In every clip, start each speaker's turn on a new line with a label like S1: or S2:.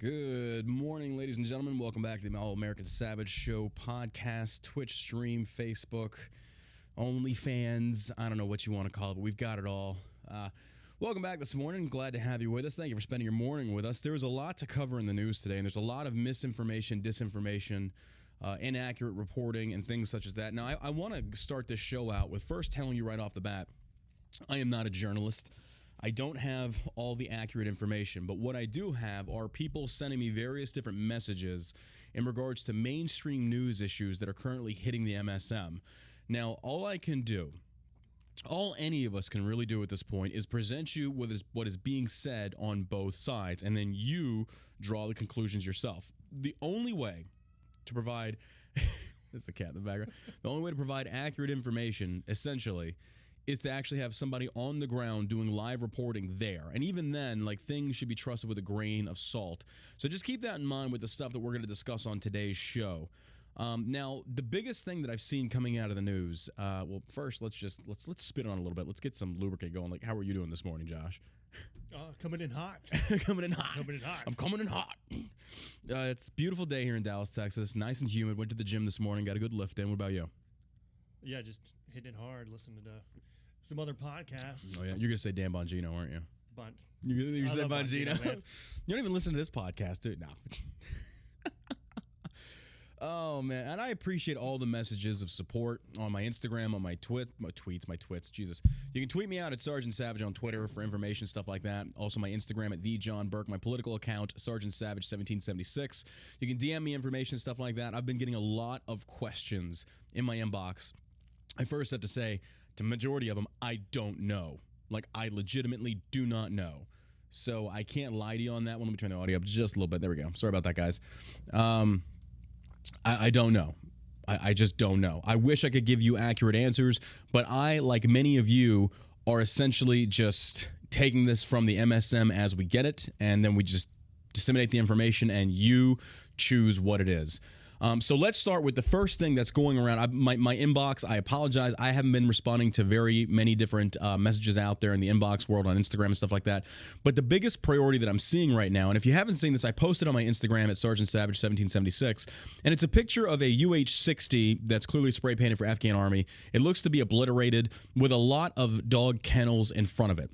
S1: Good morning, ladies and gentlemen. Welcome back to the All American Savage Show podcast, Twitch stream, Facebook, OnlyFans. I don't know what you want to call it, but we've got it all. Welcome back this morning. Glad to have you with us. Thank you for spending your morning with us. There's a lot to cover in the news today, and there's a lot of misinformation, disinformation, inaccurate reporting, and things such as that. Now, I want to start this show out with first telling you right off the bat, I am not a journalist. I don't have all the accurate information, but what I do have are people sending me various different messages in regards to mainstream news issues that are currently hitting the MSM. Now, all I can do, all any of us can really do at this point is present you with what is being said on both sides, and then you draw the conclusions yourself. The only way to provide, that's the cat in the background, the only way to provide accurate information, essentially, is to actually have somebody on the ground doing live reporting there. And even then, like, things should be trusted with a grain of salt. So just keep that in mind with the stuff that we're going to discuss on today's show. Now, the biggest thing that I've seen coming out of the news, well, first, let's spit on it a little bit. Let's get some lubricant going. Like, how are you doing this morning, Josh?
S2: Coming in hot.
S1: Coming in hot. I'm coming in hot. It's a beautiful day here in Dallas, Texas. Nice and humid. Went to the gym this morning. Got a good lift in. What about you?
S2: Yeah, just hitting it hard, listening to some other podcasts.
S1: Oh, yeah. You're going to say Dan Bongino, aren't you?
S2: You
S1: said Bongino. You don't even listen to this podcast, dude. No. Oh, man. And I appreciate all the messages of support on my Instagram, on my tweets. Jesus. You can tweet me out at Sergeant Savage on Twitter for information, stuff like that. Also, my Instagram at @TheJohnBurke. My political account, Sergeant Savage 1776. You can DM me information, stuff like that. I've been getting a lot of questions in my inbox. I first have to say, the majority of them, I don't know. Like, I legitimately do not know. So I can't lie to you on that one. Let me turn the audio up just a little bit. There we go. Sorry about that, guys. I don't know. I just don't know. I wish I could give you accurate answers, but I, like many of you, are essentially just taking this from the MSM as we get it, and then we just disseminate the information, and you choose what it is. So let's start with the first thing that's going around. My inbox, I apologize. I haven't been responding to very many different messages out there in the inbox world on Instagram and stuff like that. But the biggest priority that I'm seeing right now, and if you haven't seen this, I posted on my Instagram at Sergeant Savage 1776, and it's a picture of a UH-60 that's clearly spray painted for Afghan Army. It looks to be obliterated with a lot of dog kennels in front of it.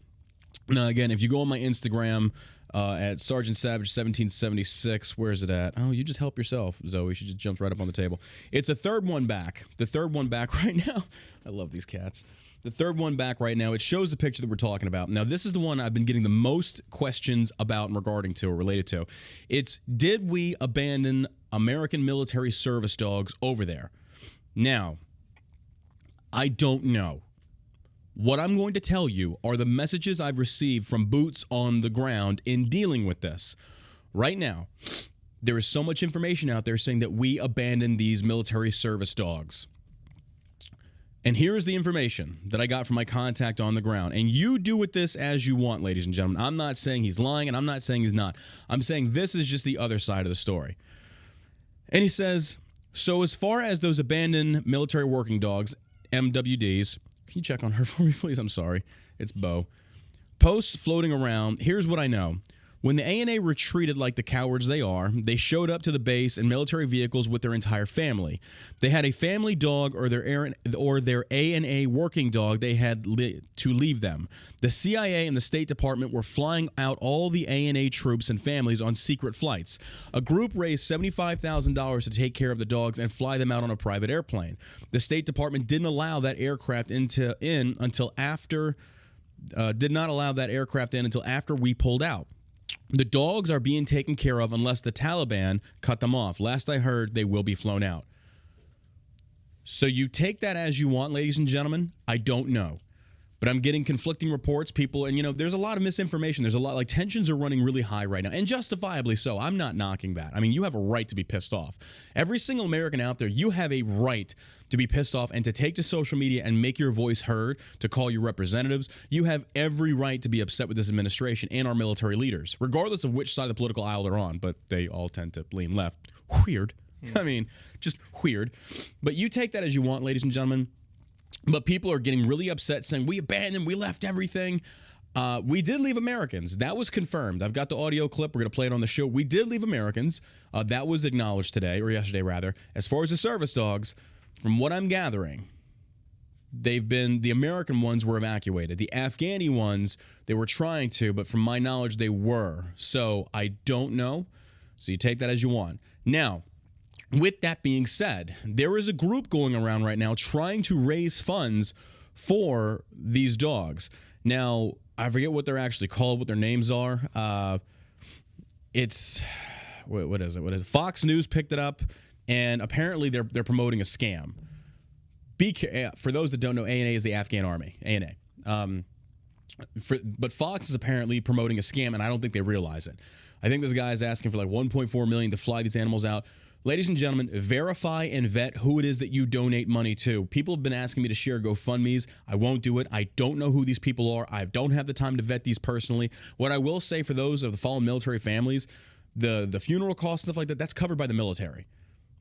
S1: Now, again, if you go on my Instagram at Sergeant Savage 1776, where is it at? Oh, you just help yourself, Zoe. She just jumped right up on the table. It's the third one back. The third one back right now. I love these cats. The third one back right now. It shows the picture that we're talking about. Now, this is the one I've been getting the most questions about and regarding to or related to. It's, did we abandon American military service dogs over there? Now, I don't know. What I'm going to tell you are the messages I've received from boots on the ground in dealing with this. Right now, there is so much information out there saying that we abandoned these military service dogs. And here is the information that I got from my contact on the ground. And you do with this as you want, ladies and gentlemen. I'm not saying he's lying, and I'm not saying he's not. I'm saying this is just the other side of the story. And he says, so as far as those abandoned military working dogs, MWDs, can you check on her for me, please? I'm sorry. It's Bo. Posts floating around. Here's what I know. When the ANA retreated like the cowards they are, they showed up to the base in military vehicles with their entire family. They had a family dog or their ANA working dog. They had to leave them. The CIA and the State Department were flying out all the ANA troops and families on secret flights. A group raised $75,000 to take care of the dogs and fly them out on a private airplane. The State Department didn't allow that aircraft until after we pulled out. The dogs are being taken care of unless the Taliban cut them off. Last I heard, they will be flown out. So you take that as you want, ladies and gentlemen. I don't know. But I'm getting conflicting reports, people, and, there's a lot of misinformation. There's a lot, like, tensions are running really high right now, and justifiably so. I'm not knocking that. I mean, you have a right to be pissed off. Every single American out there, you have a right to be pissed off and to take to social media and make your voice heard, to call your representatives. You have every right to be upset with this administration and our military leaders, regardless of which side of the political aisle they're on, but they all tend to lean left. Weird. I mean, just weird. But you take that as you want, ladies and gentlemen. But people are getting really upset saying, we abandoned, we left everything. We did leave Americans. That was confirmed. I've got the audio clip. We're going to play it on the show. We did leave Americans. That was acknowledged today, or yesterday rather. As far as the service dogs, from what I'm gathering, the American ones were evacuated. The Afghani ones, they were trying to, but from my knowledge, they were. So I don't know. So you take that as you want. Now, with that being said, there is a group going around right now trying to raise funds for these dogs. Now, I forget what they're actually called, what their names are. It's what is it? Fox News picked it up, and apparently they're promoting a scam. For those that don't know, ANA is the Afghan Army. ANA. But Fox is apparently promoting a scam, and I don't think they realize it. I think this guy is asking for like $1.4 million to fly these animals out. Ladies and gentlemen, verify and vet who it is that you donate money to. People have been asking me to share GoFundMes. I won't do it. I don't know who these people are. I don't have the time to vet these personally. What I will say for those of the fallen military families, the funeral costs, stuff like that, that's covered by the military.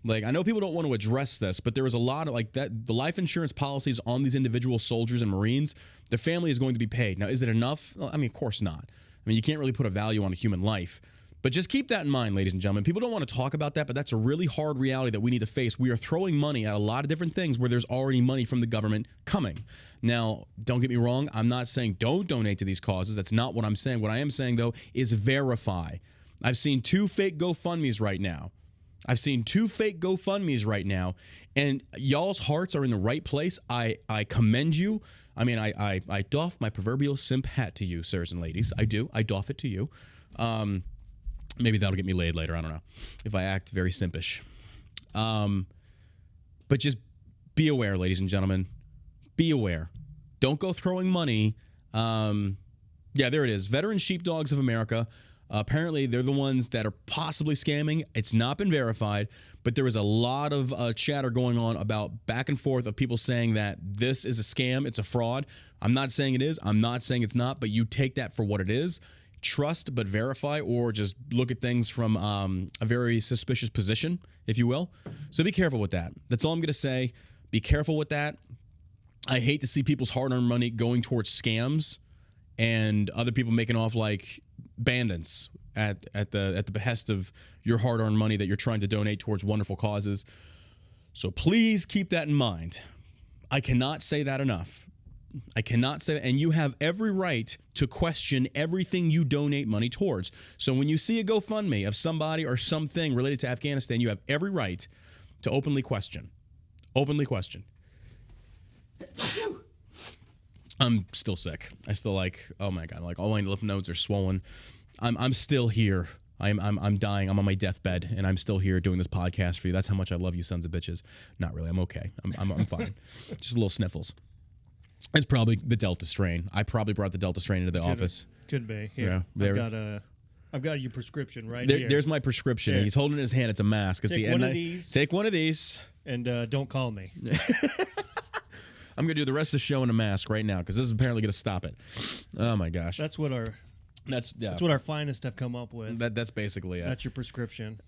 S1: Like, I know people don't want to address this, but there is a lot of like that. The life insurance policies on these individual soldiers and Marines, the family is going to be paid. Now, is it enough? Well, I mean, of course not. I mean, you can't really put a value on a human life. But just keep that in mind, ladies and gentlemen. People don't want to talk about that, but that's a really hard reality that we need to face. We are throwing money at a lot of different things where there's already money from the government coming. Now, don't get me wrong. I'm not saying don't donate to these causes. That's not what I'm saying. What I am saying, though, is verify. I've seen two fake GoFundMes right now. And y'all's hearts are in the right place. I commend you. I mean, I doff my proverbial simp hat to you, sirs and ladies. I do. I doff it to you. Maybe that'll get me laid later. I don't know if I act very simpish. But just be aware, ladies and gentlemen. Be aware. Don't go throwing money. Yeah, there it is. Veteran Sheepdogs of America. Apparently, they're the ones that are possibly scamming. It's not been verified, but there is a lot of chatter going on about back and forth of people saying that this is a scam. It's a fraud. I'm not saying it is. I'm not saying it's not, but you take that for what it is. Trust but verify, or just look at things from a very suspicious position, if you will. So be careful with that. That's all I'm going to say. Be careful with that. I hate to see people's hard-earned money going towards scams and other people making off like bandits at the behest of your hard-earned money that you're trying to donate towards wonderful causes. So please keep that in mind. I cannot say that enough. I cannot say that. And you have every right to question everything you donate money towards. So when you see a GoFundMe of somebody or something related to Afghanistan, you have every right to openly question. Openly question. I'm still sick. I still oh my God, like all my lymph nodes are swollen. I'm still here. I'm dying. I'm on my deathbed, and I'm still here doing this podcast for you. That's how much I love you, sons of bitches. Not really. I'm okay. I'm fine. Just little sniffles. It's probably the Delta strain. I probably brought the Delta strain into the office.
S2: Could be. Here, yeah, I've got your prescription right here.
S1: There's my prescription. Here. He's holding in his hand. It's a mask. It's
S2: Take one of these.
S1: Take one of these.
S2: And don't call me.
S1: I'm going to do the rest of the show in a mask right now because this is apparently going to stop it. Oh, my gosh.
S2: That's what our finest have come up with.
S1: That's basically it.
S2: That's your prescription.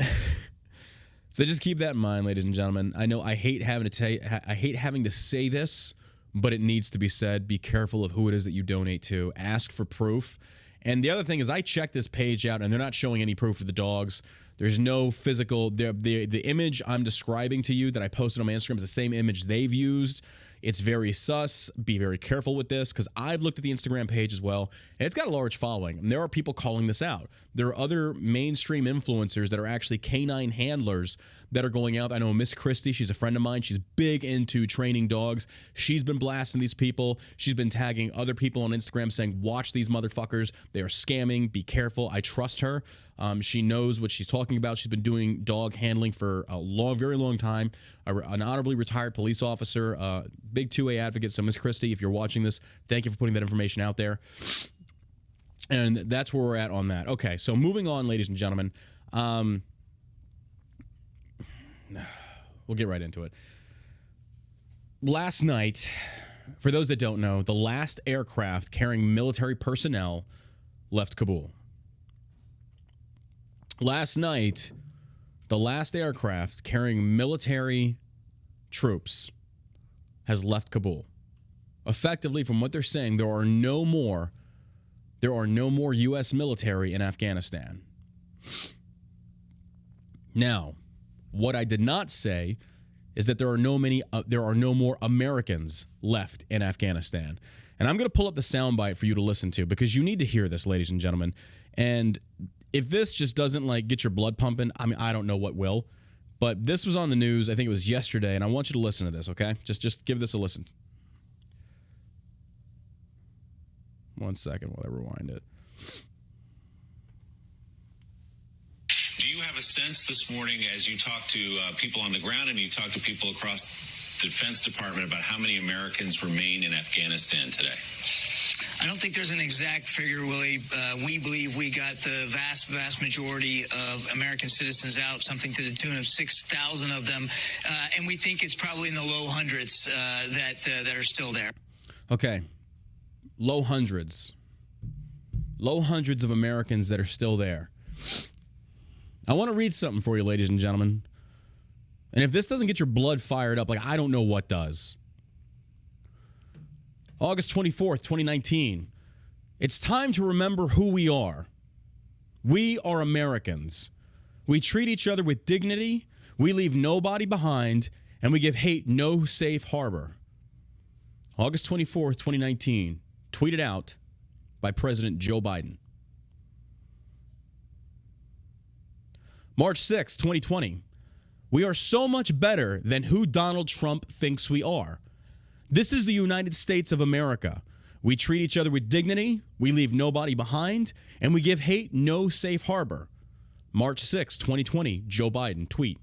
S1: So just keep that in mind, ladies and gentlemen. I know I hate having to say this, but it needs to be said. Be careful of who it is that you donate to. Ask for proof. And the other thing is I checked this page out, and they're not showing any proof of the dogs. There's no physical. The image I'm describing to you that I posted on my Instagram is the same image they've used. It's very sus. Be very careful with this because I've looked at the Instagram page as well, and it's got a large following. And there are people calling this out. There are other mainstream influencers that are actually canine handlers that are going out. I know Miss Christie. She's a friend of mine. She's big into training dogs. She's been blasting these people. She's been tagging other people on Instagram saying, watch these motherfuckers. They are scamming. Be careful. I trust her. She knows what she's talking about. She's been doing dog handling for a very long time. An honorably retired police officer, big 2A advocate. So, Miss Christie, if you're watching this, thank you for putting that information out there. And that's where we're at on that. Okay, so moving on, ladies and gentlemen. We'll get right into it. Last night, for those that don't know, the last aircraft carrying military personnel left Kabul. Last night, the last aircraft carrying military troops has left Kabul. Effectively, from what they're saying, there are no more there are no more U.S. military in Afghanistan. Now, what I did not say is that there are no more Americans left in Afghanistan. And I'm going to pull up the soundbite for you to listen to because you need to hear this, ladies and gentlemen. And if this just doesn't like get your blood pumping, I mean, I don't know what will. But this was on the news. I think it was yesterday, and I want you to listen to this, okay? Just give this a listen. 1 second while I rewind it.
S3: Do you have a sense this morning as you talk to people on the ground and you talk to people across the Defense Department about how many Americans remain in Afghanistan today?
S4: I don't think there's an exact figure, Willie. We believe we got the vast majority of American citizens out, something to the tune of 6,000 of them. And we think it's probably in the low hundreds that are still there.
S1: Okay. Low hundreds of Americans that are still there. I want to read something for you, ladies and gentlemen. And if this doesn't get your blood fired up, like I don't know what does. August 24th, 2019. It's time to remember who we are. We are Americans. We treat each other with dignity, we leave nobody behind, and we give hate no safe harbor. August 24th, 2019. Tweeted out by President Joe Biden. March 6th, 2020. We are so much better than who Donald Trump thinks we are. This is the United States of America. We treat each other with dignity, we leave nobody behind, and we give hate no safe harbor. March 6, 2020, Joe Biden tweet.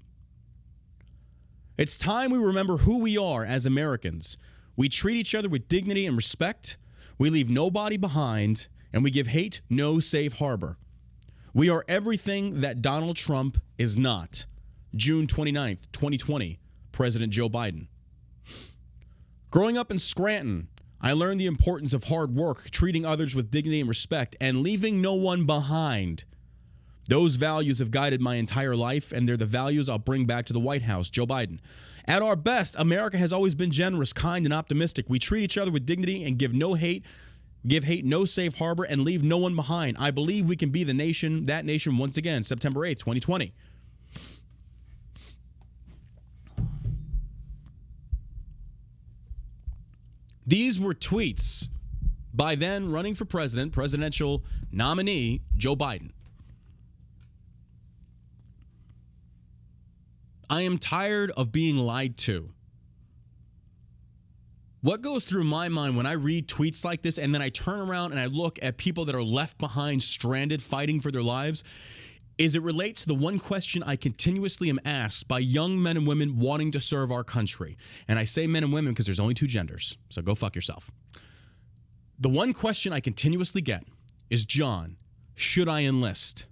S1: It's time we remember who we are as Americans. We treat each other with dignity and respect, we leave nobody behind, and we give hate no safe harbor. We are everything that Donald Trump is not. June 29th, 2020, President Joe Biden. Growing up in Scranton, I learned the importance of hard work, treating others with dignity and respect, and leaving no one behind. Those values have guided my entire life, and they're the values I'll bring back to the White House. Joe Biden. At our best, America has always been generous, kind, and optimistic. We treat each other with dignity and give hate no safe harbor, and leave no one behind. I believe we can be that nation once again. September 8th, 2020. These were tweets by then running for presidential nominee Joe Biden. I am tired of being lied to. What goes through my mind when I read tweets like this and then I turn around and I look at people that are left behind, stranded, fighting for their lives, is it relates to the one question I continuously am asked by young men and women wanting to serve our country. And I say men and women because there's only two genders, so go fuck yourself. The one question I continuously get is, John, should I enlist?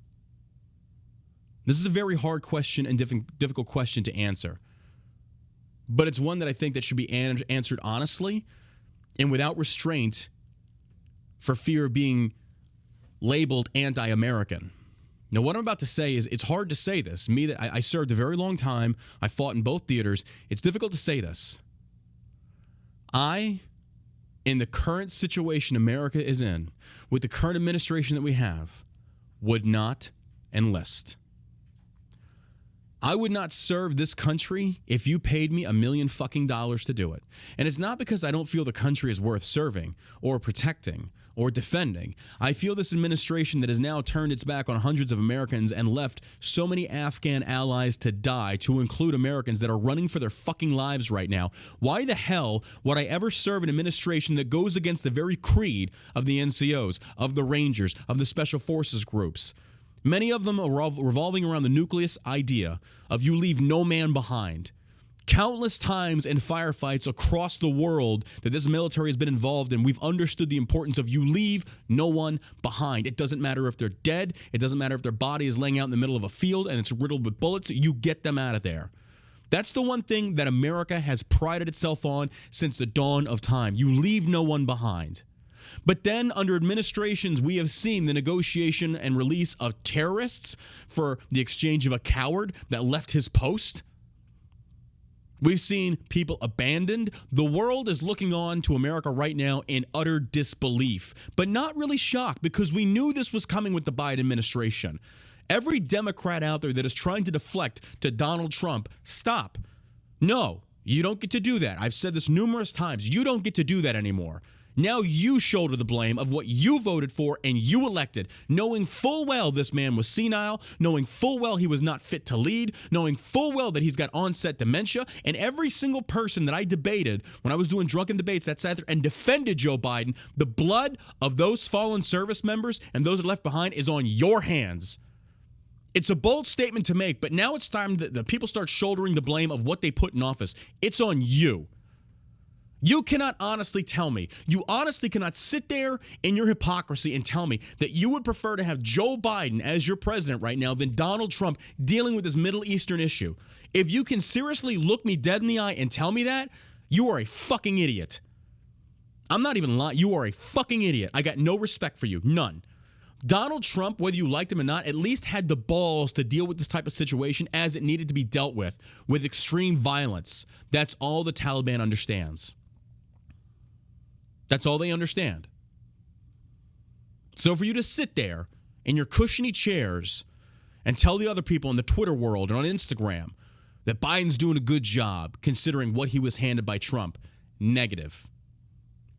S1: This is a very hard question and difficult question to answer. But it's one that I think that should be answered honestly and without restraint for fear of being labeled anti-American. Now, what I'm about to say is it's hard to say this. Me, that I served a very long time. I fought in both theaters. It's difficult to say this. I, in the current situation America is in, with the current administration that we have, would not enlist. I would not serve this country if you paid me $1 million fucking dollars to do it. And it's not because I don't feel the country is worth serving or protecting or defending. I feel this administration that has now turned its back on hundreds of Americans and left so many Afghan allies to die, to include Americans that are running for their fucking lives right now. Why the hell would I ever serve an administration that goes against the very creed of the NCOs, of the Rangers, of the Special Forces groups? Many of them are revolving around the nucleus idea of you leave no man behind. Countless times in firefights across the world that this military has been involved in, we've understood the importance of you leave no one behind. It doesn't matter if they're dead. It doesn't matter if their body is laying out in the middle of a field and it's riddled with bullets. You get them out of there. That's the one thing that America has prided itself on since the dawn of time. You leave no one behind. But then under administrations, we have seen the negotiation and release of terrorists for the exchange of a coward that left his post. We've seen people abandoned. The world is looking on to America right now in utter disbelief, but not really shocked because we knew this was coming with the Biden administration. Every Democrat out there that is trying to deflect to Donald Trump, stop. No, you don't get to do that. I've said this numerous times. You don't get to do that anymore. Now you shoulder the blame of what you voted for and you elected, knowing full well this man was senile, knowing full well he was not fit to lead, knowing full well that he's got onset dementia, and every single person that I debated when I was doing drunken debates that sat there and defended Joe Biden, the blood of those fallen service members and those that are left behind is on your hands. It's a bold statement to make, but now it's time that the people start shouldering the blame of what they put in office. It's on you. You cannot honestly tell me, you honestly cannot sit there in your hypocrisy and tell me that you would prefer to have Joe Biden as your president right now than Donald Trump dealing with this Middle Eastern issue. If you can seriously look me dead in the eye and tell me that, you are a fucking idiot. I'm not even lying. You are a fucking idiot. I got no respect for you. None. Donald Trump, whether you liked him or not, at least had the balls to deal with this type of situation as it needed to be dealt with extreme violence. That's all the Taliban understands. That's all they understand. So for you to sit there in your cushiony chairs and tell the other people in the Twitter world and on Instagram that Biden's doing a good job considering what he was handed by Trump, negative.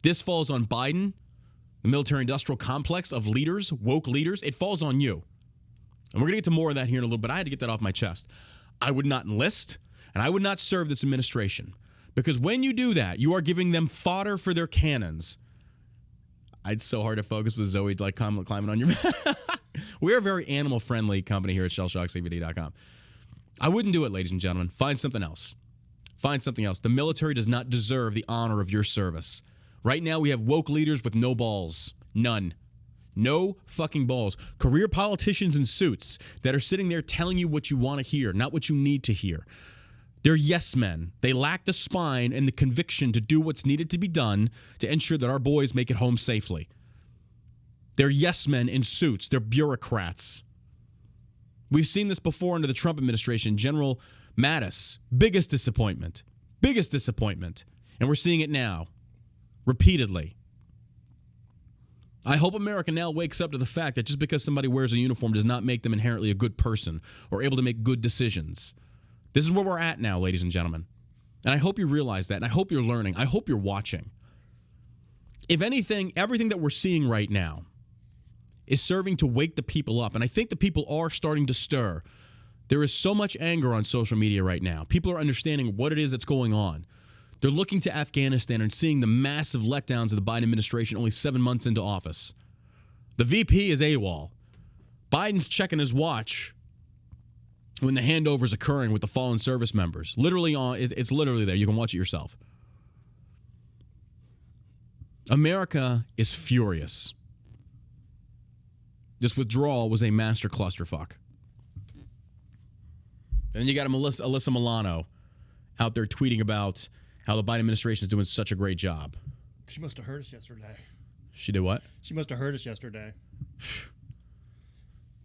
S1: This falls on Biden, the military-industrial complex of leaders, woke leaders. It falls on you. And we're going to get to more of that here in a little bit. I had to get that off my chest. I would not enlist, and I would not serve this administration. Because when you do that, you are giving them fodder for their cannons. It's so hard to focus with Zoe like climbing on your back. We're a very animal-friendly company here at shellshockcbd.com. I wouldn't do it, ladies and gentlemen. Find something else. Find something else. The military does not deserve the honor of your service. Right now, we have woke leaders with no balls. None. No fucking balls. Career politicians in suits that are sitting there telling you what you want to hear, not what you need to hear. They're yes men. They lack the spine and the conviction to do what's needed to be done to ensure that our boys make it home safely. They're yes men in suits. They're bureaucrats. We've seen this before under the Trump administration. General Mattis, biggest disappointment. Biggest disappointment. And we're seeing it now, repeatedly. I hope America now wakes up to the fact that just because somebody wears a uniform does not make them inherently a good person or able to make good decisions. This is where we're at now, ladies and gentlemen. And I hope you realize that, and I hope you're learning. I hope you're watching. If anything, everything that we're seeing right now is serving to wake the people up, and I think the people are starting to stir. There is so much anger on social media right now. People are understanding what it is that's going on. They're looking to Afghanistan and seeing the massive letdowns of the Biden administration only 7 months into office. The VP is AWOL. Biden's checking his watch when the handover is occurring with the fallen service members. Literally it's literally there. You can watch it yourself. America is furious. This withdrawal was a master clusterfuck. And then you got Alyssa Milano out there tweeting about how the Biden administration is doing such a great job.
S2: She must have heard us yesterday.
S1: She did what?
S2: She must have heard us yesterday.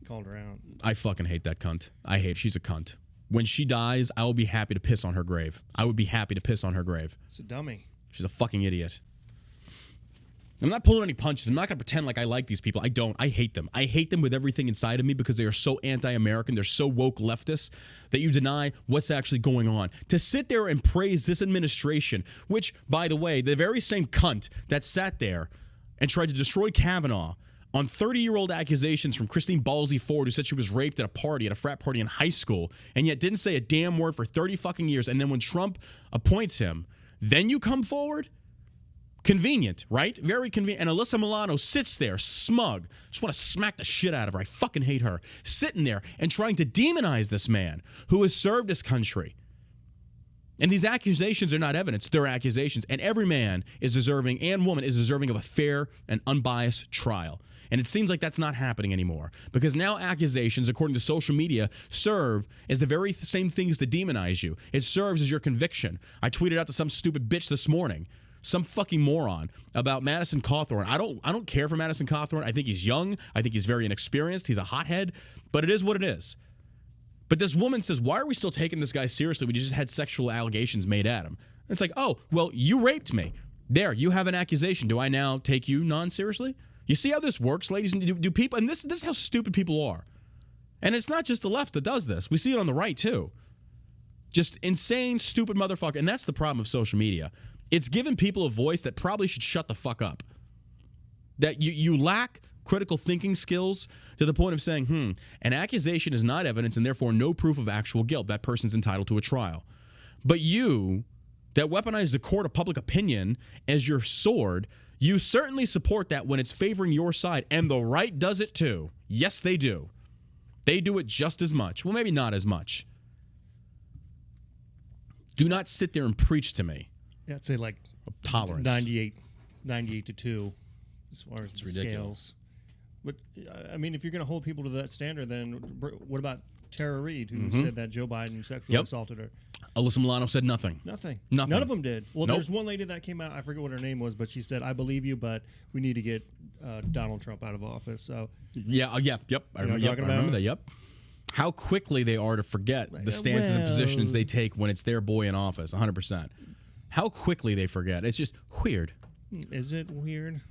S2: Called her out.
S1: I fucking hate that cunt. She's a cunt. When she dies, I will be happy to piss on her grave. I would be happy to piss on her grave.
S2: She's a dummy.
S1: She's a fucking idiot. I'm not pulling any punches. I'm not going to pretend like I like these people. I don't. I hate them. I hate them with everything inside of me because they are so anti-American. They're so woke leftists that you deny what's actually going on. To sit there and praise this administration, which, by the way, the very same cunt that sat there and tried to destroy Kavanaugh on 30-year-old accusations from Christine Ballsy Ford, who said she was raped at a frat party in high school, and yet didn't say a damn word for 30 fucking years. And then when Trump appoints him, then you come forward? Convenient, right? Very convenient. And Alyssa Milano sits there, smug. Just want to smack the shit out of her. I fucking hate her. Sitting there and trying to demonize this man who has served his country. And these accusations are not evidence. They're accusations. And every man is deserving and woman is deserving of a fair and unbiased trial. And it seems like that's not happening anymore because now accusations, according to social media, serve as the very same things that demonize you. It serves as your conviction. I tweeted out to some stupid bitch this morning, some fucking moron, about Madison Cawthorn. I don't care for Madison Cawthorn. I think he's young. I think he's very inexperienced. He's a hothead. But it is what it is. But this woman says, why are we still taking this guy seriously? We just had sexual allegations made at him. It's like, oh, well, you raped me. There, you have an accusation. Do I now take you non-seriously? You see how this works, ladies? Do people, and this is how stupid people are. And it's not just the left that does this. We see it on the right, too. Just insane, stupid motherfucker. And that's the problem of social media. It's given people a voice that probably should shut the fuck up. That you lack critical thinking skills to the point of saying, an accusation is not evidence and therefore no proof of actual guilt. That person's entitled to a trial. But you, that weaponize the court of public opinion as your sword, you certainly support that when it's favoring your side. And the right does it too. Yes, they do. They do it just as much. Well, maybe not as much. Do not sit there and preach to me.
S2: Yeah, I'd say like
S1: tolerance.
S2: 98 to 2 as far as the scales. But, I mean, if you're going to hold people to that standard, then what about Tara Reid, who said that Joe Biden sexually assaulted her?
S1: Alyssa Milano said nothing.
S2: Nothing. None of them did. Well, there's one lady that came out, I forget what her name was, but she said, I believe you, but we need to get Donald Trump out of office. So
S1: yep. I remember that, yep. How quickly they are to forget the stances and positions they take when it's their boy in office, 100%. How quickly they forget. It's just weird.
S2: Is it weird?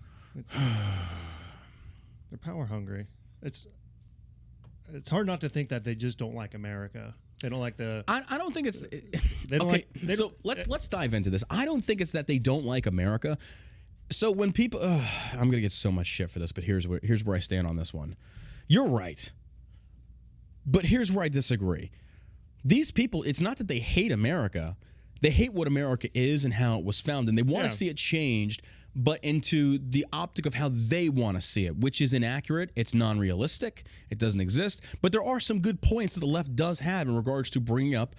S2: They're power hungry. It's hard not to think that they just don't like America. They don't like the.
S1: I don't think it's.
S2: They don't
S1: okay,
S2: like,
S1: so let's dive into this. I don't think it's that they don't like America. So when people, I'm gonna get so much shit for this, but here's where I stand on this one. You're right, but here's where I disagree. These people, it's not that they hate America. They hate what America is and how it was found, and they want to see it changed, but into the optic of how they want to see it, which is inaccurate. It's non-realistic. It doesn't exist. But there are some good points that the left does have in regards to bringing up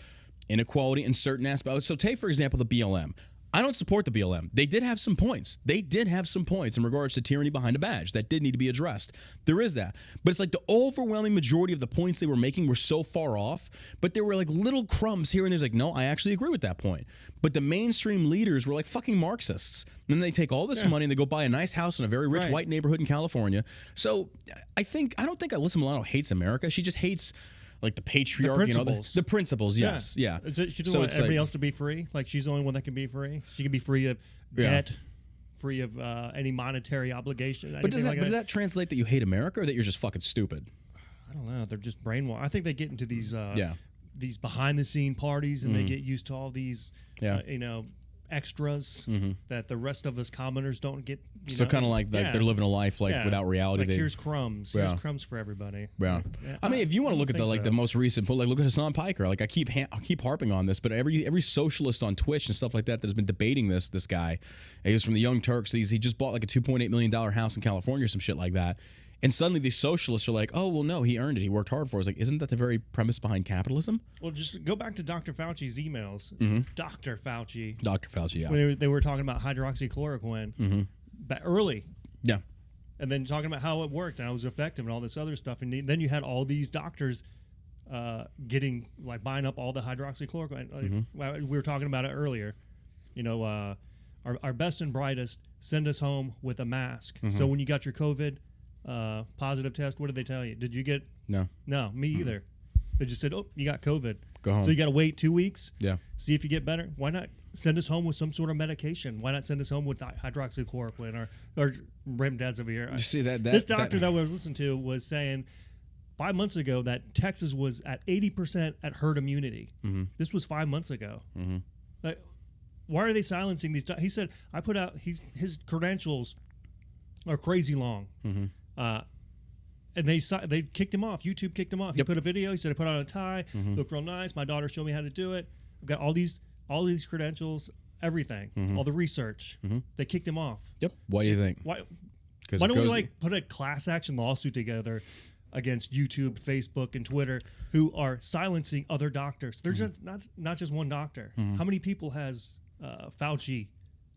S1: inequality in certain aspects. So take, for example, the BLM. I don't support the BLM. They did have some points. They did have some points in regards to tyranny behind a badge that did need to be addressed. There is that. But it's like the overwhelming majority of the points they were making were so far off, but there were like little crumbs here and there's like, no, I actually agree with that point. But the mainstream leaders were like fucking Marxists. And then they take all this money and they go buy a nice house in a very rich white neighborhood in California. So I don't think Alyssa Milano hates America. She just hates like the patriarchy, the principles, yes, yeah.
S2: She doesn't want everybody else to be free. Like she's the only one that can be free. She can be free of debt, free of any monetary obligation.
S1: But does that translate that you hate America or that you're just fucking stupid?
S2: I don't know. They're just brainwashed. I think they get into these behind the scene parties and they get used to all these extras that the rest of us commoners don't get.
S1: So kind of like they're living a life without reality.
S2: Like here's crumbs. Here's crumbs for everybody.
S1: Yeah. I mean, if you want to look at the most recent, like look at Hassan Piker. Like I keep harping on this, but every socialist on Twitch and stuff like that that's been debating this guy, he was from the Young Turks. He just bought like a $2.8 million house in California or some shit like that. And suddenly these socialists are like, oh, well, no, he earned it. He worked hard for it. It's like, isn't that the very premise behind capitalism?
S2: Well, just go back to Dr. Fauci's emails. Dr. Fauci, yeah. When they were talking about hydroxychloroquine early. Yeah. And then talking about how it worked and how it was effective and all this other stuff. And then you had all these doctors buying up all the hydroxychloroquine. We were talking about it earlier. Our best and brightest send us home with a mask. So when you got your COVID positive test, what did they tell you? Did you get? No, me either. They just said, oh, you got COVID. Go home. So you got to wait 2 weeks. Yeah. See if you get better. Why not send us home with some sort of medication? Why not send us home with hydroxychloroquine or remdesivir? You see this doctor that we was listening to was saying 5 months ago that Texas was at 80% at herd immunity. This was 5 months ago. Like, why are they silencing these? He said, I put out his credentials are crazy long. And they kicked him off. YouTube kicked him off. He put a video. He said, I put on a tie. Looked real nice. My daughter showed me how to do it. I've got all these credentials, everything, all the research. They kicked him off. Yep. Why do you think? Why don't we put a class action lawsuit together against YouTube, Facebook, and Twitter who are silencing other doctors? There's just not just one doctor. How many people has Fauci?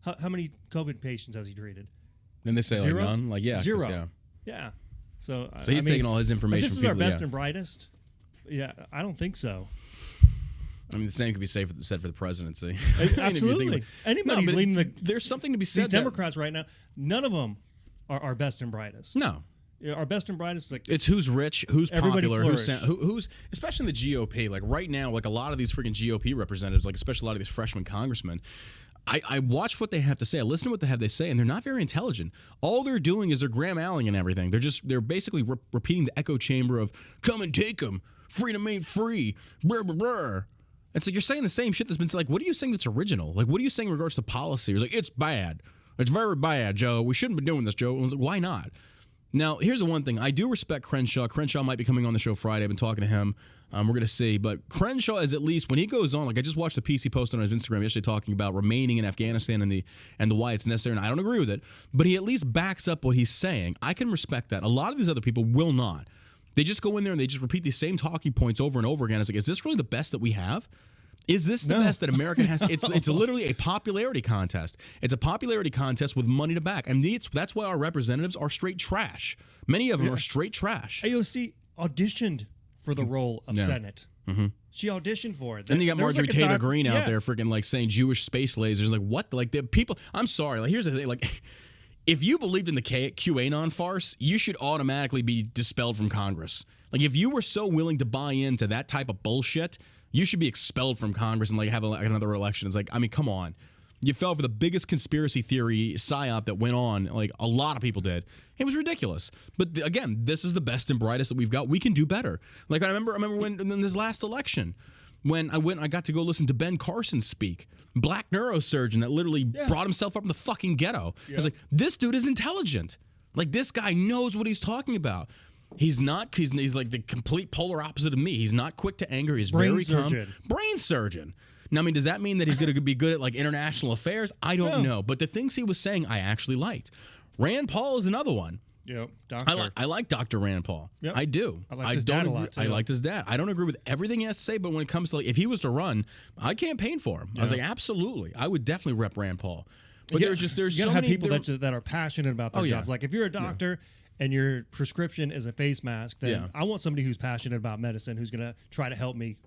S2: How many COVID patients has he treated? And they say zero? Like none? Like, yeah. Zero. Yeah. So he's taking all his information. This is our best and brightest? Yeah, I don't think so.
S1: I mean, the same could be said for the presidency.
S2: Absolutely. Anybody leading
S1: there's something to be said.
S2: These Democrats right now, none of them are our best and brightest.
S1: No.
S2: Our best and brightest, like
S1: it's who's rich, who's popular,
S2: flourish.
S1: who's especially in the GOP. Like right now, like a lot of these freaking GOP representatives, like especially a lot of these freshman congressmen. I watch what they have to say. I listen to what they have to say, and they're not very intelligent. All they're doing is they're Graham Allen and everything. They're basically repeating the echo chamber of "come and take them, freedom ain't free." Brr, brr, brr. It's like you're saying the same shit that's been like. What are you saying that's original? Like what are you saying in regards to policy? It's like it's bad. It's very bad, Joe. We shouldn't be doing this, Joe. Like, why not? Now, here's the one thing. I do respect Crenshaw. Crenshaw might be coming on the show Friday. I've been talking to him. We're going to see. But Crenshaw is at least, when he goes on, like I just watched the PC post on his Instagram yesterday talking about remaining in Afghanistan and the why it's necessary, and I don't agree with it, but he at least backs up what he's saying. I can respect that. A lot of these other people will not. They just go in there and they just repeat these same talking points over and over again. It's like, is this really the best that we have? Is this the best that America has? It's literally a popularity contest. It's a popularity contest with money to back. And that's why our representatives are straight trash. Many of them are straight trash.
S2: AOC auditioned for the role of Senate. Mm-hmm. She auditioned for it.
S1: Then you got Marjorie Taylor Greene out there freaking like saying Jewish space lasers. Like what? Like the people. I'm sorry. Like here's the thing. Like if you believed in the QAnon farce, you should automatically be dispelled from Congress. Like if you were so willing to buy into that type of bullshit, you should be expelled from Congress and like have another election. It's like, I mean, come on. You fell for the biggest conspiracy theory psyop that went on. Like a lot of people did. It was ridiculous. But again, this is the best and brightest that we've got. We can do better. Like I remember when in this last election, when I got to go listen to Ben Carson speak, black neurosurgeon that literally brought himself up in the fucking ghetto. I was like, this dude is intelligent. Like this guy knows what he's talking about. He's not. He's like the complete polar opposite of me. He's not quick to anger. He's very calm. Brain surgeon. Now, I mean, does that mean that he's going to be good at like international affairs? I don't know. But the things he was saying, I actually liked. Rand Paul is another one.
S2: Yep, doctor.
S1: I like Dr. Rand Paul. Yep. I do.
S2: I like his dad a lot, too.
S1: I liked his dad. I don't agree with everything he has to say, but when it comes to like, if he was to run, I'd campaign for him. I was like, absolutely. I would definitely rep Rand Paul. But there's so many
S2: people that are passionate about their jobs. Like if you're a doctor and your prescription is a face mask, then I want somebody who's passionate about medicine who's going to try to help me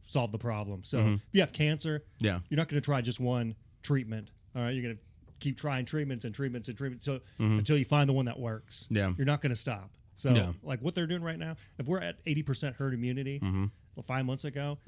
S2: solve the problem. So if you have cancer, you're not going to try just one treatment. All right, you're going to keep trying treatments and treatments and treatments until you find the one that works. Yeah. You're not going to stop. So like what they're doing right now, if we're at 80% herd immunity 5 months ago,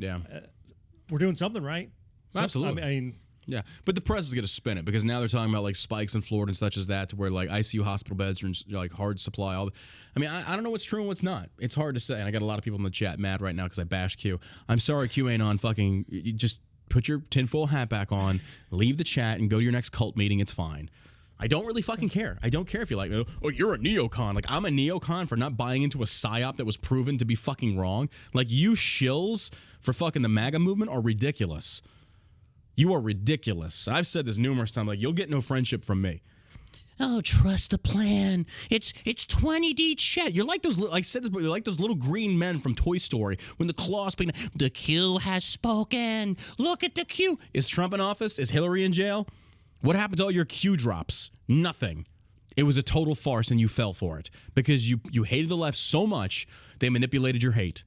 S2: we're doing something right.
S1: Absolutely.
S2: I mean,
S1: yeah, but the press is going to spin it because now they're talking about like spikes in Florida and such as that, to where like ICU hospital beds are in, like hard supply. I mean, I don't know what's true and what's not. It's hard to say, and I got a lot of people in the chat mad right now because I bashed Q. I'm sorry, Q ain't on fucking. You just put your tinfoil hat back on, leave the chat, and go to your next cult meeting. It's fine. I don't really fucking care. I don't care if you're like, oh, you're a neocon. Like I'm a neocon for not buying into a psyop that was proven to be fucking wrong. Like you shills for fucking the MAGA movement are ridiculous. You are ridiculous. I've said this numerous times. Like, you'll get no friendship from me. Oh, trust the plan. It's 20D shit. You're like those. I said this, but you're like those little green men from Toy Story when the claws speaking. The Q has spoken. Look at the Q. Is Trump in office? Is Hillary in jail? What happened to all your Q drops? Nothing. It was a total farce, and you fell for it because you hated the left so much they manipulated your hate.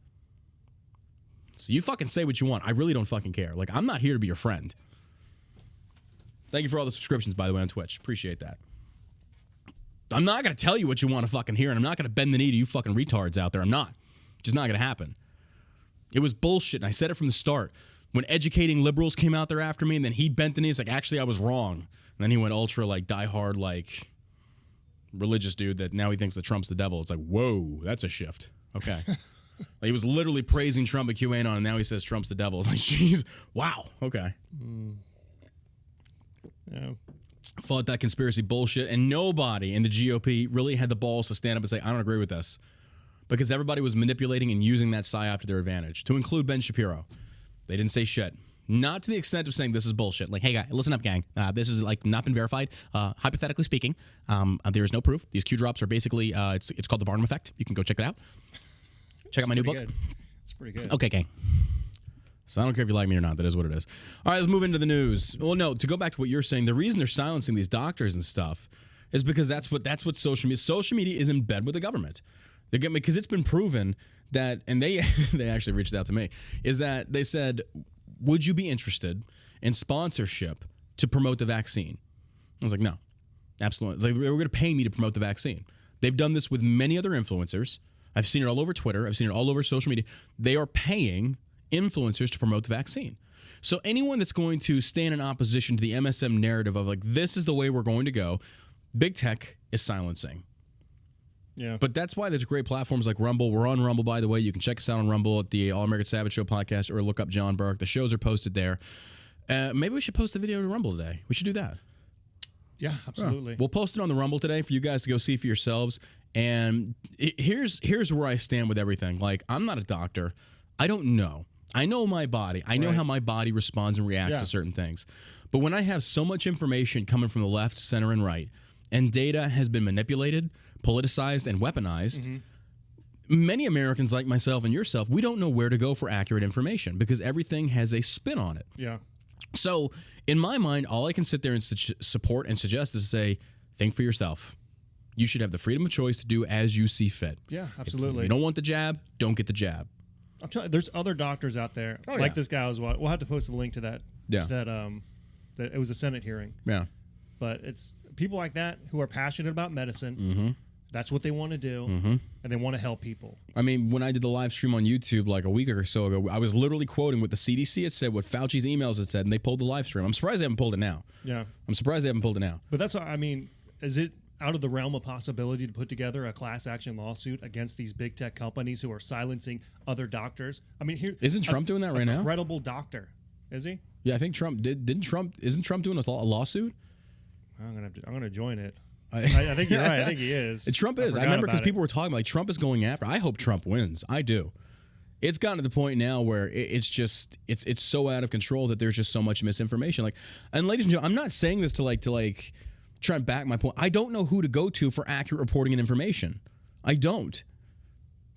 S1: So you fucking say what you want. I really don't fucking care. Like, I'm not here to be your friend. Thank you for all the subscriptions, by the way, on Twitch. Appreciate that. I'm not going to tell you what you want to fucking hear, and I'm not going to bend the knee to you fucking retards out there. I'm not. Just not going to happen. It was bullshit, and I said it from the start. When educating liberals came out there after me, and then he bent the knee, it's like, actually, I was wrong. And then he went ultra, like, diehard, like, religious dude that now he thinks that Trump's the devil. It's like, whoa, that's a shift. Okay. Like, he was literally praising Trump at QAnon, and now he says Trump's the devil. It's like, jeez, wow, okay.
S2: Yeah.
S1: Fought that conspiracy bullshit, and nobody in the GOP really had the balls to stand up and say, I don't agree with this. Because everybody was manipulating and using that psyop to their advantage, to include Ben Shapiro. They didn't say shit. Not to the extent of saying this is bullshit. Like, hey, guys, listen up, gang. This is, like, not been verified. Hypothetically speaking, there is no proof. These Q drops are basically, it's called the Barnum Effect. You can go check it out. Check out my new book.
S2: It's pretty good.
S1: Okay, gang. So I don't care if you like me or not. That is what it is. All right, let's move into the news. Well, no, to go back to what you're saying, the reason they're silencing these doctors and stuff is because that's what social media. Social media is in bed with the government. Because it's been proven that, and they they actually reached out to me, is that they said, would you be interested in sponsorship to promote the vaccine? I was like, no, absolutely. They were going to pay me to promote the vaccine. They've done this with many other influencers. I've seen it all over Twitter. I've seen it all over social media. They are paying influencers to promote the vaccine. So anyone that's going to stand in opposition to the MSM narrative of like, this is the way we're going to go, big tech is silencing.
S2: Yeah.
S1: But that's why there's great platforms like Rumble. We're on Rumble, by the way. You can check us out on Rumble at the All American Savage Show podcast, or look up John Burke. The shows are posted there. Maybe we should post a video to Rumble today. We should do that.
S2: Yeah, absolutely.
S1: We'll post it on the Rumble today for you guys to go see for yourselves. And here's where I stand with everything. Like, I'm not a doctor. I don't know. I know my body. I know how my body responds and reacts to certain things. But when I have so much information coming from the left, center, and right, and data has been manipulated, politicized, and weaponized, many Americans like myself and yourself, we don't know where to go for accurate information because everything has a spin on it.
S2: Yeah.
S1: So in my mind, all I can sit there and support and suggest is say, think for yourself. You should have the freedom of choice to do as you see fit.
S2: Yeah, absolutely.
S1: If you don't want the jab, don't get the jab.
S2: I'm telling you, there's other doctors out there like this guy as well. We'll have to post a link to that.
S1: Yeah.
S2: That it was a Senate hearing.
S1: Yeah.
S2: But it's people like that who are passionate about medicine.
S1: Mm-hmm.
S2: That's what they want to do, and they want to help people.
S1: I mean, when I did the live stream on YouTube like a week or so ago, I was literally quoting what the CDC had said, what Fauci's emails had said, and they pulled the live stream. I'm surprised they haven't pulled it now.
S2: Yeah.
S1: I'm surprised they haven't pulled it now.
S2: But that's, I mean, is it out of the realm of possibility to put together a class action lawsuit against these big tech companies who are silencing other doctors? I mean, here
S1: isn't Trump doing that right now?
S2: Credible doctor, is he?
S1: Yeah, I think Trump didn't Trump. Isn't Trump doing a lawsuit?
S2: I'm gonna join it. I think you're right. I think he is.
S1: Trump is. I remember because people were talking like Trump is going after. I hope Trump wins. I do. It's gotten to the point now where it's just it's so out of control that there's just so much misinformation. Like, and ladies and gentlemen, I'm not saying this to try and back my point. I don't know who to go to for accurate reporting and information. I don't.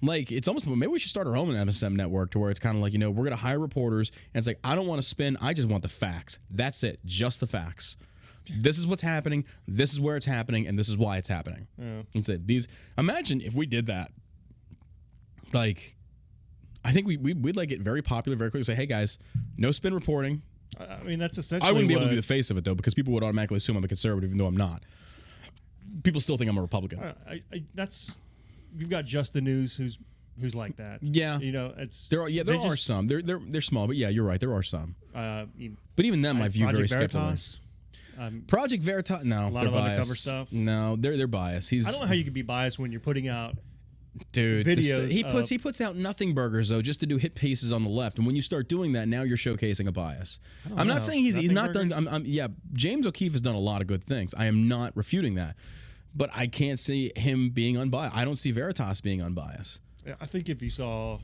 S1: Like, it's almost, maybe we should start our own MSM network to where it's kind of like, we're going to hire reporters, and it's like, I don't want to spin, I just want the facts. That's it, just the facts. This is what's happening, this is where it's happening, and this is why it's happening. Yeah. That's it. Imagine if we did that. Like, I think we'd like get very popular very quickly. Say, hey guys, no spin reporting.
S2: I mean, that's essentially.
S1: I wouldn't be able to be the face of it though, because people would automatically assume I'm a conservative, even though I'm not. People still think I'm a Republican.
S2: That's you've got Just the News who's like that.
S1: Yeah,
S2: it's
S1: there are some. They're small, but yeah, you're right. There are some. But even them, I view very skeptically. Project Veritas, no,
S2: a lot of undercover stuff.
S1: No, they're biased.
S2: I don't know how you can be biased when you're putting out.
S1: Dude,
S2: videos.
S1: He puts out nothing burgers though, just to do hit pieces on the left. And when you start doing that, now you're showcasing a bias. I'm not saying he's not done. James O'Keefe has done a lot of good things. I am not refuting that, but I can't see him being unbiased. I don't see Veritas being unbiased.
S2: I think if you saw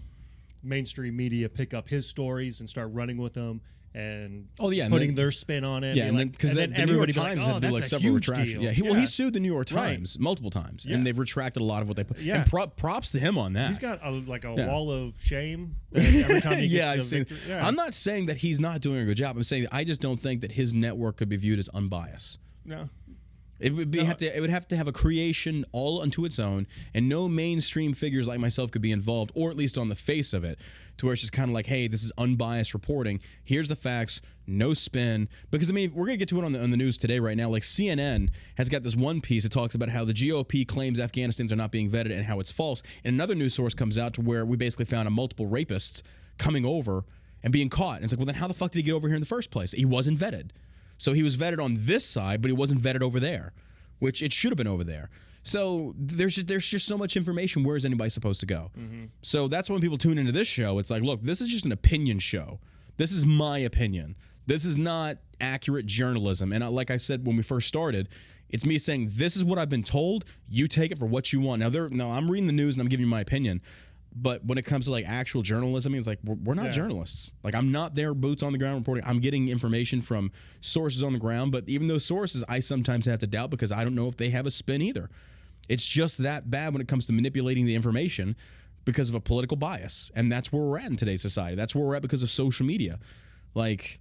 S2: mainstream media pick up his stories and start running with them and putting their spin on it,
S1: and then the New York Times had to do several retractions. Yeah, he sued the New York Times multiple times, and they've retracted a lot of what they put. Yeah, and props to him on that.
S2: He's got a wall of shame every time he gets a victory.
S1: Yeah. I'm not saying that he's not doing a good job. I'm saying that I just don't think that his network could be viewed as unbiased.
S2: No.
S1: It would have to have a creation all unto its own, and no mainstream figures like myself could be involved, or at least on the face of it, to where it's just kind of like, hey, this is unbiased reporting. Here's the facts, no spin. Because I mean, we're gonna get to it on the news today right now. Like CNN has got this one piece that talks about how the GOP claims Afghanistans are not being vetted and how it's false. And another news source comes out to where we basically found multiple rapists coming over and being caught. And it's like, well, then how the fuck did he get over here in the first place? He wasn't vetted. So he was vetted on this side, but he wasn't vetted over there, which it should have been over there. So there's just so much information. Where is anybody supposed to go? Mm-hmm. So that's when people tune into this show. It's like, look, this is just an opinion show. This is my opinion. This is not accurate journalism. And like I said when we first started, it's me saying, this is what I've been told. You take it for what you want. Now I'm reading the news and I'm giving you my opinion. But when it comes to like actual journalism, it's like we're not journalists. Like, I'm not there boots on the ground reporting. I'm getting information from sources on the ground. But even those sources, I sometimes have to doubt because I don't know if they have a spin either. It's just that bad when it comes to manipulating the information because of a political bias. And that's where we're at in today's society. That's where we're at because of social media. Like,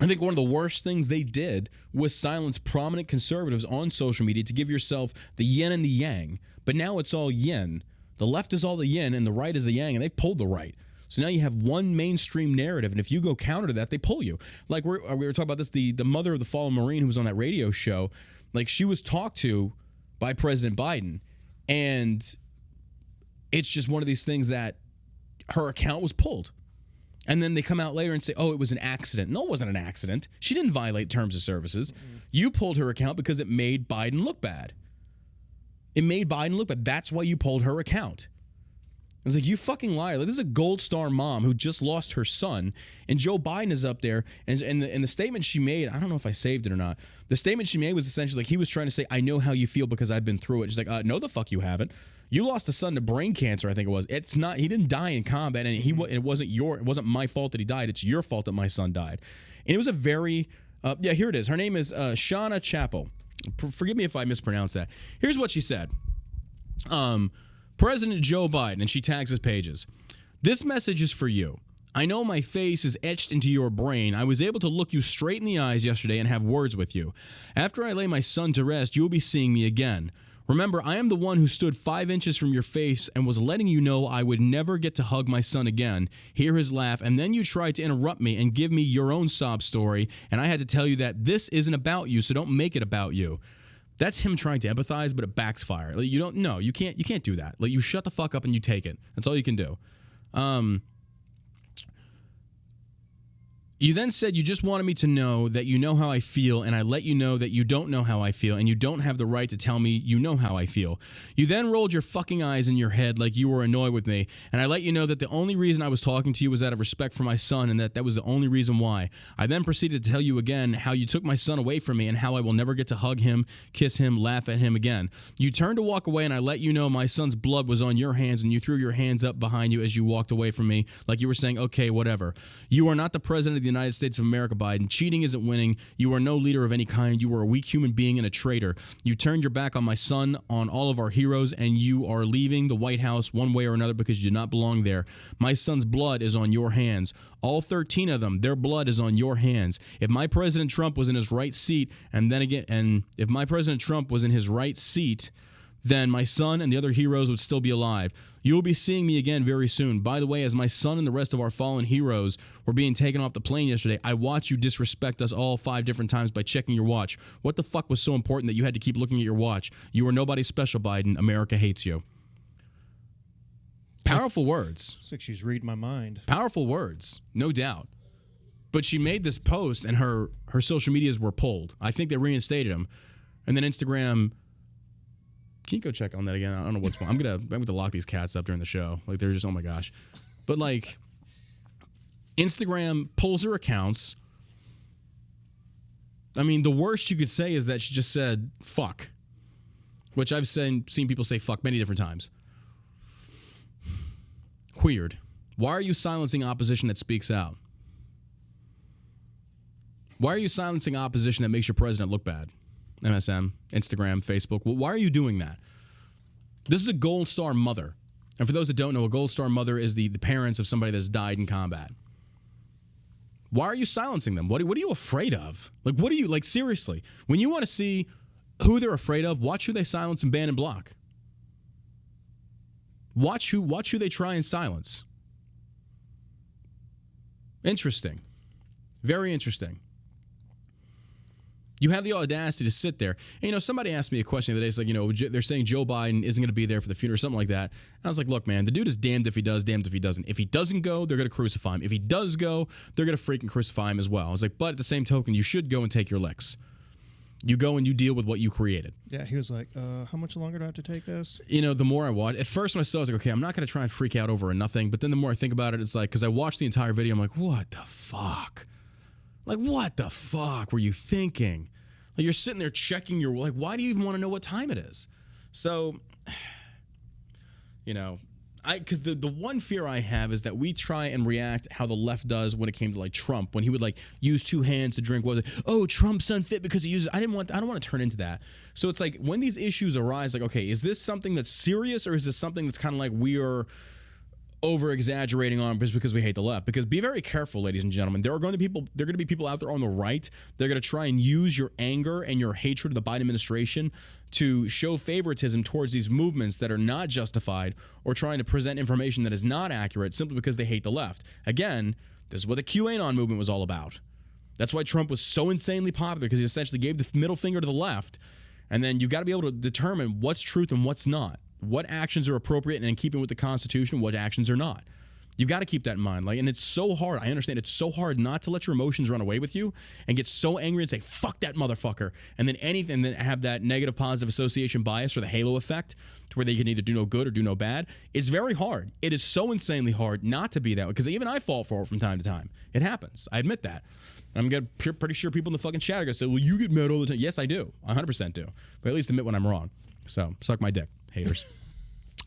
S1: I think one of the worst things they did was silence prominent conservatives on social media to give yourself the yin and the yang. But now it's all yin. The left is all the yin and the right is the yang, and they pulled the right. So now you have one mainstream narrative, and if you go counter to that, they pull you. Like we were talking about this, the mother of the fallen Marine who was on that radio show, like she was talked to by President Biden, And it's just one of these things that her account was pulled. And then they come out later and say, oh, it was an accident. No, it wasn't an accident. She didn't violate terms of services. You pulled her account because it made Biden look bad. It made Biden look bad. That's why you pulled her account. It's like, you fucking liar. Like, this is a gold star mom who just lost her son, and Joe Biden is up there, and the statement she made, I don't know if I saved it or not. The statement she made was essentially like, he was trying to say, I know how you feel because I've been through it. She's like, no, the fuck you haven't. You lost a son to brain cancer, I think it was. It's not, he didn't die in combat, and it wasn't my fault that he died. It's your fault that my son died. And it was a very, here it is. Her name is Shauna Chappell. Forgive me if I mispronounce that. Here's what she said. President Joe Biden, and she tags his pages. This message is for you. I know my face is etched into your brain. I was able to look you straight in the eyes yesterday and have words with you. After I lay my son to rest, you'll be seeing me again. Remember, I am the one who stood 5 inches from your face and was letting you know I would never get to hug my son again, hear his laugh, and then you tried to interrupt me and give me your own sob story, and I had to tell you that this isn't about you, so don't make it about you. That's him trying to empathize, but it backfires. Like, you can't do that. Like, you shut the fuck up and you take it. That's all you can do. You then said you just wanted me to know that you know how I feel, and I let you know that you don't know how I feel, and you don't have the right to tell me you know how I feel. You then rolled your fucking eyes in your head like you were annoyed with me, and I let you know that the only reason I was talking to you was out of respect for my son, and that was the only reason why. I then proceeded to tell you again how you took my son away from me and how I will never get to hug him, kiss him, laugh at him again. You turned to walk away, and I let you know my son's blood was on your hands, and you threw your hands up behind you as you walked away from me like you were saying, okay, whatever. You are not the president of the United States of America, Biden. Cheating isn't winning. You are no leader of any kind. You are a weak human being and a traitor. You turned your back on my son, on all of our heroes, and you are leaving the White House one way or another because you do not belong there. My son's blood is on your hands. All 13 of them, their blood is on your hands. If my President Trump was in his right seat, if my President Trump was in his right seat, then my son and the other heroes would still be alive. You will be seeing me again very soon. By the way, as my son and the rest of our fallen heroes were being taken off the plane yesterday, I watched you disrespect us all 5 different times by checking your watch. What the fuck was so important that you had to keep looking at your watch? You are nobody special, Biden. America hates you. Powerful words.
S2: It's like she's reading my mind.
S1: Powerful words, no doubt. But she made this post and her social medias were pulled. I think they reinstated them. And then Instagram... Can you go check on that again? I don't know what's going on. I'm going to lock these cats up during the show. Like, they're just, oh my gosh. But like, Instagram pulls her accounts. I mean, the worst you could say is that she just said, fuck. Which I've seen people say fuck many different times. Weird. Why are you silencing opposition that speaks out? Why are you silencing opposition that makes your president look bad? MSM, Instagram, Facebook. Well, why are you doing that? This is a gold star mother. And for those that don't know, a gold star mother is the parents of somebody that's died in combat. Why are you silencing them? What are you afraid of? Like, what are you, like, seriously? When you want to see who they're afraid of, watch who they silence and ban and block. Watch who they try and silence. Interesting. Very interesting. You have the audacity to sit there. And, somebody asked me a question the other day. It's like, they're saying Joe Biden isn't going to be there for the funeral or something like that. And I was like, look, man, the dude is damned if he does, damned if he doesn't. If he doesn't go, they're going to crucify him. If he does go, they're going to freaking crucify him as well. I was like, but at the same token, you should go and take your licks. You go and you deal with what you created.
S2: Yeah, he was like, how much longer do I have to take this?
S1: The more I watch, at first when I saw it, I was like, okay, I'm not going to try and freak out over a nothing. But then the more I think about it, it's like, because I watched the entire video, I'm like, what the fuck? Like, what the fuck were you thinking? Like, you're sitting there checking your, like, why do you even want to know what time it is? So, because the one fear I have is that we try and react how the left does when it came to like Trump, when he would like use 2 hands to drink. Was it, oh, Trump's unfit because he uses, I don't want to turn into that. So it's like when these issues arise, like, okay, is this something that's serious or is this something that's kind of like we are over exaggerating on just because we hate the left? Because be very careful, ladies and gentlemen. There are going to be people out there on the right. They're going to try and use your anger and your hatred of the Biden administration to show favoritism towards these movements that are not justified, or trying to present information that is not accurate simply because they hate the left. Again, this is what the QAnon movement was all about. That's why Trump was so insanely popular, because he essentially gave the middle finger to the left. And then you've got to be able to determine what's truth and what's not. what actions are appropriate and in keeping with the Constitution, what actions are not. You've got to keep that in mind. Like, and it's so hard. I understand it's so hard not to let your emotions run away with you and get so angry and say, fuck that motherfucker. And then anything that have that negative positive association bias or the halo effect to where they can either do no good or do no bad. It's very hard. It is so insanely hard not to be that way, because even I fall for it from time to time. It happens. I admit that. I'm pretty sure people in the fucking chat are going to say, well, you get mad all the time. Yes, I do. 100% do. But at least admit when I'm wrong. So suck my dick, haters.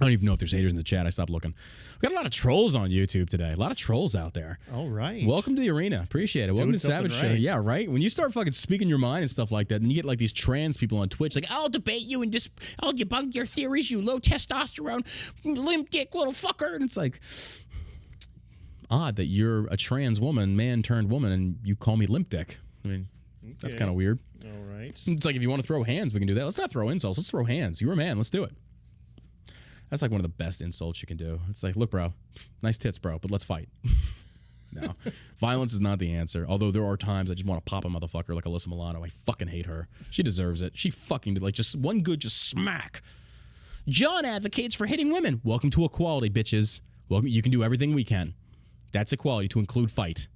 S1: I don't even know if there's haters in the chat. I stopped looking. We've got a lot of trolls on YouTube today. A lot of trolls out there.
S2: All right.
S1: Welcome to the arena. Appreciate it. Welcome to Savage Show. Yeah, right? When you start fucking speaking your mind and stuff like that, then you get like these trans people on Twitch like, I'll debate you and I'll debunk your theories, you low testosterone, limp dick little fucker. And it's like, odd that you're a trans woman, man turned woman, and you call me limp dick. I mean, that's kind of weird.
S2: All right.
S1: It's like, if you want to throw hands, we can do that. Let's not throw insults. Let's throw hands. You're a man. Let's do it. That's like one of the best insults you can do. It's like, look, bro, nice tits, bro, but let's fight. No, violence is not the answer. Although there are times I just want to pop a motherfucker like Alyssa Milano. I fucking hate her. She deserves it. She fucking did, like, just one good just smack. John advocates for hitting women. Welcome to equality, bitches. Welcome. You can do everything we can. That's equality, to include fight.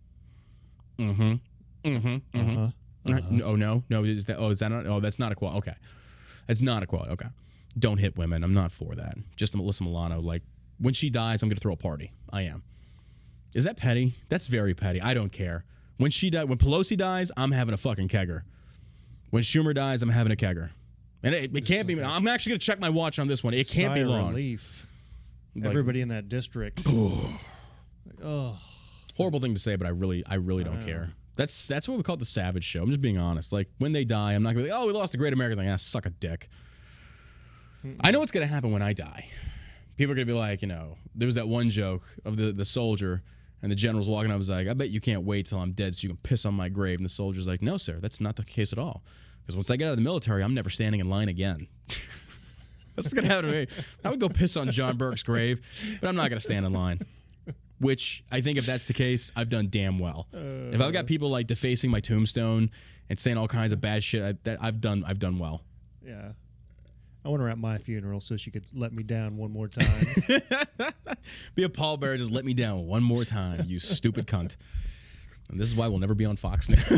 S1: Oh no. Is that not? Oh, that's not equality. Okay, that's not equality. Okay. Don't hit women. I'm not for that. Just Alyssa Milano. Like, when she dies, I'm going to throw a party. I am. Is that petty? That's very petty. I don't care. When Pelosi dies, I'm having a fucking kegger. When Schumer dies, I'm having a kegger. And it can't be. I'm actually going to check my watch on this one. It can't be long.
S2: Relief. Like, everybody in that district.
S1: Horrible thing to say, but I really don't care. That's what we call the Savage Show. I'm just being honest. Like, when they die, I'm not going to be like, oh, we lost a great American. Like, suck a dick. I know what's going to happen when I die. People are going to be like, there was that one joke of the soldier, and the general's walking up and was like, I bet you can't wait till I'm dead so you can piss on my grave. And the soldier's like, no, sir, that's not the case at all. Because once I get out of the military, I'm never standing in line again. That's what's going to happen to me. I would go piss on John Burke's grave, but I'm not going to stand in line. Which, I think if that's the case, I've done damn well. If I've got people like defacing my tombstone and saying all kinds of bad shit, I've done well.
S2: Yeah. I want her at my funeral so she could let me down one more time.
S1: Be a pallbearer, just let me down one more time, you stupid cunt. And this is why we'll never be on Fox News.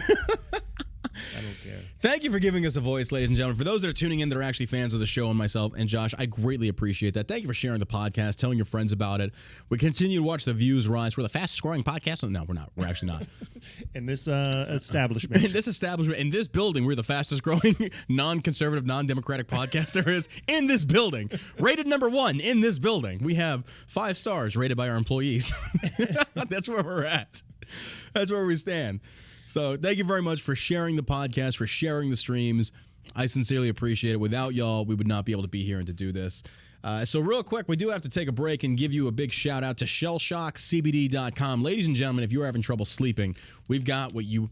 S2: I don't care.
S1: Thank you for giving us a voice, ladies and gentlemen. For those that are tuning in that are actually fans of the show and myself and Josh, I greatly appreciate that. Thank you for sharing the podcast, telling your friends about it. We continue to watch the views rise. We're the fastest growing podcast. No, we're not. We're actually not.
S2: In this establishment.
S1: In this building, we're the fastest growing non-conservative, non-democratic podcast there is in this building. Rated number 1 in this building. We have 5 stars rated by our employees. That's where we're at. That's where we stand. So thank you very much for sharing the podcast, for sharing the streams. I sincerely appreciate it. Without y'all, we would not be able to be here and to do this. So real quick, we do have to take a break and give you a big shout out to shellshockcbd.com. Ladies and gentlemen, if you're having trouble sleeping, we got what you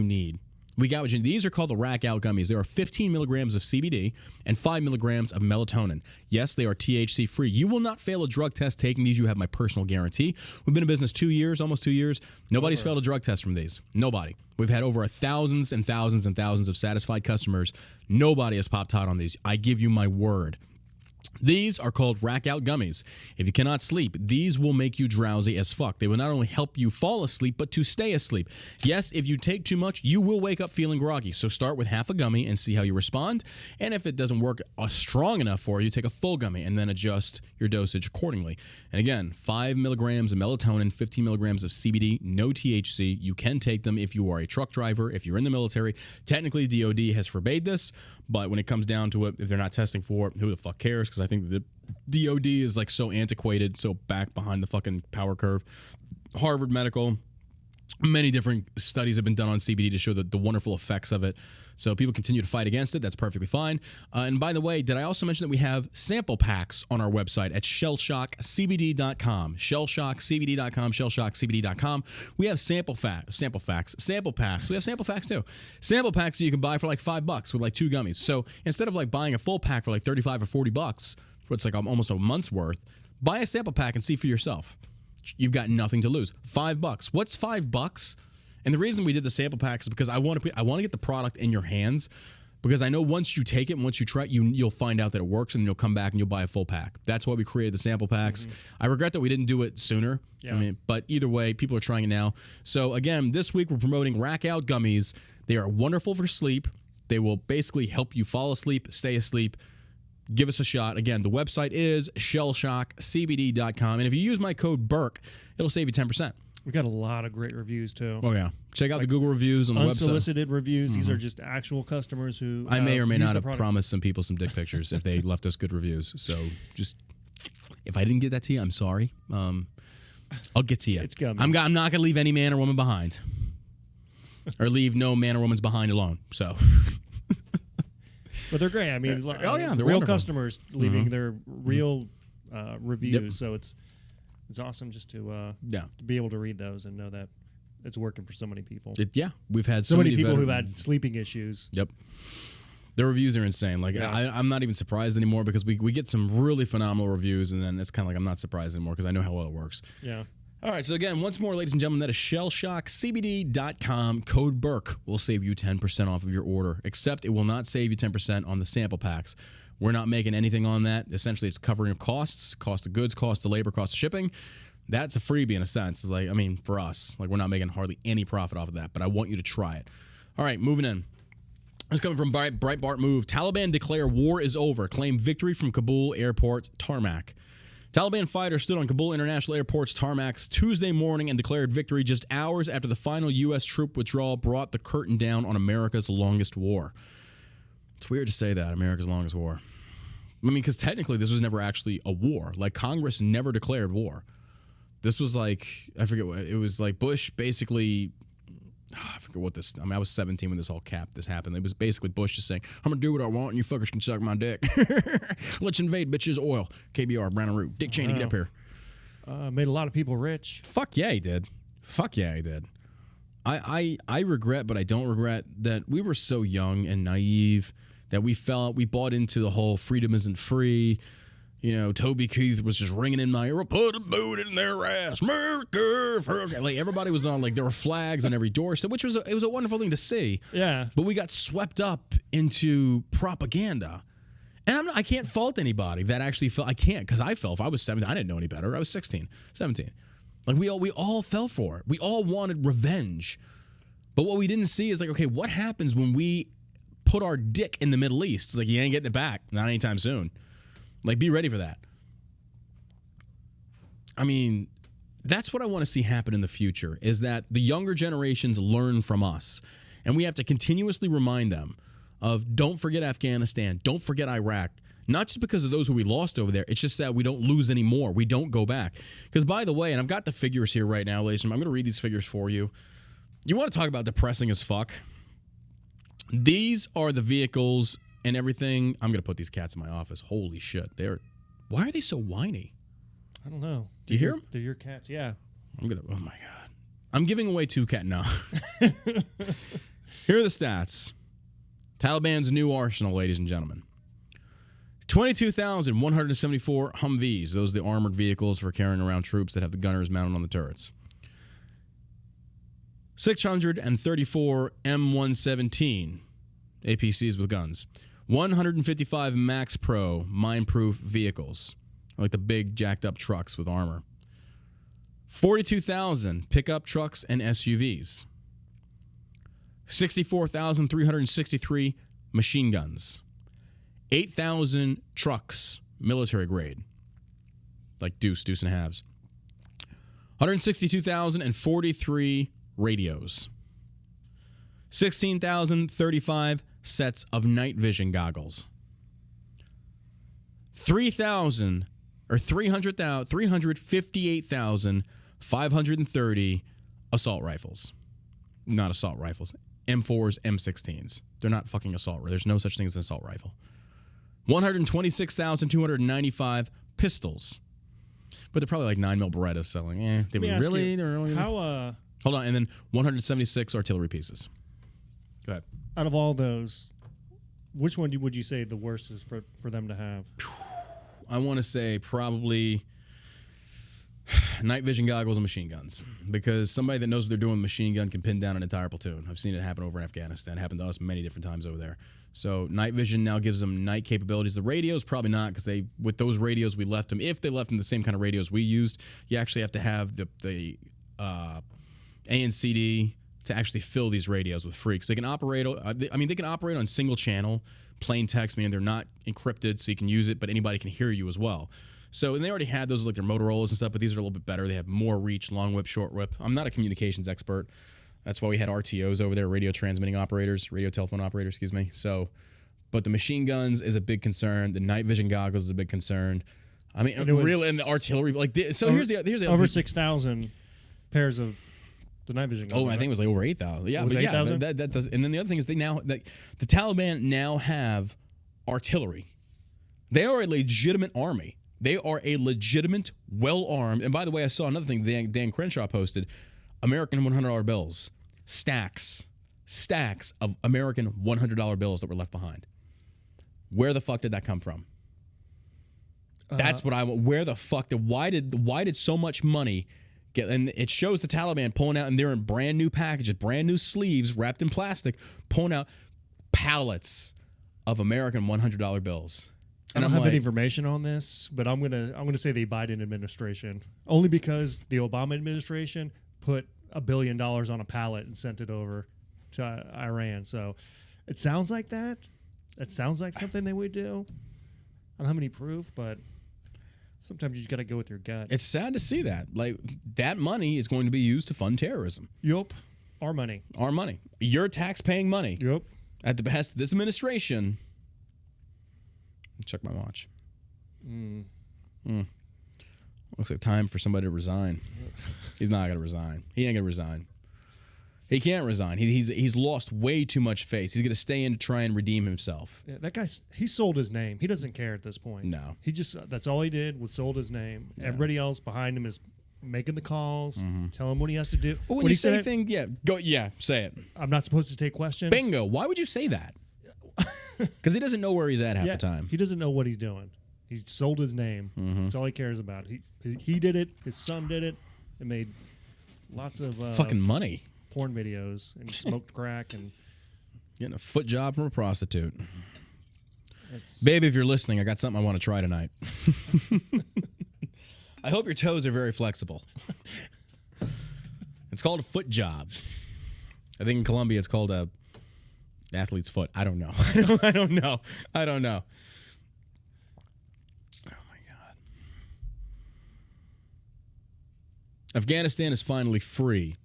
S1: need. These are called the Rack Out Gummies. There are 15 milligrams of CBD and 5 milligrams of melatonin. Yes, they are THC free. You will not fail a drug test taking these. You have my personal guarantee. We've been in business 2 years, almost 2 years. Nobody's failed a drug test from these. Nobody. We've had over thousands and thousands and thousands of satisfied customers. Nobody has popped out on these. I give you my word. These are called Rack Out Gummies. If you cannot sleep, these will make you drowsy as fuck. They will not only help you fall asleep, but to stay asleep. Yes, if you take too much, you will wake up feeling groggy. So start with half a gummy and see how you respond. And if it doesn't work strong enough for you, take a full gummy and then adjust your dosage accordingly. And again, 5 milligrams of melatonin, 15 milligrams of CBD, no THC. You can take them if you are a truck driver, if you're in the military. Technically, DOD has forbade this. But when it comes down to it, if they're not testing for it, who the fuck cares? Because I think the DOD is like so antiquated, so back behind the fucking power curve. Harvard Medical, many different studies have been done on CBD to show the wonderful effects of it. So people continue to fight against it. That's perfectly fine. And by the way, did I also mention that we have sample packs on our website at shellshockcbd.com. Shellshockcbd.com, shellshockcbd.com. We have sample packs. We have sample packs too. Sample packs that you can buy for like $5 with like 2 gummies. So instead of like buying a full pack for like $35 or $40, for it's like almost a month's worth, buy a sample pack and see for yourself. You've got nothing to lose. $5. What's $5? And the reason we did the sample packs is because I want to get the product in your hands Because I know once you take it and once you try it, you'll find out that it works, and you'll come back and you'll buy a full pack. That's why we created the sample packs. I regret that we didn't do it sooner.
S2: Yeah.
S1: I mean, but either way, people are trying it now. So again, this week we're promoting Rack Out Gummies. They are wonderful for sleep. They will basically help you fall asleep, stay asleep. Give us a shot. Again, the website is shellshockcbd.com. And if you use my code BURK, it'll save you 10%.
S2: We got a lot of great reviews too.
S1: Oh, yeah. Check out the Google reviews on the website.
S2: Unsolicited reviews. These are just actual customers who
S1: I may or may not have promised some people some dick pictures if they left us good reviews. So just, if I didn't get that to you, I'm sorry. I'll get to you.
S2: It's coming.
S1: I'm not going to leave any man or woman behind. Or leave no man or woman's behind alone. So...
S2: But they're great. I mean,
S1: they're real
S2: wonderful. Customers leaving their real reviews. So it's awesome just to be able to read those and know that it's working for so many people.
S1: We've had
S2: so many people who've had sleeping issues.
S1: Yep. The reviews are insane. Like I'm not even surprised anymore because we get some really phenomenal reviews, and then it's kind of like I'm not surprised anymore because I know how well it works.
S2: Yeah.
S1: All right, so again, once more, ladies and gentlemen, that is shellshockcbd.com. Code BURK will save you 10% off of your order, except it will not save you 10% on the sample packs. We're not making anything on that. Essentially, it's covering costs, cost of goods, cost of labor, cost of shipping. That's a freebie in a sense. Like, I mean, for us, like we're not making hardly any profit off of that, but I want you to try it. All right, moving in. This is coming from Breitbart Move. Taliban declare war is over. Claim victory from Kabul airport tarmac. Taliban fighters stood on Kabul International Airport's tarmacs Tuesday morning and declared victory just hours after the final U.S. troop withdrawal brought the curtain down on America's longest war. It's weird to say that, America's longest war. I mean, because technically this was never actually a war. Like, Congress never declared war. This was like, I forget what, it was like Bush basically... I forget what this... I mean, I was 17 when this happened. It was basically Bush just saying, I'm going to do what I want and you fuckers can suck my dick. Let's invade, bitches. Oil. KBR, Brown and Root. Dick Cheney, get up here.
S2: Made a lot of people rich.
S1: Fuck yeah, he did. I regret, but I don't regret that we were so young and naive that we bought into the whole freedom isn't free. You know, Toby Keith was just ringing in my ear, put a boot in their ass, America. Like, everybody was on, like, there were flags on every doorstep, which was it was a wonderful thing to see.
S2: Yeah.
S1: But we got swept up into propaganda. And I can't fault anybody that actually felt, I can't, because I fell. If I was 17, I didn't know any better. I was 16, 17. Like, we all fell for it. We all wanted revenge. But what we didn't see is, like, okay, what happens when we put our dick in the Middle East? It's like, you ain't getting it back. Not anytime soon. Like, be ready for that. I mean, that's what I want to see happen in the future, is that the younger generations learn from us. And we have to continuously remind them of, don't forget Afghanistan, don't forget Iraq. Not just because of those who we lost over there. It's just that we don't lose any more. We don't go back. Because, by the way, and I've got the figures here right now, ladies and gentlemen. I'm going to read these figures for you. You want to talk about depressing as fuck? These are the vehicles and everything. I'm going to put these cats in my office. Holy shit. Why are they so whiny?
S2: I don't know.
S1: Do you hear them?
S2: They're your cats, yeah.
S1: Oh my God. I'm giving away 2 cat now. Here are the stats. Taliban's new arsenal, ladies and gentlemen. 22,174 Humvees. Those are the armored vehicles for carrying around troops that have the gunners mounted on the turrets. 634 M117 APCs with guns. 155 Max Pro mine-proof vehicles, like the big jacked-up trucks with armor. 42,000 pickup trucks and SUVs. 64,363 machine guns. 8,000 trucks, military grade, like deuce and halves. 162,043 radios. 16,035 sets of night vision goggles. 358,530 assault rifles. Not assault rifles. M4s, M16s. They're not fucking assault. There's no such thing as an assault rifle. 126,295 pistols. But they're probably like 9mm Berettas selling. They were really?
S2: How,
S1: hold on. And then 176 artillery pieces. Go ahead.
S2: Out of all those, which one would you say the worst is for them to have?
S1: I want to say probably night vision goggles and machine guns, because somebody that knows what they're doing with machine gun can pin down an entire platoon. I've seen it happen over in Afghanistan. It happened to us many different times over there. So night vision now gives them night capabilities. The radios probably not, because with those radios we left them. If they left them the same kind of radios we used, you actually have to have the ANCD to actually fill these radios with freaks. They can operate. They can operate on single channel plain text, meaning they're not encrypted, so you can use it, but anybody can hear you as well. So, and they already had those like their Motorola's and stuff, but these are a little bit better. They have more reach, long whip, short whip. I'm not a communications expert. That's why we had RTOs over there, radio transmitting operators, radio telephone operators, excuse me. So, but the machine guns is a big concern. The night vision goggles is a big concern. I mean, and the artillery, here's the
S2: over 6,000 pairs of the night vision goggles.
S1: Oh, I think it was like over 8,000. Yeah,
S2: it was 8,000.
S1: That does. And then the other thing is the Taliban now have artillery. They are a legitimate army. They are a legitimate, well-armed. And by the way, I saw another thing Dan Crenshaw posted: American $100 bills, stacks of American $100 bills that were left behind. Where the fuck did that come from? That's what where the fuck why did so much money get? And it shows the Taliban pulling out, and they're in brand new packages, brand new sleeves wrapped in plastic, pulling out pallets of American $100 bills.
S2: I don't have any information on this, but I'm gonna say the Biden administration, only because the Obama administration put $1 billion on a pallet and sent it over to Iran. So it sounds like that. It sounds like something they would do. I don't have any proof, but sometimes you just got to go with your gut.
S1: It's sad to see that. Like, that money is going to be used to fund terrorism.
S2: Yup. Our money.
S1: Our money. Your tax-paying money.
S2: Yup.
S1: At the behest of this administration. Check my watch. Looks like time for somebody to resign. He's not going to resign. He ain't going to resign. He can't resign. He's lost way too much face. He's going to stay in to try and redeem himself.
S2: Yeah, that guy, he sold his name. He doesn't care at this point.
S1: No.
S2: He just, that's all he did was sold his name. Yeah. Everybody else behind him is making the calls, tell him what he has to do.
S1: But when you say things, say it.
S2: I'm not supposed to take questions.
S1: Bingo. Why would you say that? Because he doesn't know where he's at half the time.
S2: He doesn't know what he's doing. He sold his name. That's all he cares about. He did it. His son did it. And made lots of
S1: fucking money.
S2: Porn videos, and smoked crack and
S1: getting a foot job from a prostitute. Baby, if you're listening, I got something I want to try tonight. I hope your toes are very flexible. It's called a foot job. I think in Colombia it's called a athlete's foot. I don't know. I don't know. Oh my God. Afghanistan is finally free.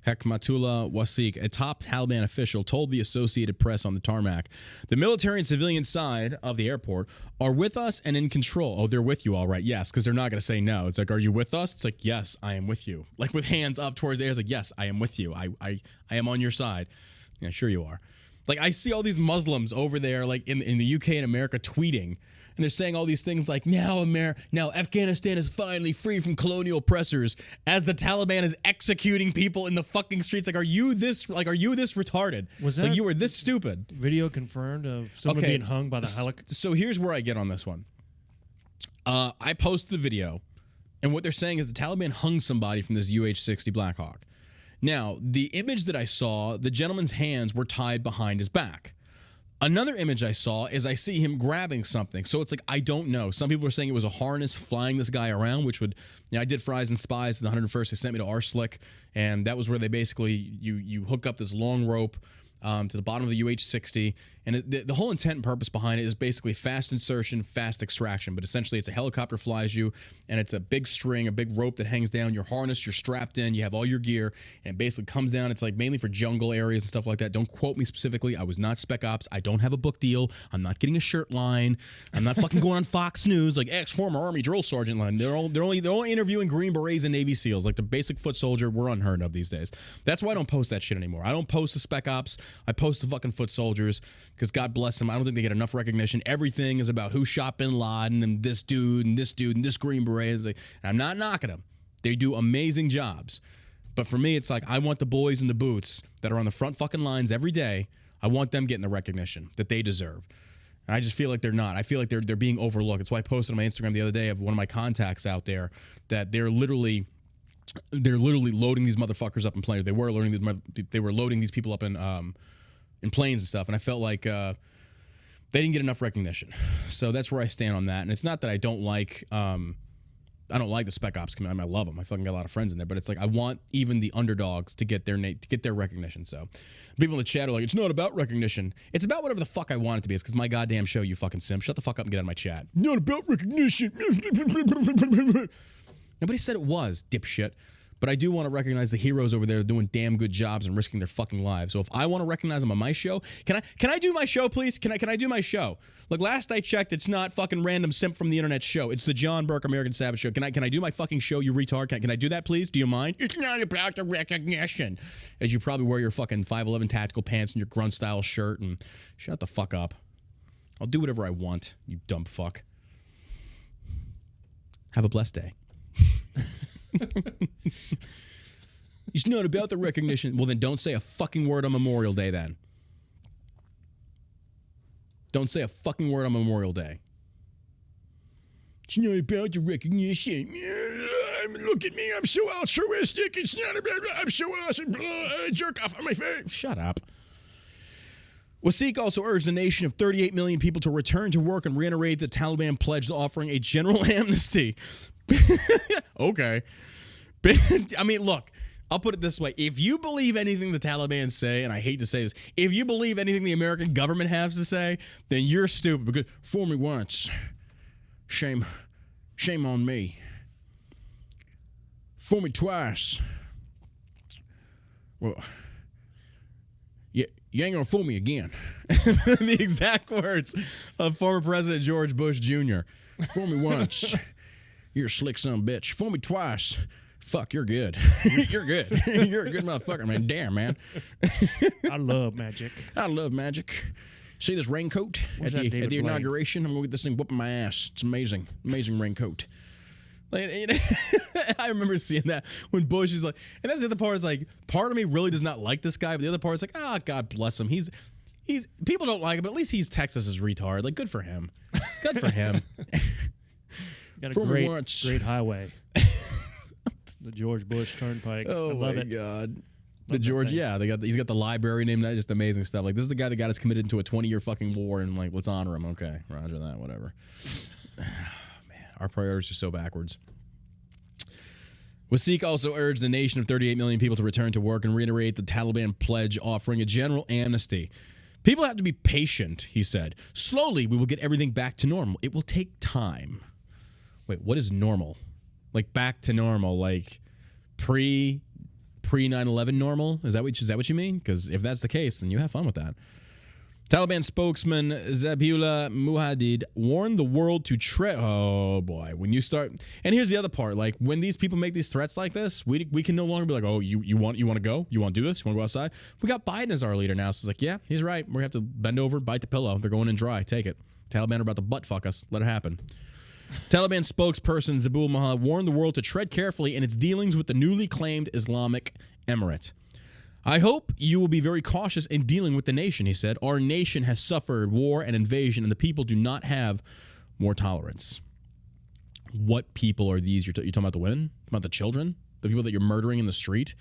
S1: Hekmatullah Wasik, a top Taliban official, told the Associated Press on the tarmac, the military and civilian side of the airport are with us and in control. Oh, they're with you, all right. Yes, because they're not going to say no. It's like, are you with us? It's like, yes, I am with you. Like with hands up towards the air. It's like, yes, I am with you. I am on your side. Yeah, sure you are. Like, I see all these Muslims over there, like in the UK and America, tweeting. And they're saying all these things like, now Afghanistan is finally free from colonial oppressors, as the Taliban is executing people in the fucking streets. Like, are you this retarded?
S2: Was that
S1: like, you were this stupid?
S2: Video confirmed of someone being hung by the helicopter?
S1: So here's where I get on this one. I posted the video, and what they're saying is the Taliban hung somebody from this UH-60 Black Hawk. Now, the image that I saw, the gentleman's hands were tied behind his back. Another image I saw is I see him grabbing something. So it's like, I don't know. Some people are saying it was a harness flying this guy around, which would, I did Fries and Spies in the 101st. They sent me to RSlick, and that was where they basically, you hook up this long rope to the bottom of the UH-60, and the whole intent and purpose behind it is basically fast insertion, fast extraction, but essentially it's a helicopter flies you, and it's a big string, a big rope that hangs down, you're harnessed, you're strapped in, you have all your gear, and it basically comes down. It's like mainly for jungle areas and stuff like that. Don't quote me specifically. I was not Spec Ops. I don't have a book deal. I'm not getting a shirt line. I'm not fucking going on Fox News like ex-former Army drill sergeant line. They're only interviewing Green Berets and Navy SEALs. Like the basic foot soldier, we're unheard of these days. That's why I don't post that shit anymore. I don't post the Spec Ops. I post the fucking foot soldiers because God bless them. I don't think they get enough recognition. Everything is about who shot Bin Laden and this dude and this dude and this Green Beret. And I'm not knocking them. They do amazing jobs. But for me, it's like I want the boys in the boots that are on the front fucking lines every day. I want them getting the recognition that they deserve. I just feel like they're not. I feel like they're being overlooked. That's why I posted on my Instagram the other day of one of my contacts out there that they're literally loading these motherfuckers up in planes. They were loading these people up in planes and stuff. And I felt like they didn't get enough recognition. So that's where I stand on that. And it's not that I don't like the Spec Ops community. I love them. I fucking got a lot of friends in there. But it's like I want even the underdogs to get their recognition. So people in the chat are like, it's not about recognition. It's about whatever the fuck I want it to be. It's because my goddamn show, you fucking simp. Shut the fuck up and get out of my chat. Not about recognition. Nobody said it was, dipshit. But I do want to recognize the heroes over there doing damn good jobs and risking their fucking lives. So if I want to recognize them on my show, can I do my show, please? Can I do my show? Look, last I checked, it's not fucking random simp from the internet show. It's the John Burke American Savage show. Can I do my fucking show, you retard? Can I do that, please? Do you mind? It's not about the recognition. As you probably wear your fucking 5'11" tactical pants and your grunt style shirt and shut the fuck up. I'll do whatever I want, you dumb fuck. Have a blessed day. It's not about the recognition. Well, then don't say a fucking word on Memorial Day then. Don't say a fucking word on Memorial Day. It's not about the recognition. Look at me. I'm so altruistic. It's not about... I'm so awesome. Jerk off on my face. Shut up. Wasik also urged a nation of 38 million people to return to work and reiterate the Taliban pledge offering a general amnesty. Okay. I mean, look, I'll put it this way. If you believe anything the Taliban say, and I hate to say this, if you believe anything the American government has to say, then you're stupid. Because fool me once, shame on me. Fool me twice. Well, you ain't gonna fool me again. The exact words of former President George Bush Jr. Fool me once. You're a slick son of a bitch. Fool me twice. Fuck, you're good. You're good. You're a good motherfucker, man. Damn, man.
S2: I love magic.
S1: I love magic. See this raincoat at the inauguration? I'm going to get this thing whooping my ass. It's amazing. Amazing raincoat. Like, I remember seeing that when Bush is like, and that's the other part is like, part of me really does not like this guy, but the other part is like, God bless him. He's people don't like him, but at least he's Texas's retard. Like, good for him. Good for him.
S2: Got a great highway. The George Bush Turnpike.
S1: Oh,
S2: I love
S1: my
S2: it.
S1: God. The George, yeah, he's got the library named that. Just amazing stuff. Like, this is the guy that got us committed into a 20-year fucking war, and like, let's honor him. Okay, roger that, whatever. Man, our priorities are so backwards. Wasik also urged the nation of 38 million people to return to work and reiterate the Taliban pledge offering a general amnesty. People have to be patient, he said. Slowly, we will get everything back to normal. It will take time. Wait, what is normal? Like back to normal, like pre 9/11 normal? Is that what you mean? Because if that's the case, then you have fun with that. Taliban spokesman Zabihullah Mujahid warned the world to tread. Oh boy, when you start, and here's the other part: like when these people make these threats like this, we can no longer be like, oh, you want to go? You want to do this? You want to go outside? We got Biden as our leader now, so it's like, yeah, he's right. We're gonna have to bend over, bite the pillow. They're going in dry. Take it. Taliban are about to butt fuck us. Let it happen. Taliban spokesperson Zabihullah Mujahid warned the world to tread carefully in its dealings with the newly claimed Islamic Emirate. I hope you will be very cautious in dealing with the nation, he said. Our nation has suffered war and invasion, and the people do not have more tolerance. What people are these? You're talking about the women? About the children? The people that you're murdering in the street?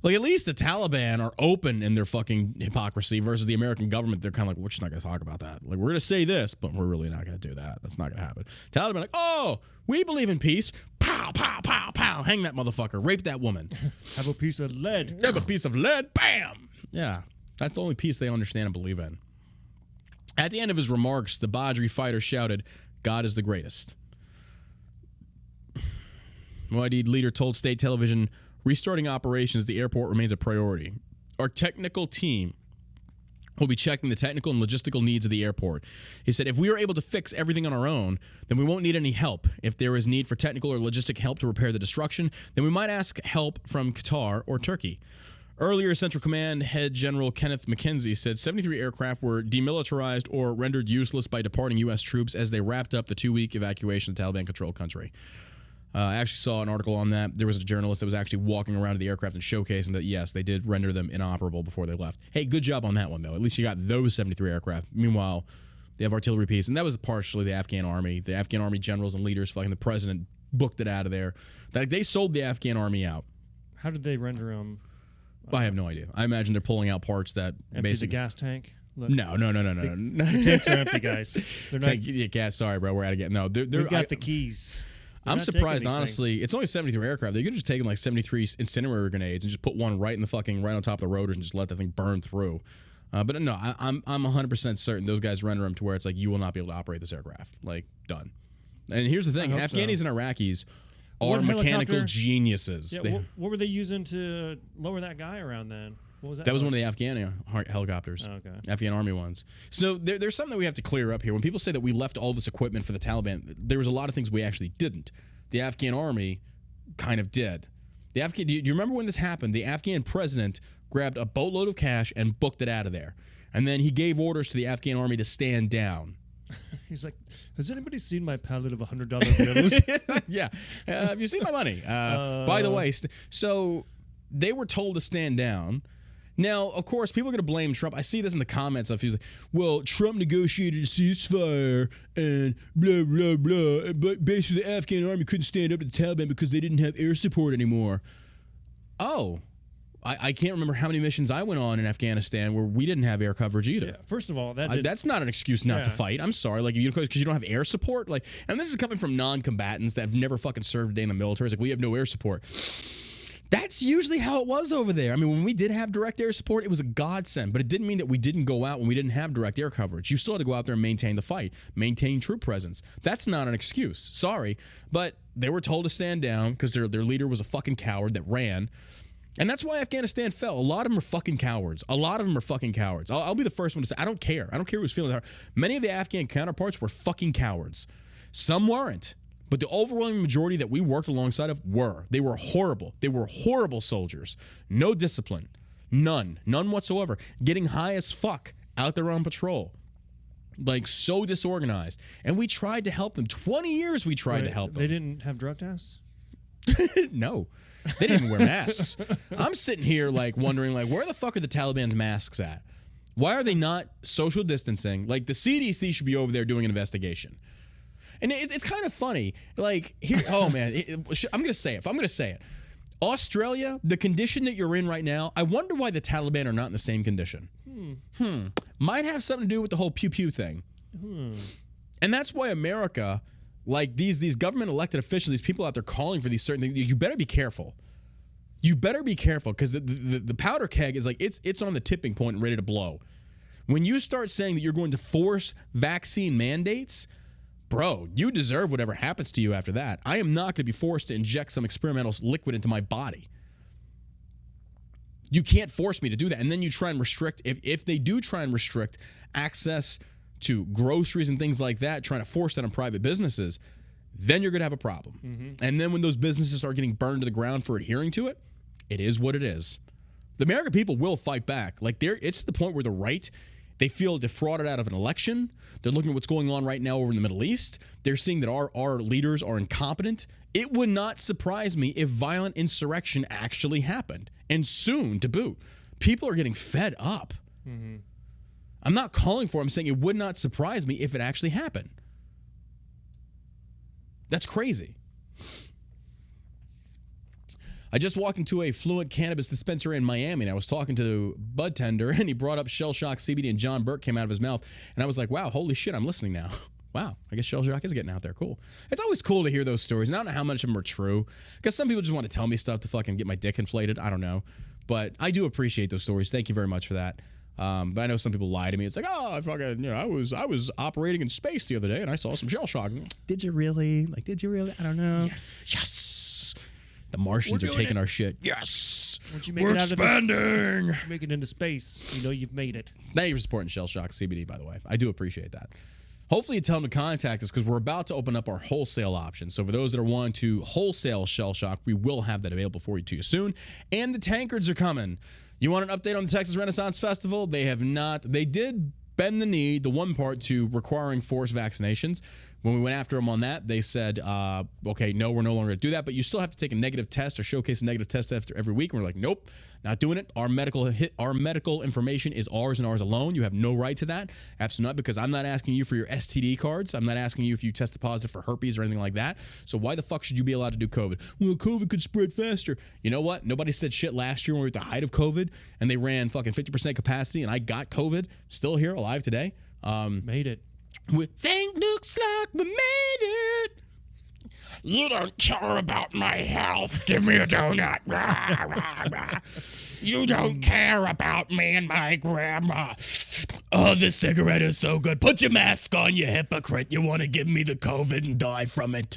S1: Like, at least the Taliban are open in their fucking hypocrisy versus the American government. They're kind of like, we're just not going to talk about that. Like, we're going to say this, but we're really not going to do that. That's not going to happen. Taliban like, oh, we believe in peace. Pow, pow, pow, pow. Hang that motherfucker. Rape that woman.
S2: Have a piece of lead.
S1: Have a piece of lead. Bam. Yeah. That's the only peace they understand and believe in. At the end of his remarks, the Badri fighter shouted, God is the greatest. Muad'Dib leader told state television, restarting operations at the airport remains a priority. Our technical team will be checking the technical and logistical needs of the airport. He said, if we are able to fix everything on our own, then we won't need any help. If there is need for technical or logistic help to repair the destruction, then we might ask help from Qatar or Turkey. Earlier, Central Command Head General Kenneth McKenzie said 73 aircraft were demilitarized or rendered useless by departing U.S. troops as they wrapped up the 2-week evacuation of the Taliban-controlled country. I actually saw an article on that. There was a journalist that was actually walking around to the aircraft and showcasing that, yes, they did render them inoperable before they left. Hey, good job on that one, though. At least you got those 73 aircraft. Meanwhile, They have artillery piece, and that was partially the Afghan army. The Afghan army generals and leaders, fucking the president, booked it out of there. They sold the Afghan army out.
S2: How did they render them?
S1: I have no idea. I imagine they're pulling out parts that
S2: basically the gas tank. Look,
S1: no.
S2: The tanks are empty, guys. They're not.
S1: Gas. Sorry, bro. We're out again. No,
S2: we got the keys.
S1: I'm surprised, honestly. It's only 73 aircraft. They could have just taken like 73 incendiary grenades and just put one right on top of the rotors and just let that thing burn through. But no, I'm 100% certain those guys render them to where it's like you will not be able to operate this aircraft. Like, done. And here's the thing: Afghanis and Iraqis are mechanical geniuses.
S2: Yeah, what were they using to lower that guy around then? What was that?
S1: That was one of the Afghan helicopters.
S2: Oh, okay.
S1: Afghan army ones. So there's something that we have to clear up here. When people say that we left all this equipment for the Taliban, there was a lot of things we actually didn't. The Afghan army kind of did. Do you remember when this happened? The Afghan president grabbed a boatload of cash and booked it out of there. And then he gave orders to the Afghan army to stand down.
S2: He's like, has anybody seen my pallet of $100 bills?
S1: Yeah. Have you seen my money? By the way, so they were told to stand down. Now, of course, people are going to blame Trump. I see this in the comments of he's like, well, Trump negotiated a ceasefire and blah, blah, blah. But basically, the Afghan army couldn't stand up to the Taliban because they didn't have air support anymore. Oh, I can't remember how many missions I went on in Afghanistan where we didn't have air coverage either.
S2: Yeah, first of all,
S1: that's not an excuse not to fight. I'm sorry, like because you don't have air support. Like, and this is coming from non-combatants that have never fucking served a day in the military. It's like we have no air support. That's usually how it was over there. I mean, when we did have direct air support, it was a godsend, but it didn't mean that we didn't go out when we didn't have direct air coverage. You still had to go out there and maintain the fight, maintain troop presence. That's not an excuse. Sorry, but they were told to stand down because their leader was a fucking coward that ran. And that's why Afghanistan fell. A lot of them are fucking cowards. I'll be the first one to say, I don't care. I don't care who's feeling hard. Many of the Afghan counterparts were fucking cowards. Some weren't. But the overwhelming majority that we worked alongside of were. They were horrible. They were horrible soldiers. No discipline. None whatsoever. Getting high as fuck out there on patrol. Like, so disorganized. And we tried to help them. 20 years we tried to help them.
S2: They didn't have drug tests?
S1: No. They didn't wear masks. I'm sitting here like wondering like where the fuck are the Taliban's masks at? Why are they not social distancing? Like the CDC should be over there doing an investigation. And it's kind of funny. Like here, oh man, I'm gonna say it. I'm gonna say it. Australia, the condition that you're in right now, I wonder why the Taliban are not in the same condition. Might have something to do with the whole pew pew thing. And that's why America. Like these government elected officials, these people out there calling for these certain things, you better be careful. You better be careful because the powder keg is like it's on the tipping point and ready to blow. When you start saying that you're going to force vaccine mandates, bro, you deserve whatever happens to you after that. I am not going to be forced to inject some experimental liquid into my body. You can't force me to do that. And then you try and restrict, if they do try and restrict access to groceries and things like that, trying to force that on private businesses, then you're going to have a problem. And then when those businesses start getting burned to the ground for adhering to it, it is what it is. The American people will fight back. Like it's to the point where the right, they feel defrauded out of an election. They're looking at what's going on right now over in the Middle East. They're seeing that our leaders are incompetent. It would not surprise me if violent insurrection actually happened. And soon, to boot. People are getting fed up. I'm not calling for it. I'm saying it would not surprise me if it actually happened. That's crazy. I just walked into a Fluent cannabis dispensary in Miami, and I was talking to the bud tender, and he brought up Shell Shock CBD, and John Burke came out of his mouth, and I was like, wow, holy shit, I'm listening now. Wow, I guess Shell Shock is getting out there. Cool. It's always cool to hear those stories, and I don't know how much of them are true, because some people just want to tell me stuff to fucking get my dick inflated. I don't know. But I do appreciate those stories. Thank you very much for that. But I know some people lie to me. It's like, oh, I fucking, I was operating in space the other day and I saw some shell shock. Did you really? Like, did you really? I don't know. Yes. The Martians are taking our shit. Yes.
S2: We're expanding. Once you make it into space, you know you've made it.
S1: Thank you for supporting Shell Shock CBD, by the way. I do appreciate that. Hopefully you tell them to contact us because we're about to open up our wholesale option. So for those that are wanting to wholesale Shell Shock, we will have that available for you to you soon. And the tankards are coming. You want an update on the Texas Renaissance Festival? They have not. They did bend the knee, the one part, to requiring forced vaccinations. When we went after them on that, they said, okay, no, we're no longer going to do that, but you still have to take a negative test or showcase a negative test after every week. And we're like, nope, not doing it. Our medical information is ours and ours alone. You have no right to that. Absolutely not, because I'm not asking you for your STD cards. I'm not asking you if you tested positive for herpes or anything like that. So why the fuck should you be allowed to do COVID? Well, COVID could spread faster. You know what? Nobody said shit last year when we were at the height of COVID, and they ran fucking 50% capacity, and I got COVID. Still here, alive today.
S2: Made it.
S1: Looks like we made it. You don't care about my health. Give me a donut. You don't care about me and my grandma. Oh, this cigarette is so good. Put your mask on, you hypocrite. You want to give me the COVID and die from it.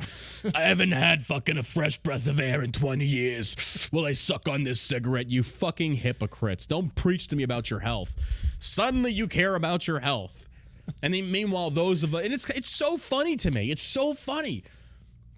S1: I haven't had fucking a fresh breath of air in 20 years. Will I suck on this cigarette? You fucking hypocrites. Don't preach to me about your health. Suddenly you care about your health. And then meanwhile, those of us, and it's so funny to me. It's so funny.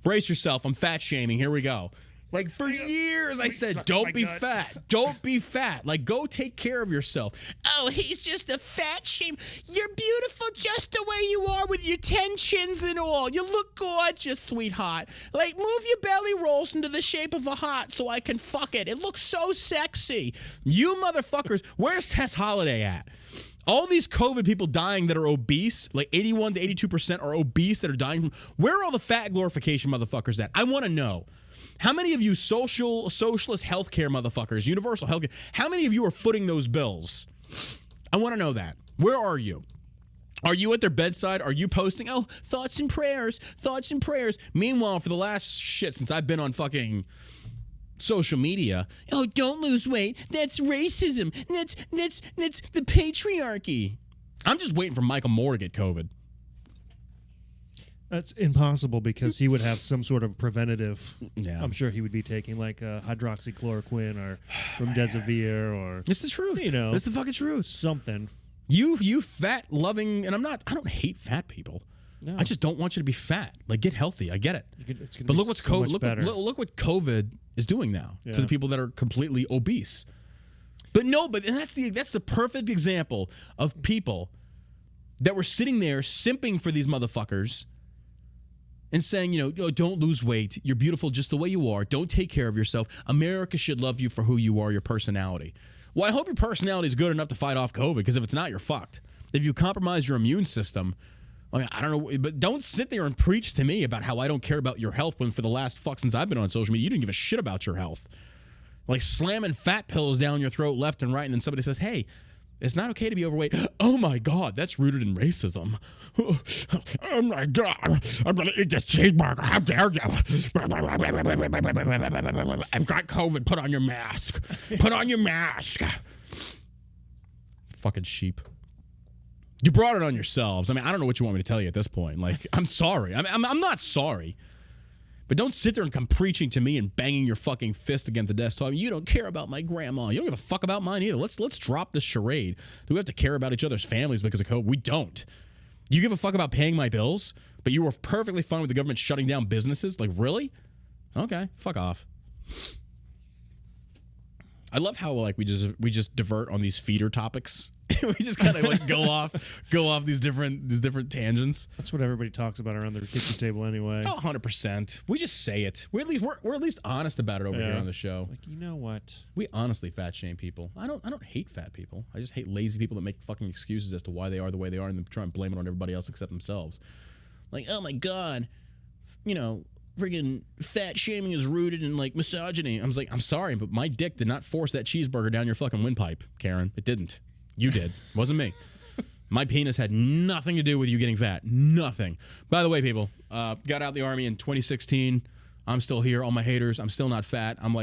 S1: Brace yourself. I'm fat shaming. Here we go. Like for years, I said, don't be fat. Don't be fat. Like, go take care of yourself. Oh, he's just a fat shame. You're beautiful just the way you are with your 10 chins and all. You look gorgeous, sweetheart. Like, move your belly rolls into the shape of a heart so I can fuck it. It looks so sexy. You motherfuckers, where's Tess Holiday at? All these COVID people dying that are obese, like 81 to 82% are obese that are dying from. Where are all the fat glorification motherfuckers at? I want to know. How many of you socialist healthcare motherfuckers, universal healthcare, how many of you are footing those bills? I want to know that. Where are you? Are you at their bedside? Are you posting, oh, thoughts and prayers, thoughts and prayers? Meanwhile, for the last since I've been on fucking social media, oh, don't lose weight. That's racism. That's the patriarchy. I'm just waiting for Michael Moore to get COVID.
S2: That's impossible because he would have some sort of preventative.
S1: Yeah.
S2: I'm sure he would be taking like hydroxychloroquine or remdesivir or.
S1: It's the truth.
S2: You know,
S1: it's the fucking truth.
S2: Something.
S1: You fat loving, and I don't hate fat people. No. I just don't want you to be fat. Like, get healthy. I get it. But look what's COVID. Look what COVID is doing now to the people that are completely obese. But that's the perfect example of people that were sitting there simping for these motherfuckers and saying, you know, oh, don't lose weight. You're beautiful just the way you are. Don't take care of yourself. America should love you for who you are, your personality. Well, I hope your personality is good enough to fight off COVID, because if it's not, you're fucked. If you compromise your immune system, I mean, I don't know, but don't sit there and preach to me about how I don't care about your health when for the last since I've been on social media, you didn't give a shit about your health. Like slamming fat pills down your throat left and right, and then somebody says, hey, it's not okay to be overweight. Oh my God, that's rooted in racism. Oh my God, I'm going to eat this cheeseburger. How dare you? I've got COVID. Put on your mask. Put on your mask. Fucking sheep. You brought it on yourselves. I mean, I don't know what you want me to tell you at this point. Like, I'm sorry. I'm not sorry. But don't sit there and come preaching to me and banging your fucking fist against the desk talking, you don't care about my grandma. You don't give a fuck about mine either. Let's drop this charade. Do we have to care about each other's families because of COVID? We don't. You give a fuck about paying my bills, but you were perfectly fine with the government shutting down businesses? Like, really? Okay, fuck off. I love how like we just divert on these feeder topics. We just kind of like go off these different tangents.
S2: That's what everybody talks about around their kitchen table anyway.
S1: Oh, 100%. We just say it. We're at least honest about it over here on the show.
S2: Like, you know what?
S1: We honestly fat shame people. I don't hate fat people. I just hate lazy people that make fucking excuses as to why they are the way they are and then try and blame it on everybody else except themselves. Like, oh my God, you know, friggin' fat shaming is rooted in like misogyny. I was like, I'm sorry, but my dick did not force that cheeseburger down your fucking windpipe, Karen. It didn't. You did. It wasn't me. My penis had nothing to do with you getting fat. Nothing. By the way, people, got out of the Army in 2016. I'm still here. All my haters. I'm still not fat. I'm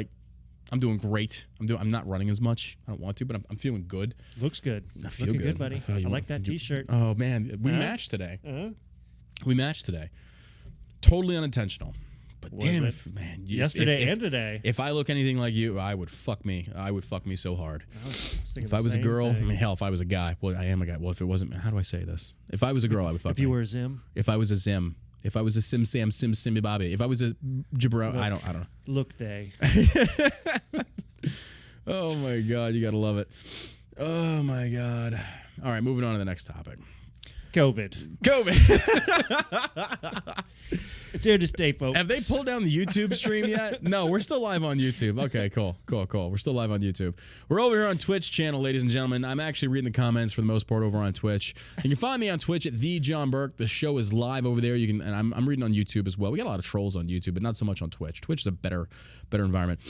S1: doing great. I'm not running as much. I don't want to, but I'm feeling good.
S2: Looks good.
S1: I feel
S2: Looking
S1: good,
S2: buddy. I like that T-shirt.
S1: Oh man, we matched today. We matched today. Totally unintentional. But damn, man.
S2: Yesterday and today.
S1: If I look anything like you, I would fuck me. I would fuck me so hard. If I was a girl, I mean, hell, if I was a guy, well, I am a guy. Well, if it wasn't, how do I say this? If I was a girl, I would fuck me.
S2: If you were a Zim?
S1: If I was a Zim. If I was a Sim Sam Sim Simmy Bobby. If I was a Jabro, I don't know.
S2: Look, they.
S1: Oh my God, you gotta love it. Oh my God. All right, moving on to the next topic.
S2: COVID. It's here to stay, folks.
S1: Have they pulled down the YouTube stream yet? No, we're still live on YouTube. Okay, cool. We're still live on YouTube. We're over here on Twitch channel, ladies and gentlemen. I'm actually reading the comments for the most part over on Twitch. You can find me on Twitch at The John Burke. The show is live over there. You can, and I'm reading on YouTube as well. We got a lot of trolls on YouTube, but not so much on Twitch. Twitch is a better environment.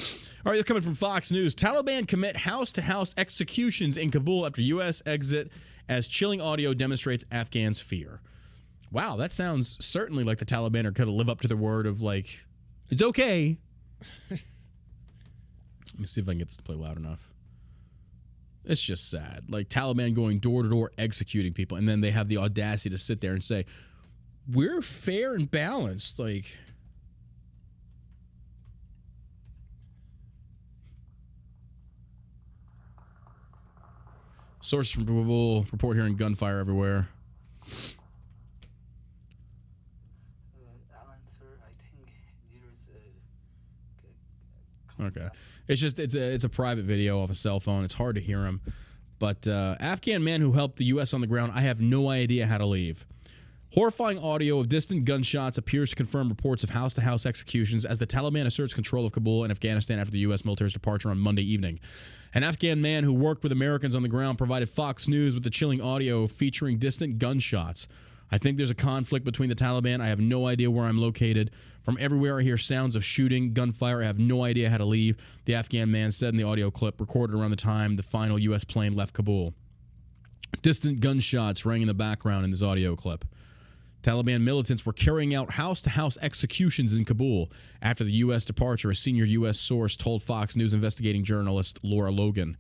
S1: All right, this is coming from Fox News. Taliban commit house-to-house executions in Kabul after U.S. exit as chilling audio demonstrates Afghans' fear. Wow, that sounds certainly like the Taliban are going to live up to their word of, like, it's okay. Let me see if I can get this to play loud enough. It's just sad. Like, Taliban going door to door executing people, and then they have the audacity to sit there and say, we're fair and balanced. Like, sources from Kabul report hearing gunfire everywhere. Okay, it's a private video off a cell phone. It's hard to hear him, but Afghan man who helped the U.S. on the ground. I have no idea how to leave. Horrifying audio of distant gunshots appears to confirm reports of house-to-house executions as the Taliban asserts control of Kabul and Afghanistan after the U.S. military's departure on Monday evening. An Afghan man who worked with Americans on the ground provided Fox News with the chilling audio featuring distant gunshots. I think there's a conflict between the Taliban. I have no idea where I'm located. From everywhere, I hear sounds of shooting, gunfire. I have no idea how to leave, the Afghan man said in the audio clip recorded around the time the final U.S. plane left Kabul. Distant gunshots rang in the background in this audio clip. Taliban militants were carrying out house-to-house executions in Kabul after the U.S. departure, a senior U.S. source told Fox News investigating journalist Laura Logan.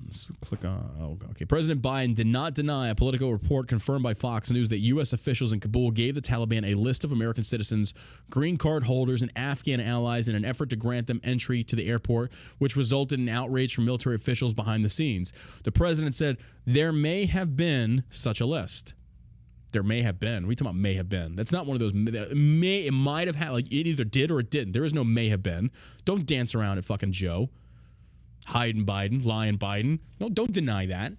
S1: Let's click on. Oh, okay. President Biden did not deny a political report confirmed by Fox News that U.S. officials in Kabul gave the Taliban a list of American citizens, green card holders, and Afghan allies in an effort to grant them entry to the airport, which resulted in outrage from military officials behind the scenes. The president said there may have been such a list. There may have been. We talking about may have been. That's not one of those. It might have had. Like it either did or it didn't. There is no may have been. Don't dance around it, fucking Joe. Hiding Biden, lying Biden. No, don't deny that.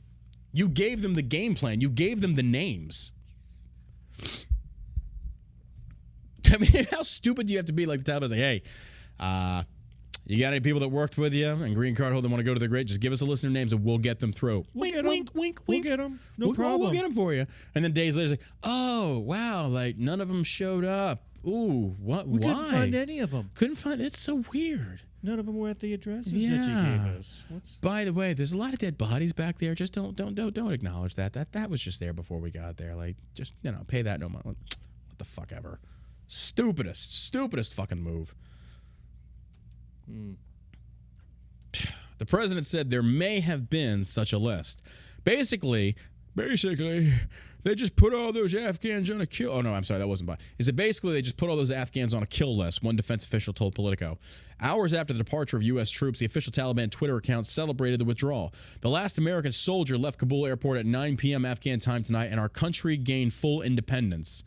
S1: You gave them the game plan. You gave them the names. I mean, how stupid do you have to be? Like the Taliban say, hey, you got any people that worked with you and green card holder want to go to the great? Just give us a list of their names and we'll get them through. Wink, wink, wink, wink.
S2: We'll get them. No problem.
S1: We'll get them for you. And then days later, it's like, oh, wow, like none of them showed up. Ooh, what?
S2: We
S1: why?
S2: couldn't find any of them.
S1: Couldn't find. It's so weird.
S2: None of them were at the addresses that you gave us.
S1: By the way, there's a lot of dead bodies back there. Just don't acknowledge that. That was just there before we got there. Like, just pay that no mind. What the fuck ever. Stupidest fucking move. The president said there may have been such a list. Basically, they just put all those Afghans on a kill. Oh, no, I'm sorry. That wasn't Biden. Is it basically they just put all those Afghans on a kill list, one defense official told Politico. Hours after the departure of U.S. troops, the official Taliban Twitter account celebrated the withdrawal. The last American soldier left Kabul airport at 9 p.m. Afghan time tonight, and our country gained full independence.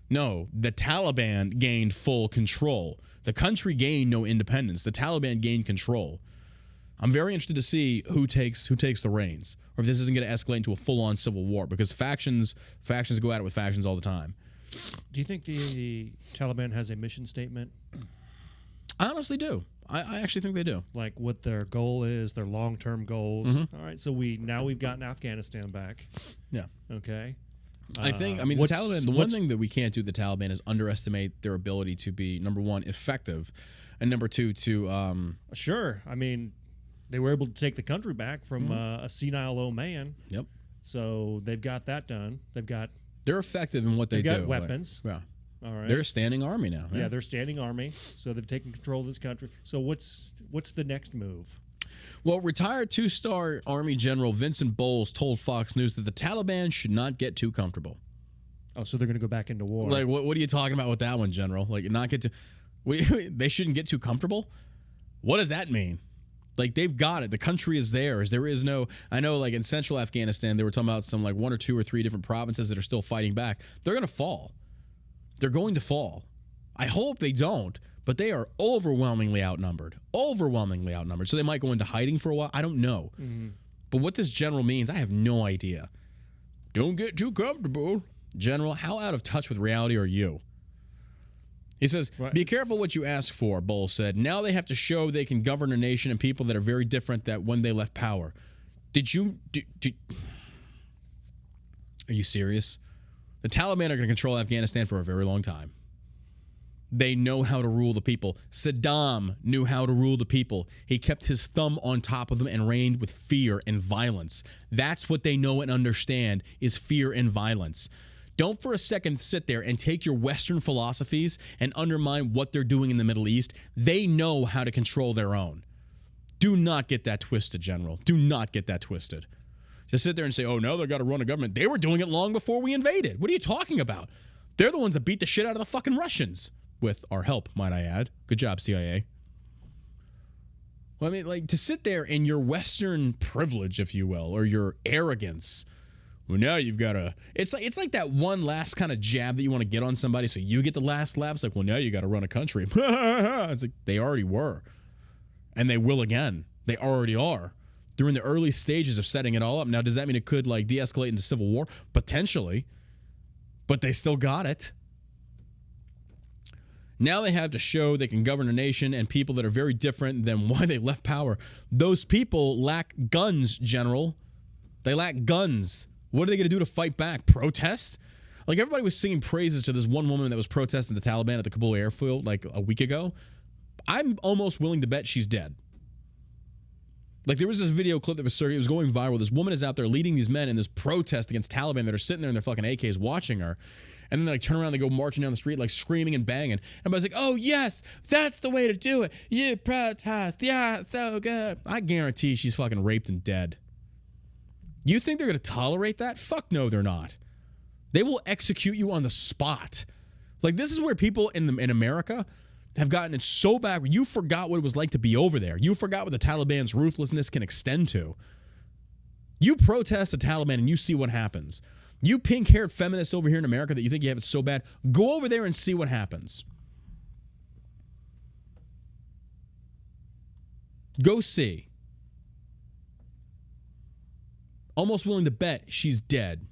S1: No, the Taliban gained full control. The country gained no independence. The Taliban gained control. I'm very interested to see who takes the reins, or if this isn't going to escalate into a full-on civil war, because factions go at it with factions all the time.
S2: Do you think the Taliban has a mission statement?
S1: I honestly do. I actually think they do.
S2: Like what their goal is, their long-term goals. Mm-hmm. All right, so we've gotten Afghanistan back.
S1: Yeah.
S2: Okay.
S1: The Taliban, the one thing that we can't do the Taliban is underestimate their ability to be, number one, effective, and number two, to...
S2: Sure. I mean, they were able to take the country back from a senile old man.
S1: Yep.
S2: So they've got that done.
S1: They're effective in what they do.
S2: They've got weapons.
S1: Like, yeah.
S2: All right.
S1: They're a standing army now.
S2: Yeah, they're a standing army. So they've taken control of this country. So what's the next move?
S1: Well, retired two-star Army General Vincent Bowles told Fox News that the Taliban should not get too comfortable.
S2: Oh, so they're going to go back into war.
S1: Like, what are you talking about with that one, General? Like, not get to... they shouldn't get too comfortable? What does that mean? Like, they've got it. The country is theirs. There is no... I know, like, in central Afghanistan, they were talking about some, like, 1 or 2 or 3 different provinces that are still fighting back. They're going to fall. They're going to fall. I hope they don't, but they are overwhelmingly outnumbered. Overwhelmingly outnumbered. So they might go into hiding for a while. I don't know. Mm-hmm. But what this general means, I have no idea. Don't get too comfortable. General, how out of touch with reality are you? He says, be careful what you ask for, Bull said. Now they have to show they can govern a nation and people that are very different than when they left power. Are you serious? The Taliban are going to control Afghanistan for a very long time. They know how to rule the people. Saddam knew how to rule the people. He kept his thumb on top of them and reigned with fear and violence. That's what they know and understand is fear and violence. Don't for a second sit there and take your Western philosophies and undermine what they're doing in the Middle East. They know how to control their own. Do not get that twisted, General. Do not get that twisted. Just sit there and say, oh, no, they've got to run a government. They were doing it long before we invaded. What are you talking about? They're the ones that beat the shit out of the fucking Russians. With our help, might I add. Good job, CIA. Well, I mean, like, to sit there in your Western privilege, if you will, or your arrogance. Well, now you've got to... It's like that one last kind of jab that you want to get on somebody so you get the last laugh. It's like, well, now you got to run a country. It's like, they already were. And they will again. They already are. They're in the early stages of setting it all up. Now, does that mean it could, like, de-escalate into civil war? Potentially. But they still got it. Now they have to show they can govern a nation and people that are very different than why they left power. Those people lack guns, General. They lack guns. What are they going to do to fight back? Protest? Like, everybody was singing praises to this one woman that was protesting the Taliban at the Kabul airfield like a week ago. I'm almost willing to bet she's dead. Like, there was this video clip that was circulating. It was going viral. This woman is out there leading these men in this protest against Taliban that are sitting there in their fucking AKs watching her. And then they like turn around, they go marching down the street, like screaming and banging. Everybody's like, oh, yes, that's the way to do it. You protest. Yeah, so good. I guarantee she's fucking raped and dead. You think they're going to tolerate that? Fuck no, they're not. They will execute you on the spot. Like, this is where people in America have gotten it so bad. You forgot what it was like to be over there. You forgot what the Taliban's ruthlessness can extend to. You protest the Taliban and you see what happens. You pink-haired feminists over here in America that you think you have it so bad, go over there and see what happens. Go see. Almost willing to bet she's dead.